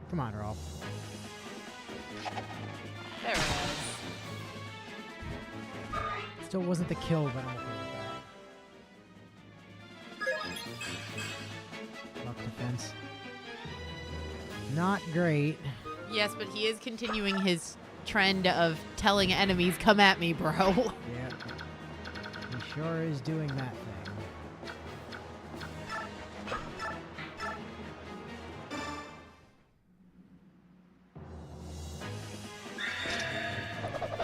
Come on, Rolf. There it is. Still wasn't the kill, but I'm okay with that. Luck defense. Not great. Yes, but he is continuing his trend of telling enemies, come at me, bro. Yeah. He sure is doing that thing.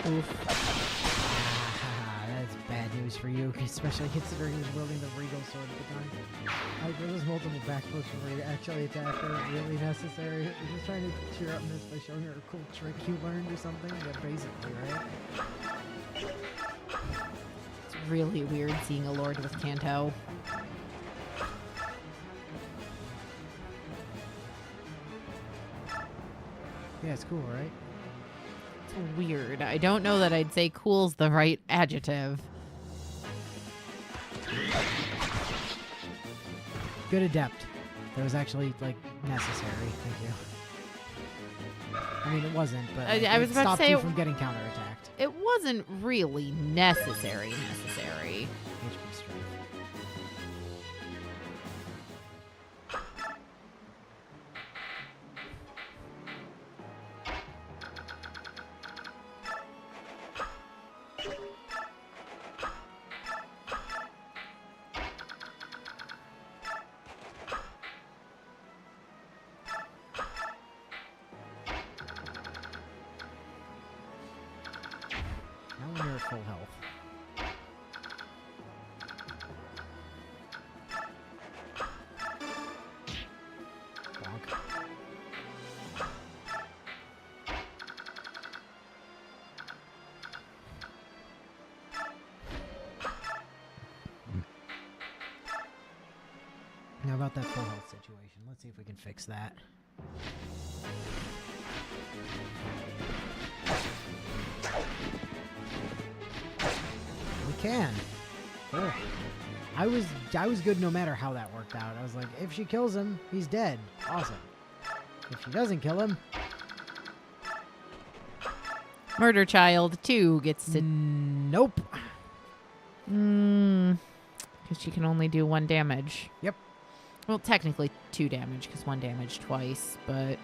Oof. That's bad news for you, especially considering he's wielding the Regal Sword at the time. Like, there's multiple backflips where you actually attack her, really necessary. You're just trying to cheer up Miss by showing her a cool trick you learned or something? Yeah, basically, right? It's really weird seeing a Lord with Kanto. Yeah, it's cool, right? It's weird. I don't know that I'd say cool's the right adjective. Good adept. That was actually, like, necessary. Thank you. I mean, it wasn't, but like, I was it about to stopped say you it- from getting counterattacked. It wasn't really necessary. HP strength. Now when you're at full health. Bonk. Now about that full health situation. Let's see if we can fix that. We can. Cool. I was good no matter how that worked out. I was like, if she kills him, he's dead. Awesome. If she doesn't kill him, Murder Child 2 gets to... nope. Because she can only do 1 damage. Yep. Well, technically 2 damage, because 1 damage twice, but...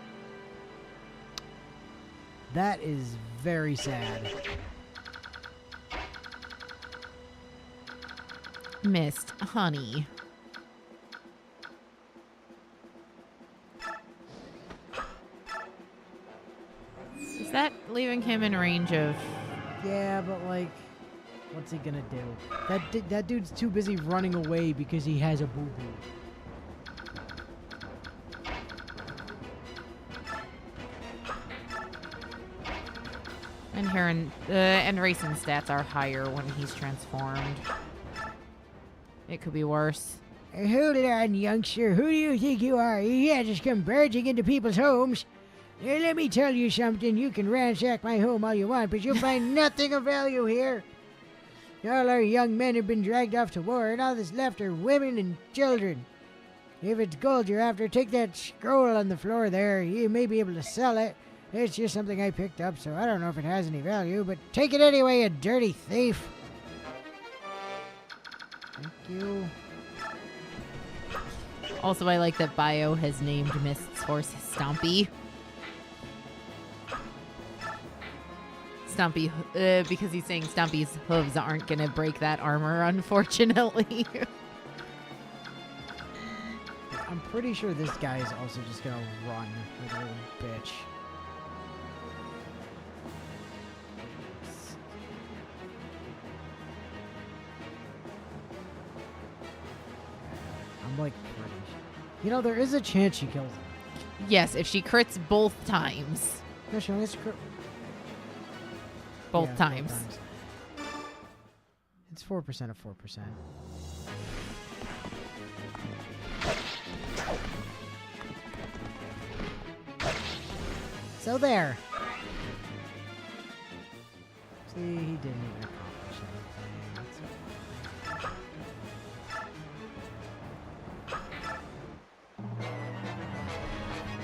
That is very sad. Missed. Honey. Is that leaving him in range of... Yeah, but like, what's he gonna do? That dude's too busy running away because he has a boo-boo. And Rayson's stats are higher when he's transformed. It could be worse. Hold it on, youngster. Who do you think you are? You can't just come barging into people's homes. Let me tell you something. You can ransack my home all you want, but you'll find nothing of value here. All our young men have been dragged off to war, and all that's left are women and children. If it's gold you're after, take that scroll on the floor there. You may be able to sell it. It's just something I picked up, so I don't know if it has any value, but take it anyway, you dirty thief. Thank you. Also, I like that Bio has named Mist's horse Stompy. Stompy, because he's saying Stompy's hooves aren't going to break that armor, unfortunately. I'm pretty sure this guy is also just gonna run like a little bitch. I'm like pretty sure. You know, there is a chance she kills him. Yes, if she crits both times. No, she only has to crit. Both Yeah, times. It's 4% of 4%. So there. See, he didn't even accomplish anything. That's okay.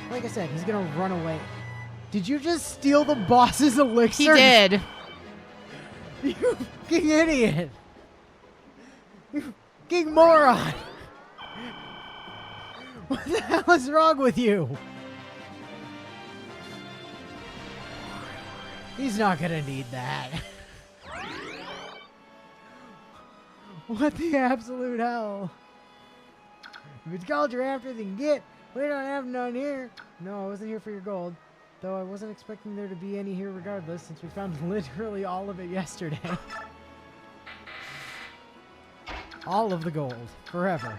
Like I said, he's gonna run away. Did you just steal the boss's elixir? He did. You fucking idiot! You fucking moron! What the hell is wrong with you? He's not gonna need that. What the absolute hell? If it's gold you're after, then get. We don't have none here. No, I wasn't here for your gold. Though I wasn't expecting there to be any here regardless, since we found literally all of it yesterday. All of the gold. Forever.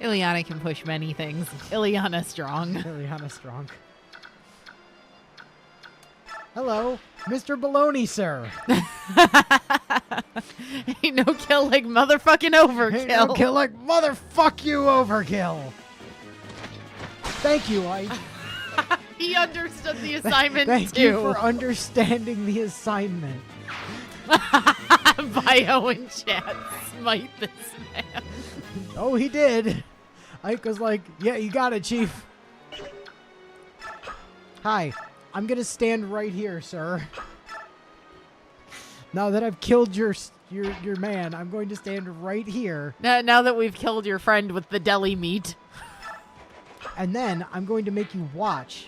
Ileana can push many things. Ileana strong. Ileana strong. Hello, Mr. Baloney, sir. Ain't no kill like motherfucking overkill. Ain't no kill like motherfuck you overkill. Thank you, Ike. He understood the assignment Thank too. you for understanding the assignment. Bio in chat, smite this man. Oh, he did. Ike was like, yeah, you got it, Chief. Hi, I'm gonna stand right here, sir. Now that I've killed your man, I'm going to stand right here. Now that we've killed your friend with the deli meat. And then I'm going to make you watch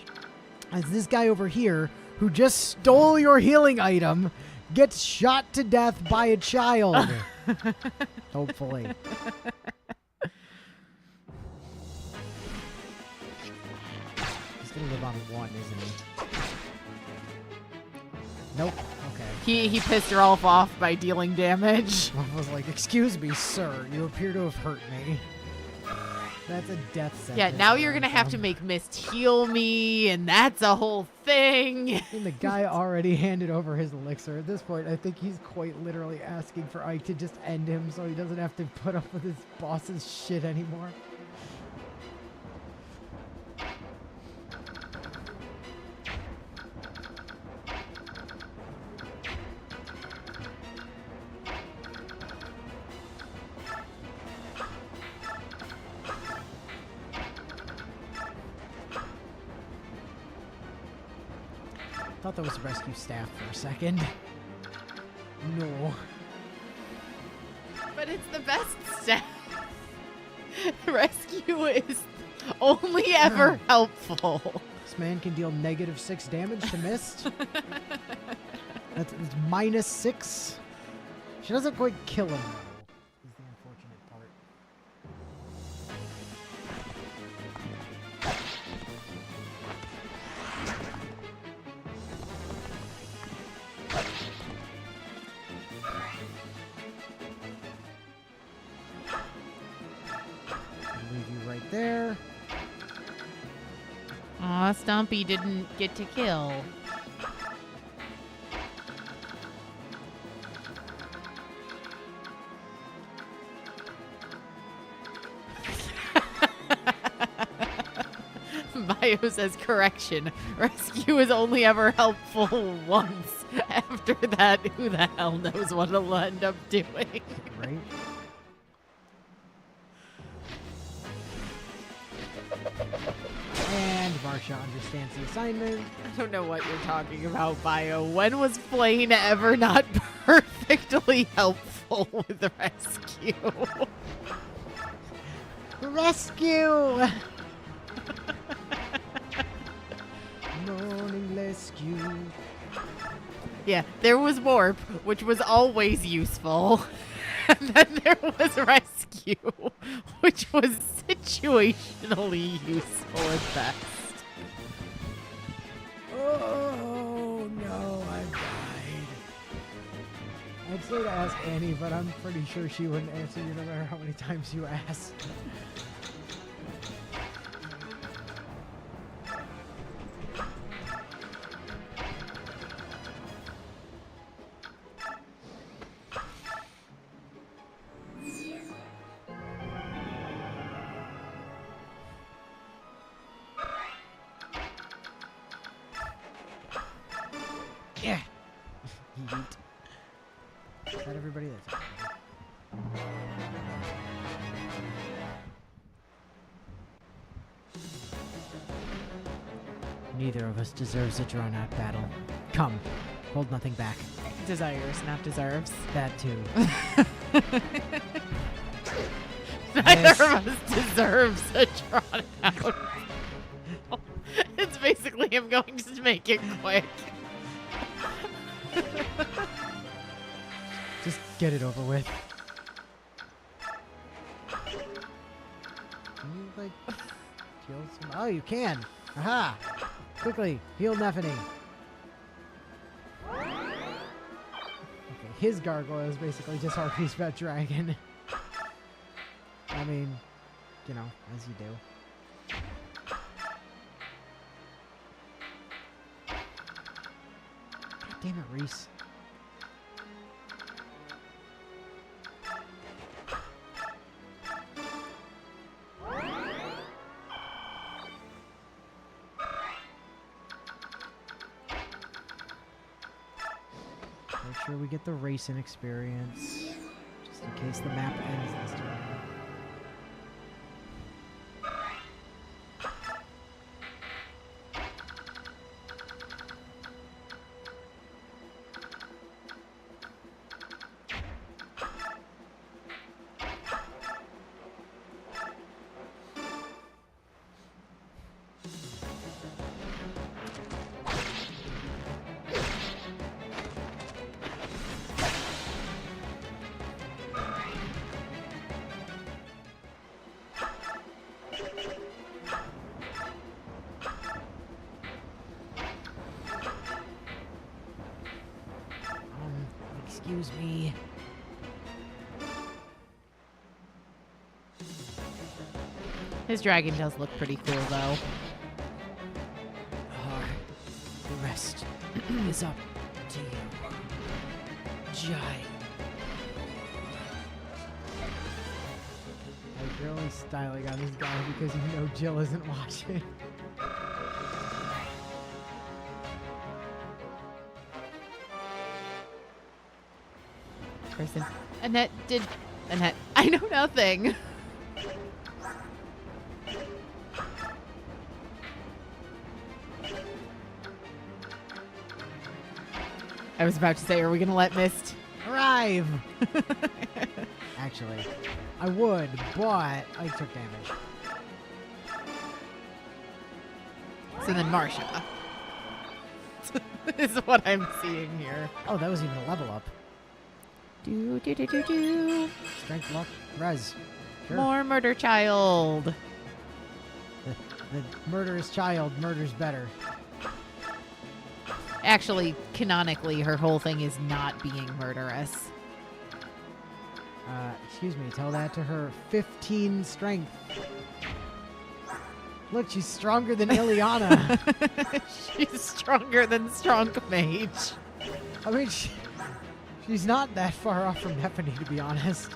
as this guy over here, who just stole your healing item, gets shot to death by a child. Hopefully. He's gonna live on one, isn't he? Nope. Okay. He pissed her off by dealing damage. I was like, excuse me, sir. You appear to have hurt me. That's a death sentence. Yeah, now you're gonna have to make Mist heal me, and that's a whole thing. And the guy already handed over his elixir. At this point, I think he's quite literally asking for Ike to just end him so he doesn't have to put up with his boss's shit anymore. I thought that was rescue staff for a second. No. But it's the best stuff. Rescue is only ever helpful. This man can deal -6 damage to Mist. That's -6. She doesn't quite kill him, though, is the unfortunate part. Leave you right there. Aw, Stompy didn't get to kill. Bio says, correction. Rescue is only ever helpful once. After that, who the hell knows what it'll end up doing. Right? And Varsha understands the assignment. I don't know what you're talking about, Bio. When was Blaine ever not perfectly helpful with rescue? Rescue! Morning rescue. Yeah, there was Warp, which was always useful. And then there was Rescue, which was situationally useful at best. Oh no, I've died. I'd say to ask Annie, but I'm pretty sure she wouldn't answer you no matter how many times you asked. Yeah. Yeet. Is that everybody? That's everybody. Neither of us deserves a drawn-out battle. Come, hold nothing back. Desires, not deserves. That too. Neither of us deserves a drawn out. It's basically him going to make it quick. Just get it over with. Can you, like, heal some? Oh, you can. Aha! Quickly, heal Nephening. Okay, his gargoyle is basically just Harpy's pet dragon. I mean, you know, as you do. God damn it, Reese. sure we get the racing experience. Just in case the map ends this time. Excuse me. His dragon does look pretty cool, though. The rest is up to you. Jai. Like, you're only styling on this guy because you know Jill isn't watching. Person. Annette, I know nothing. I was about to say, are we going to let Mist Arrive! Actually, I would, but I took damage. So then Marsha is what I'm seeing here. Oh, that was even a level up. Do. Strength, luck, res. Sure. More murder child. The murderous child murders better. Actually, canonically, her whole thing is not being murderous. Excuse me, tell that to her 15 strength. Look, she's stronger than Ileana. She's stronger than Strong Mage. I mean, she's not that far off from Nephany, to be honest.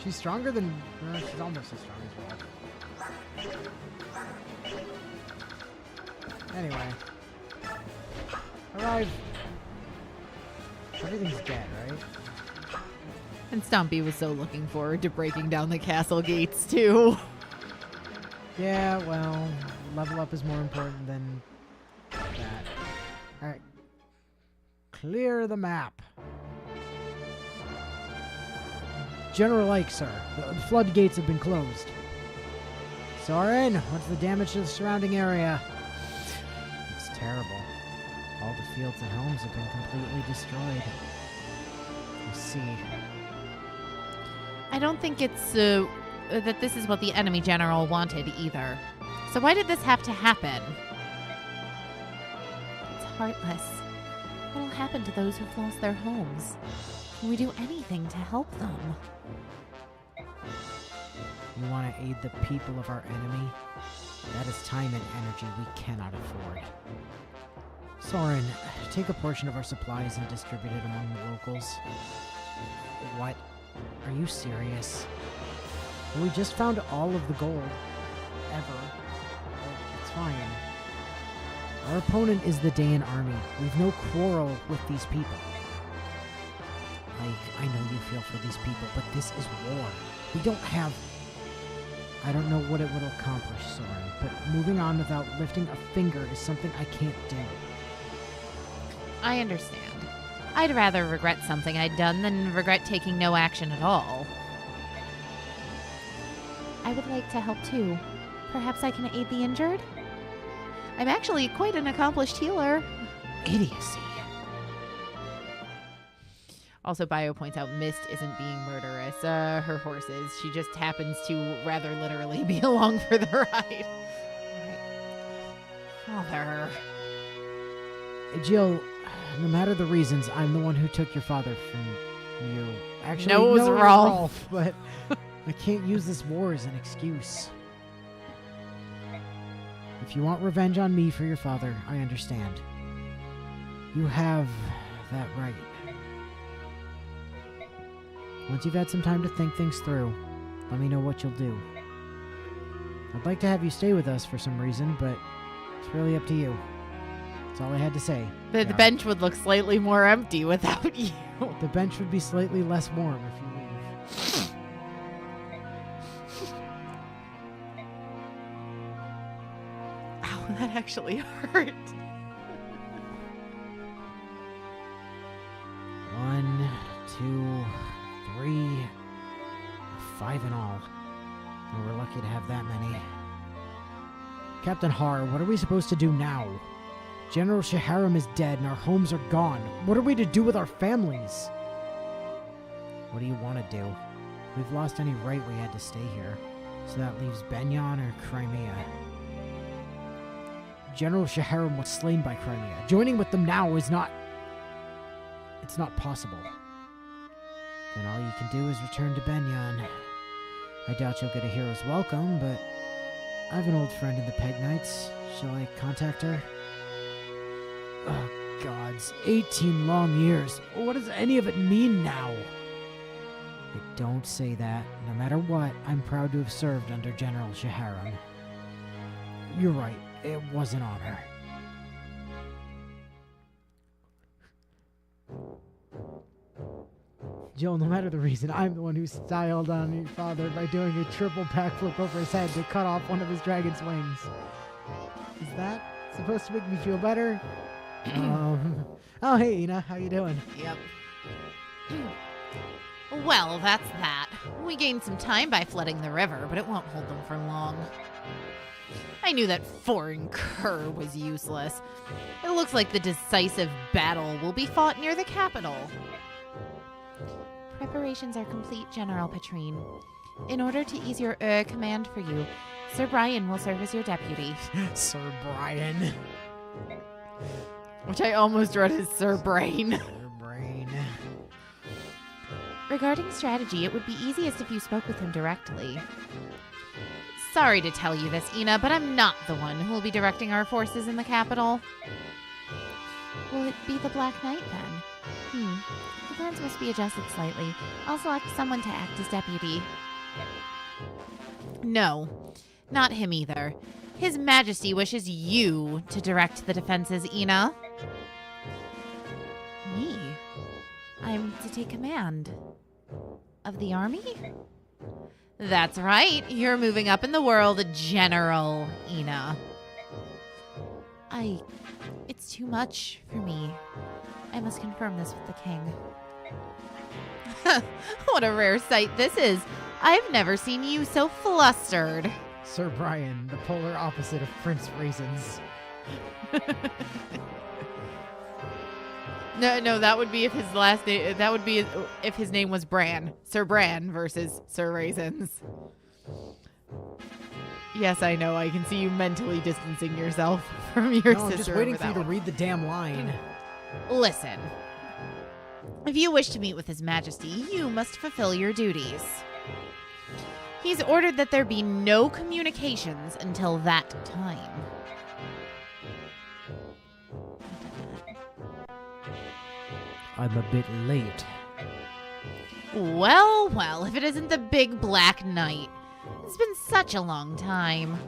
She's stronger than... she's almost as strong as well. Anyway. Arrive. Everything's dead, right? And Stompy was so looking forward to breaking down the castle gates, too. Yeah, well, level up is more important than that. Alright. Clear the map. General Ike, sir. The floodgates have been closed. Soren, what's the damage to the surrounding area? It's terrible. All the fields and homes have been completely destroyed. I see. I don't think it's that this is what the enemy general wanted either. So why did this have to happen? It's heartless. What will happen to those who've lost their homes? Can we do anything to help them? You want to aid the people of our enemy? That is time and energy we cannot afford. Soren, take a portion of our supplies and distribute it among the locals. What? Are you serious? We just found all of the gold. Ever. It's fine. Our opponent is the Dayan army. We've no quarrel with these people. I know you feel for these people, but this is war. We don't have... I don't know what it would accomplish, Soren, but moving on without lifting a finger is something I can't do. I understand. I'd rather regret something I'd done than regret taking no action at all. I would like to help too. Perhaps I can aid the injured? I'm actually quite an accomplished healer. Idiocy. Also, Bio points out Mist isn't being murderous. Her horse is. She just happens to rather literally be along for the ride. Father. Jill, no matter the reasons, I'm the one who took your father from you. Actually, no, it was Rolf. But I can't use this war as an excuse. If you want revenge on me for your father, I understand. You have that right. Once you've had some time to think things through, let me know what you'll do. I'd like to have you stay with us for some reason, but It's really up to you. That's all I had to say. The bench would look slightly more empty without you. The bench would be slightly less warm if you leave. Ow, that actually hurt. 1, 2, 3, 5 in all. And we're lucky to have that many. Captain Har, what are we supposed to do now? General Shaharam is dead and our homes are gone. What are we to do with our families? What do you want to do? If we've lost any right, we had to stay here. So that leaves Benyon or Crimea. General Shaharam was slain by Crimea. Joining with them now is not... It's not possible. Then all you can do is return to Benyon. I doubt you'll get a hero's welcome, but I have an old friend in the Peg Knights. Shall I contact her? Oh, gods. 18 long years. What does any of it mean now? Don't say that. No matter what, I'm proud to have served under General Shaharam. You're right. It was an honor. Joel, no matter the reason, I'm the one who styled on your father by doing a triple backflip over his head to cut off one of his dragon's wings. Is that supposed to make me feel better? Oh, hey, Ina. How you doing? Yep. Well, that's that. We gained some time by flooding the river, but it won't hold them for long. I knew that foreign cur was useless. It looks like the decisive battle will be fought near the capital. Preparations are complete, General Patrine. In order to ease your command for you, Sir Brian will serve as your deputy. Sir Brian. Which I almost read as Sir Brain. Sir Brain. Regarding strategy, it would be easiest if you spoke with him directly. Sorry to tell you this, Ina, but I'm not the one who will be directing our forces in the capital. Will it be the Black Knight, then? The plans must be adjusted slightly. I'll select someone to act as deputy. No, not him either. His Majesty wishes you to direct the defenses, Ina. Me? I'm to take command of the army? That's right. You're moving up in the world, General Ina. It's too much for me. I must confirm this with the king. What a rare sight this is. I've never seen you so flustered. Sir Brian, the polar opposite of Prince Raisins. No, that would be if his last name. That would be if his name was Bran. Sir Bran versus Sir Raisins. Yes, I know. I can see you mentally distancing yourself from your sister. I'm just waiting for you to read the damn line. Listen. If you wish to meet with His Majesty, you must fulfill your duties. He's ordered that there be no communications until that time. I'm a bit late. Well, if it isn't the big Black Knight. It's been such a long time.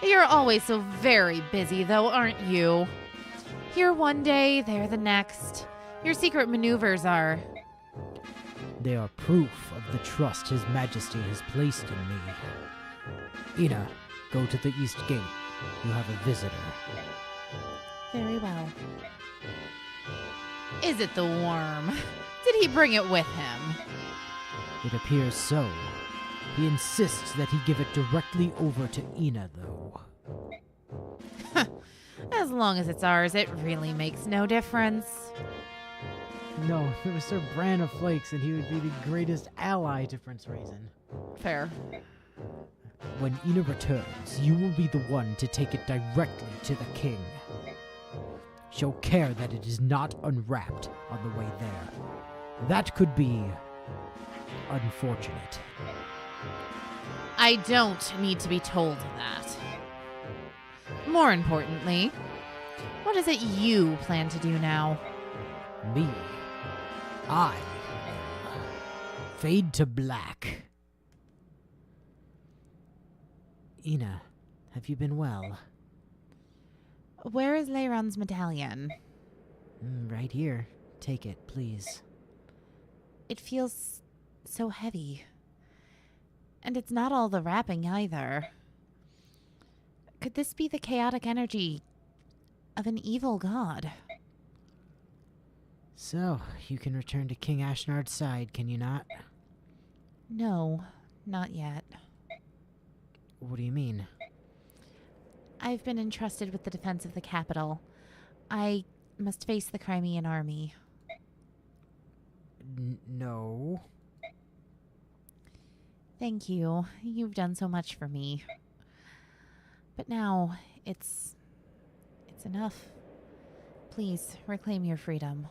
You're always so very busy, though, aren't you? Here one day, there the next. Your secret maneuvers are... They are proof of the trust His Majesty has placed in me. Ina, go to the East Gate. You have a visitor. Very well. Is it the worm? Did he bring it with him? It appears so. He insists that he give it directly over to Ina, though. As long as it's ours, it really makes no difference. No, if it was Sir Bran of Flakes, then he would be the greatest ally to Prince Raisin. Fair. When Ina returns, you will be the one to take it directly to the king. Show care that it is not unwrapped on the way there. That could be unfortunate. I don't need to be told that. More importantly, what is it you plan to do now? Me? I fade to black. Ina, have you been well? Where is Leiron's medallion? Right here. Take it, please. It feels so heavy. And it's not all the wrapping either. Could this be the chaotic energy of an evil god? So, you can return to King Ashnard's side, can you not? No, not yet. What do you mean? I've been entrusted with the defense of the capital. I must face the Crimean army. No. Thank you. You've done so much for me. But now, it's enough. Please, reclaim your freedom.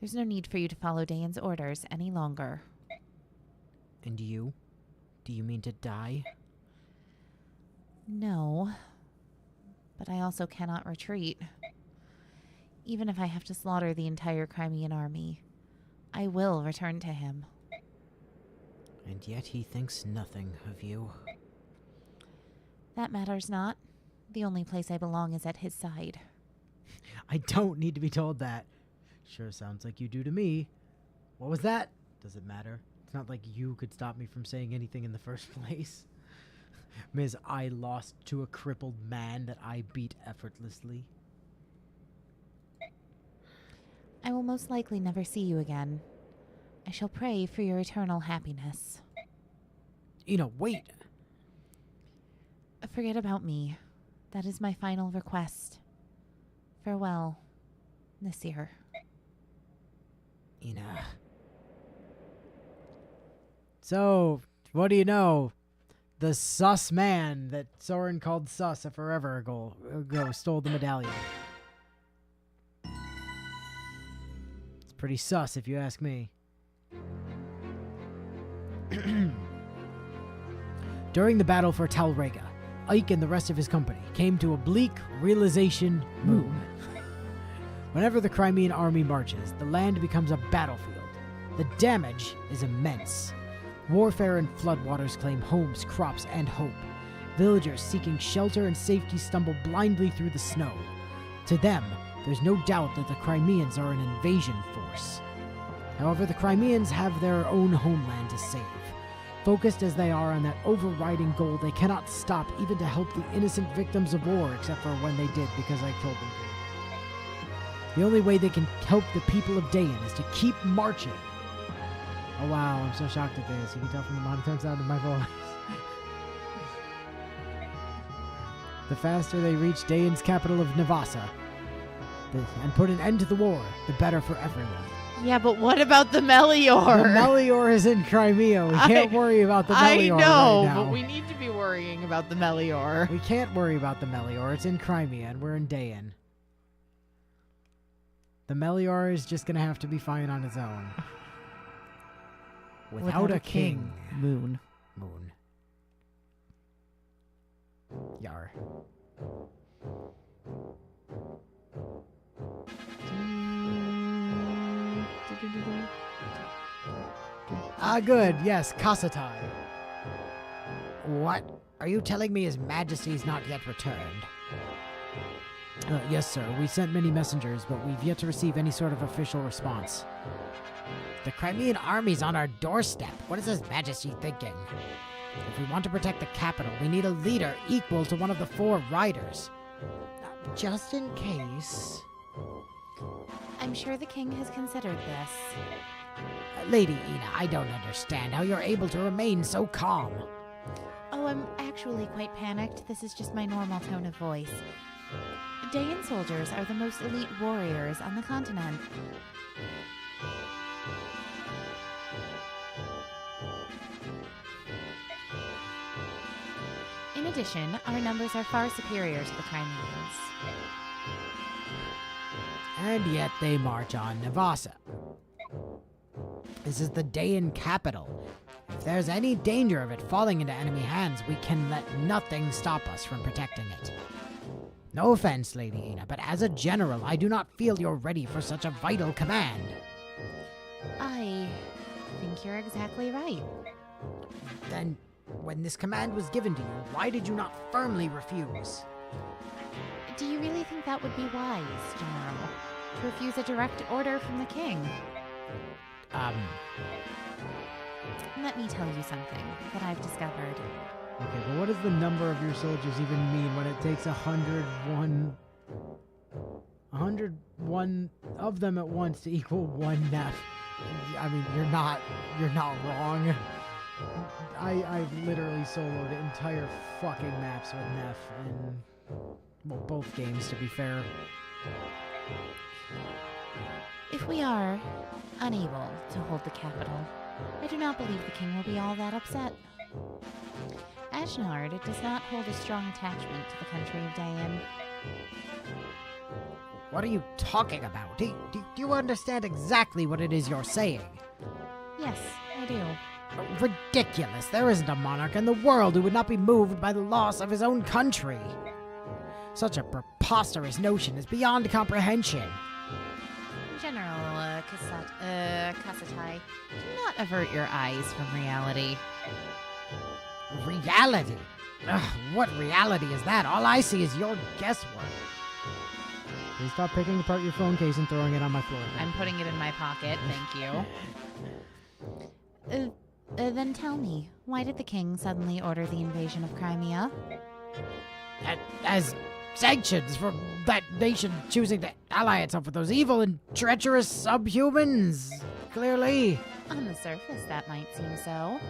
There's no need for you to follow Dayan's orders any longer. And you? Do you mean to die? No. But I also cannot retreat. Even if I have to slaughter the entire Crimean army, I will return to him. And yet he thinks nothing of you. That matters not. The only place I belong is at his side. I don't need to be told that. Sure sounds like you do to me. What was that? Does it matter? It's not like you could stop me from saying anything in the first place. Ms. I lost to a crippled man that I beat effortlessly. I will most likely never see you again. I shall pray for your eternal happiness. Wait. Forget about me. That is my final request. Farewell, Nasir. Ina. So, what do you know? The sus man that Soren called sus a forever ago stole the medallion. It's pretty sus if you ask me. During the battle for Talrega, Ike and the rest of his company came to a bleak realization moon. Whenever the Crimean army marches, the land becomes a battlefield. The damage is immense. Warfare and floodwaters claim homes, crops, and hope. Villagers seeking shelter and safety stumble blindly through the snow. To them, there's no doubt that the Crimeans are an invasion force. However, the Crimeans have their own homeland to save. Focused as they are on that overriding goal, they cannot stop even to help the innocent victims of war, except for when they did because I killed them too. The only way they can help the people of Dayan is to keep marching. Oh wow, I'm so shocked at this. You can tell from the monotone sound of my voice. The faster they reach Dayan's capital of Navasa and put an end to the war, the better for everyone. Yeah, but what about the Melior? The Melior is in Crimea. We can't worry about the Melior I know, right now. but we need to be worrying about the Melior. We can't worry about the Melior. It's in Crimea, and we're in Dayan. The Melior is just going to have to be fine on its own. Without a king. Moon. Yar. Ah, good. Yes, Kasatai. What? Are you telling me His Majesty's not yet returned? Yes, sir. We sent many messengers, but we've yet to receive any sort of official response. The Crimean army's on our doorstep. What is His Majesty thinking? If we want to protect the capital, we need a leader equal to one of the 4 riders. Just in case... I'm sure the king has considered this. Lady Ina, I don't understand how you're able to remain so calm. Oh, I'm actually quite panicked. This is just my normal tone of voice. Dayan soldiers are the most elite warriors on the continent. In addition, our numbers are far superior to the Crimeans. And yet they march on Navasa. This is the Dayan capital. If there's any danger of it falling into enemy hands, we can let nothing stop us from protecting it. No offense, Lady Ina, but as a general, I do not feel you're ready for such a vital command. I think you're exactly right. Then, when this command was given to you, why did you not firmly refuse? Do you really think that would be wise, General? To refuse a direct order from the king? Let me tell you something that I've discovered. Okay, but what does the number of your soldiers even mean when it takes 101 of them at once to equal one Neff? I mean, you're not wrong. I've literally soloed entire fucking maps with Neff, and well, both games to be fair. If we are unable to hold the capital, I do not believe the king will be all that upset. Ashnard does not hold a strong attachment to the country of Dayan. What are you talking about? Do you understand exactly what it is you're saying? Yes, I do. Ridiculous. There isn't a monarch in the world who would not be moved by the loss of his own country. Such a preposterous notion is beyond comprehension. General Kasatai, do not avert your eyes from reality. Reality? Ugh, what reality is that? All I see is your guesswork. Please stop picking apart your phone case and throwing it on my floor. I'm putting it in my pocket, thank you. Then tell me, why did the king suddenly order the invasion of Crimea? As sanctions for that nation choosing to ally itself with those evil and treacherous subhumans, clearly. On the surface, that might seem so.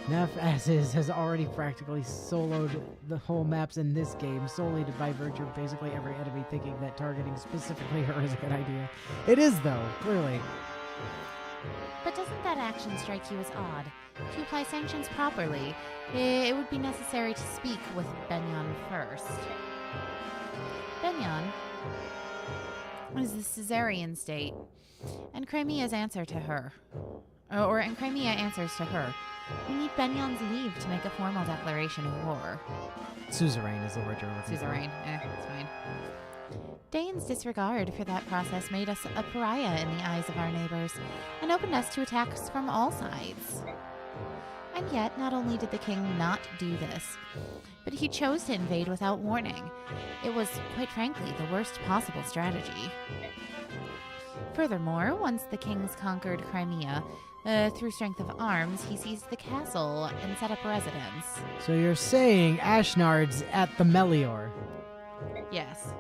Neff, as is, has already practically soloed the whole maps in this game solely by virtue of basically every enemy thinking that targeting specifically her is a good idea. It is, though, clearly. But doesn't that action strike you as odd? To apply sanctions properly, it would be necessary to speak with Benyon first. Benyon is the Caesarian state, and Crimea's answer to her. And Crimea answers to her. We need Benyon's leave to make a formal declaration of war. Suzerain is the word you're looking for. Suzerain, it's fine. Dayan's disregard for that process made us a pariah in the eyes of our neighbors, and opened us to attacks from all sides. And yet, not only did the king not do this, but he chose to invade without warning. It was, quite frankly, the worst possible strategy. Furthermore, once the king's conquered Crimea, through strength of arms, he seized the castle and set up residence. So you're saying Ashnard's at the Melior? Yes.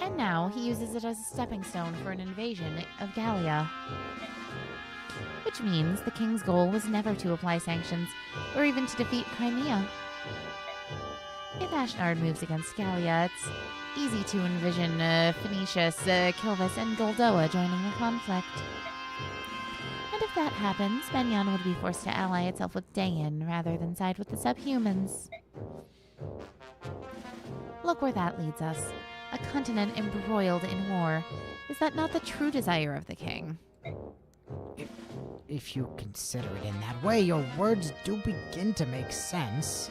And now he uses it as a stepping stone for an invasion of Gallia. Which means the king's goal was never to apply sanctions, or even to defeat Crimea. If Ashnard moves against Gallia, it's easy to envision Phoenicius, Kilvis, and Goldoa joining the conflict. And if that happens, Benyon would be forced to ally itself with Dayan rather than side with the subhumans. Look where that leads us. A continent embroiled in war. Is that not the true desire of the king? If you consider it in that way, your words do begin to make sense.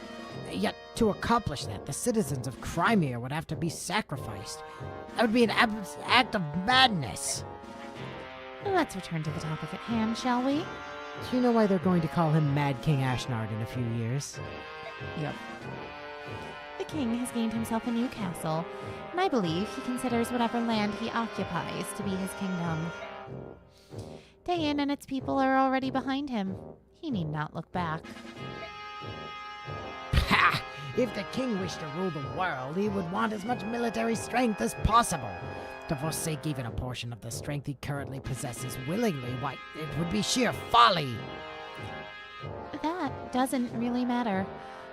Yet, to accomplish that, the citizens of Crimea would have to be sacrificed. That would be an act of madness. Let's return to the topic at hand, shall we? Do you know why they're going to call him Mad King Ashnard in a few years? Yep. The king has gained himself a new castle, and I believe he considers whatever land he occupies to be his kingdom. Dayan and its people are already behind him. He need not look back. Ha! If the king wished to rule the world, he would want as much military strength as possible. To forsake even a portion of the strength he currently possesses willingly, why, it would be sheer folly. That doesn't really matter.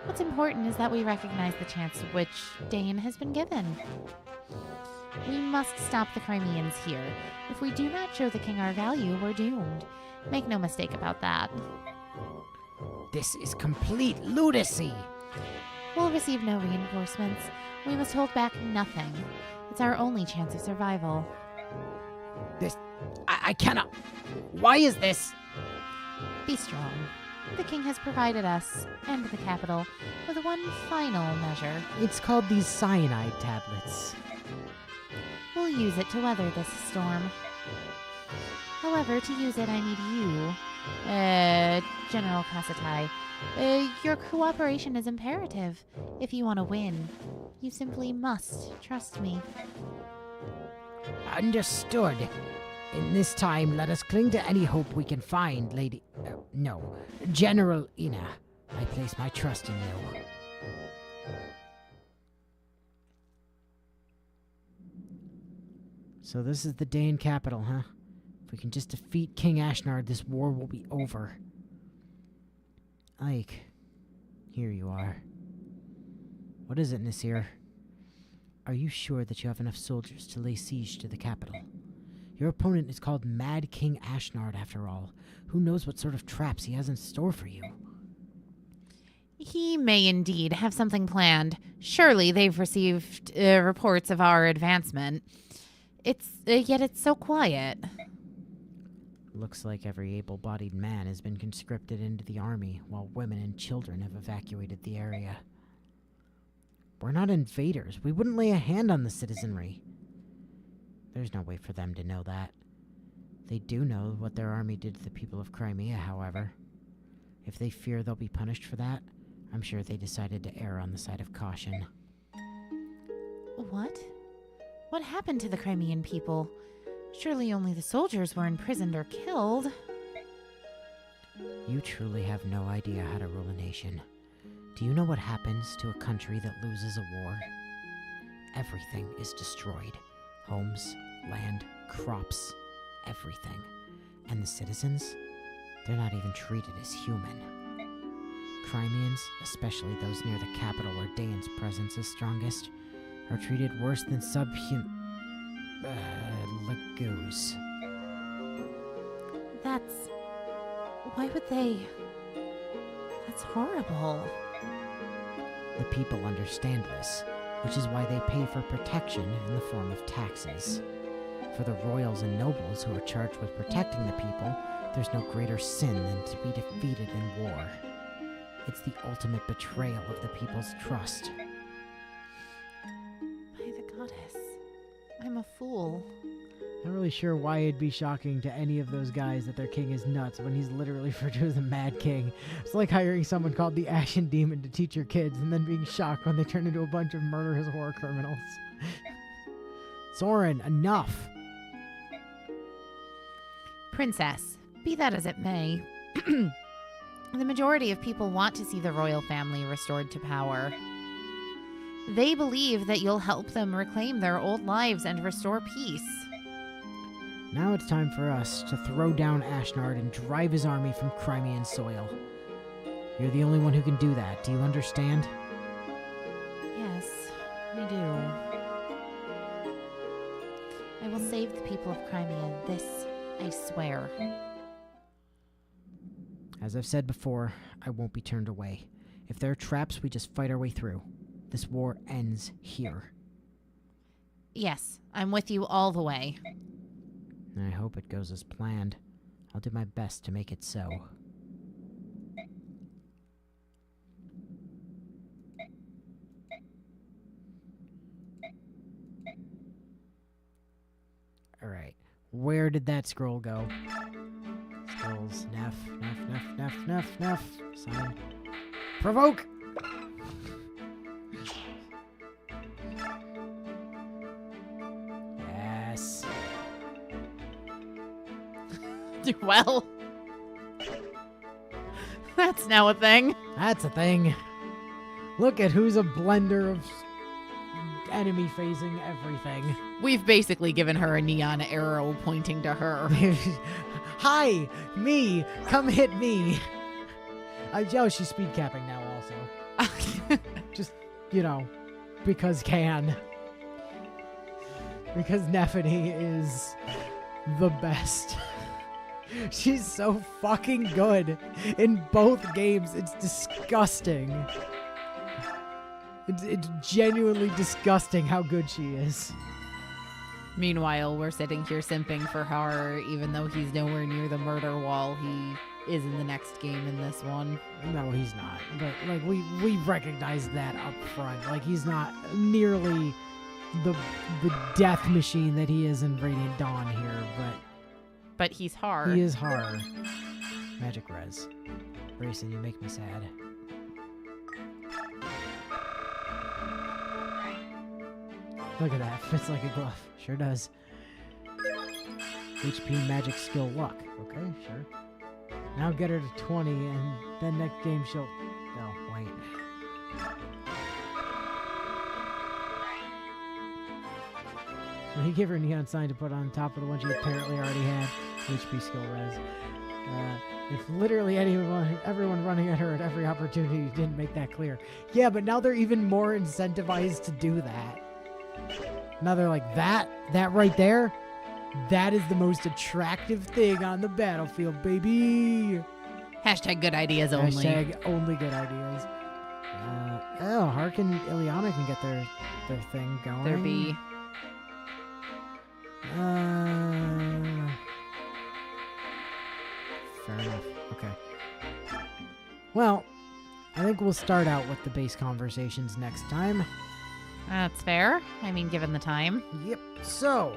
What's important is that we recognize the chance which Dayan has been given. We must stop the Crimeans here. If we do not show the king our value, we're doomed. Make no mistake about that. This is complete lunacy. We'll receive no reinforcements. We must hold back nothing. It's our only chance of survival. I cannot. Why is this? Be strong. The king has provided us, and the capital, with one final measure. It's called these cyanide tablets. We'll use it to weather this storm. However, to use it, I need you, General Kasatai. Your cooperation is imperative if you want to win. You simply must trust me. Understood. In this time, let us cling to any hope we can find, Lady... no. General Ina. I place my trust in you. So this is the Dane capital, huh? If we can just defeat King Ashnard, this war will be over. Ike, here you are. What is it, Nasir? Are you sure that you have enough soldiers to lay siege to the capital? Your opponent is called Mad King Ashnard, after all. Who knows what sort of traps he has in store for you? He may indeed have something planned. Surely they've received reports of our advancement. Yet it's so quiet. Looks like every able-bodied man has been conscripted into the army, while women and children have evacuated the area. We're not invaders. We wouldn't lay a hand on the citizenry. There's no way for them to know that. They do know what their army did to the people of Crimea, however. If they fear they'll be punished for that, I'm sure they decided to err on the side of caution. What? What happened to the Crimean people? Surely only the soldiers were imprisoned or killed. You truly have no idea how to rule a nation. Do you know what happens to a country that loses a war? Everything is destroyed. Homes, land, crops, everything. And the citizens? They're not even treated as human. Crimeans, especially those near the capital where Dane's presence is strongest, are treated worse than Lagoos. Why would they... That's horrible. The people understand this, which is why they pay for protection in the form of taxes. For the royals and nobles who are charged with protecting the people, there's no greater sin than to be defeated in war. It's the ultimate betrayal of the people's trust. By the goddess, I'm a fool. Not really sure why it'd be shocking to any of those guys that their king is nuts when he's literally referred to as the Mad King. It's like hiring someone called the Ashen Demon to teach your kids and then being shocked when they turn into a bunch of murderous war criminals. Soren, enough! Princess, be that as it may, the majority of people want to see the royal family restored to power. They believe that you'll help them reclaim their old lives and restore peace. Now it's time for us to throw down Ashnard and drive his army from Crimean soil. You're the only one who can do that. Do you understand? Yes, I do. I will save the people of Crimea. This, I swear. As I've said before, I won't be turned away. If there are traps, we just fight our way through. This war ends here. Yes, I'm with you all the way. I hope it goes as planned. I'll do my best to make it so. Alright, where did that scroll go? Scrolls, Neff. Sign. Provoke! Yes. Well, that's now a thing. That's a thing. Look at who's a blender of enemy phasing everything. We've basically given her a neon arrow pointing to her. Hi, me. Come hit me. She's speed capping now also. Just, because can. Because Nephany is the best. She's so fucking good in both games. It's disgusting. It's genuinely disgusting how good she is. Meanwhile, we're sitting here simping for her, even though he's nowhere near the murder wall. He is in the next game in this one. No, he's not. But we recognize that up front. He's not nearly the death machine that he is in Radiant Dawn here, but he's hard. He is hard. Magic res. Grayson, you make me sad. Look at that. Fits like a glove. Sure does. HP, magic, skill, luck. Okay, sure. Now get her to 20, and then next game she'll... Oh, wait. He gave her a neon sign to put on top of the one she apparently already had. HP, skill, res. If literally everyone running at her at every opportunity didn't make that clear. Yeah, but now they're even more incentivized to do that. Now they're like, that right there, that is the most attractive thing on the battlefield, baby. Hashtag good ideas only. Hashtag only good ideas. Hark and Ileana can get their thing going. There be. Fair enough. Okay. Well, I think we'll start out with the base conversations next time. That's fair. I mean, given the time. Yep. So,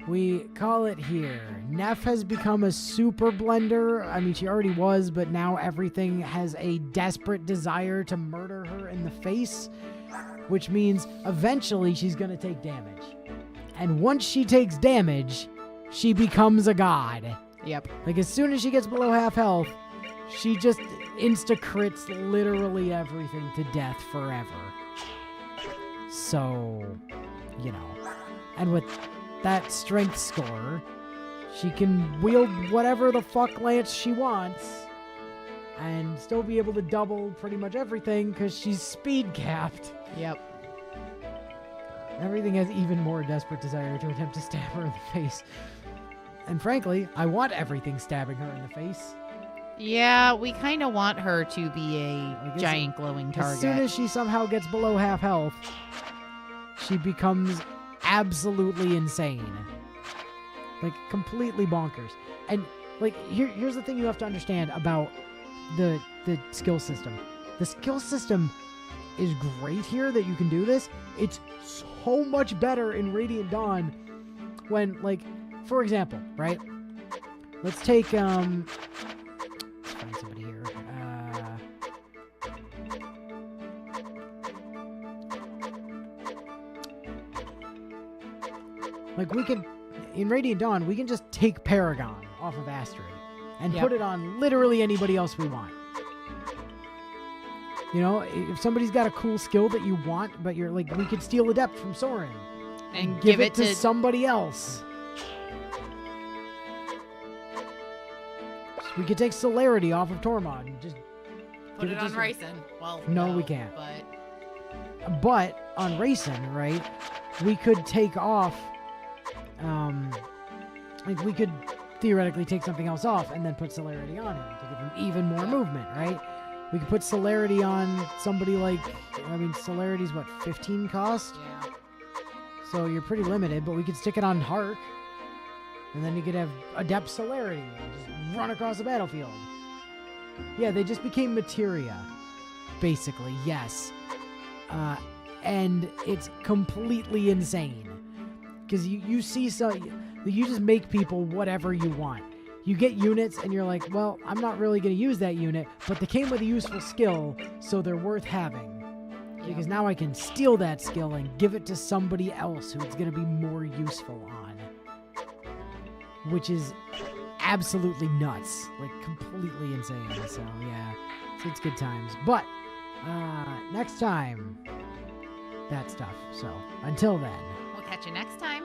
we call it here. Neff has become a super blender. I mean, she already was, but now everything has a desperate desire to murder her in the face, which means eventually she's going to take damage. And once she takes damage, she becomes a god. Yep. Like, as soon as she gets below half health, she just insta-crits literally everything to death forever. So, you know. And with that strength score, she can wield whatever the fuck lance she wants and still be able to double pretty much everything because she's speed capped. Yep. Everything has even more desperate desire to attempt to stab her in the face. And frankly, I want everything stabbing her in the face. Yeah, we kind of want her to be a giant glowing target. As soon as she somehow gets below half health, she becomes absolutely insane. Like, completely bonkers. And, like, here's the thing you have to understand about the skill system. The skill system is great here that you can do this. It's so much better in Radiant Dawn when, like, for example, right? Let's take, let's find somebody here. Like, we could, in Radiant Dawn, we can just take Paragon off of Astrid and put it on literally anybody else we want. You know, if somebody's got a cool skill that you want, but you're like, we could steal Adept from Soren and give it to somebody else. We could take Celerity off of Tormod and just put it on Raisin. Well, no, we can't. But on Raisin, right? We could take off. Like, we could theoretically take something else off and then put Celerity on him to give him even more movement, right? We could put Celerity on somebody like, I mean, Celerity's what, 15 cost? Yeah. So you're pretty limited, but we could stick it on Hark. And then you could have Adept Celerity and just run across the battlefield. Yeah, they just became materia, basically, yes. And it's completely insane. Because you see, so you just make people whatever you want. You get units and you're like, well, I'm not really going to use that unit, but they came with a useful skill, so they're worth having. Because now I can steal that skill and give it to somebody else who it's going to be more useful on. Which is absolutely nuts. Like, completely insane. So, yeah. So it's good times. But, next time, that stuff. So, until then. We'll catch you next time.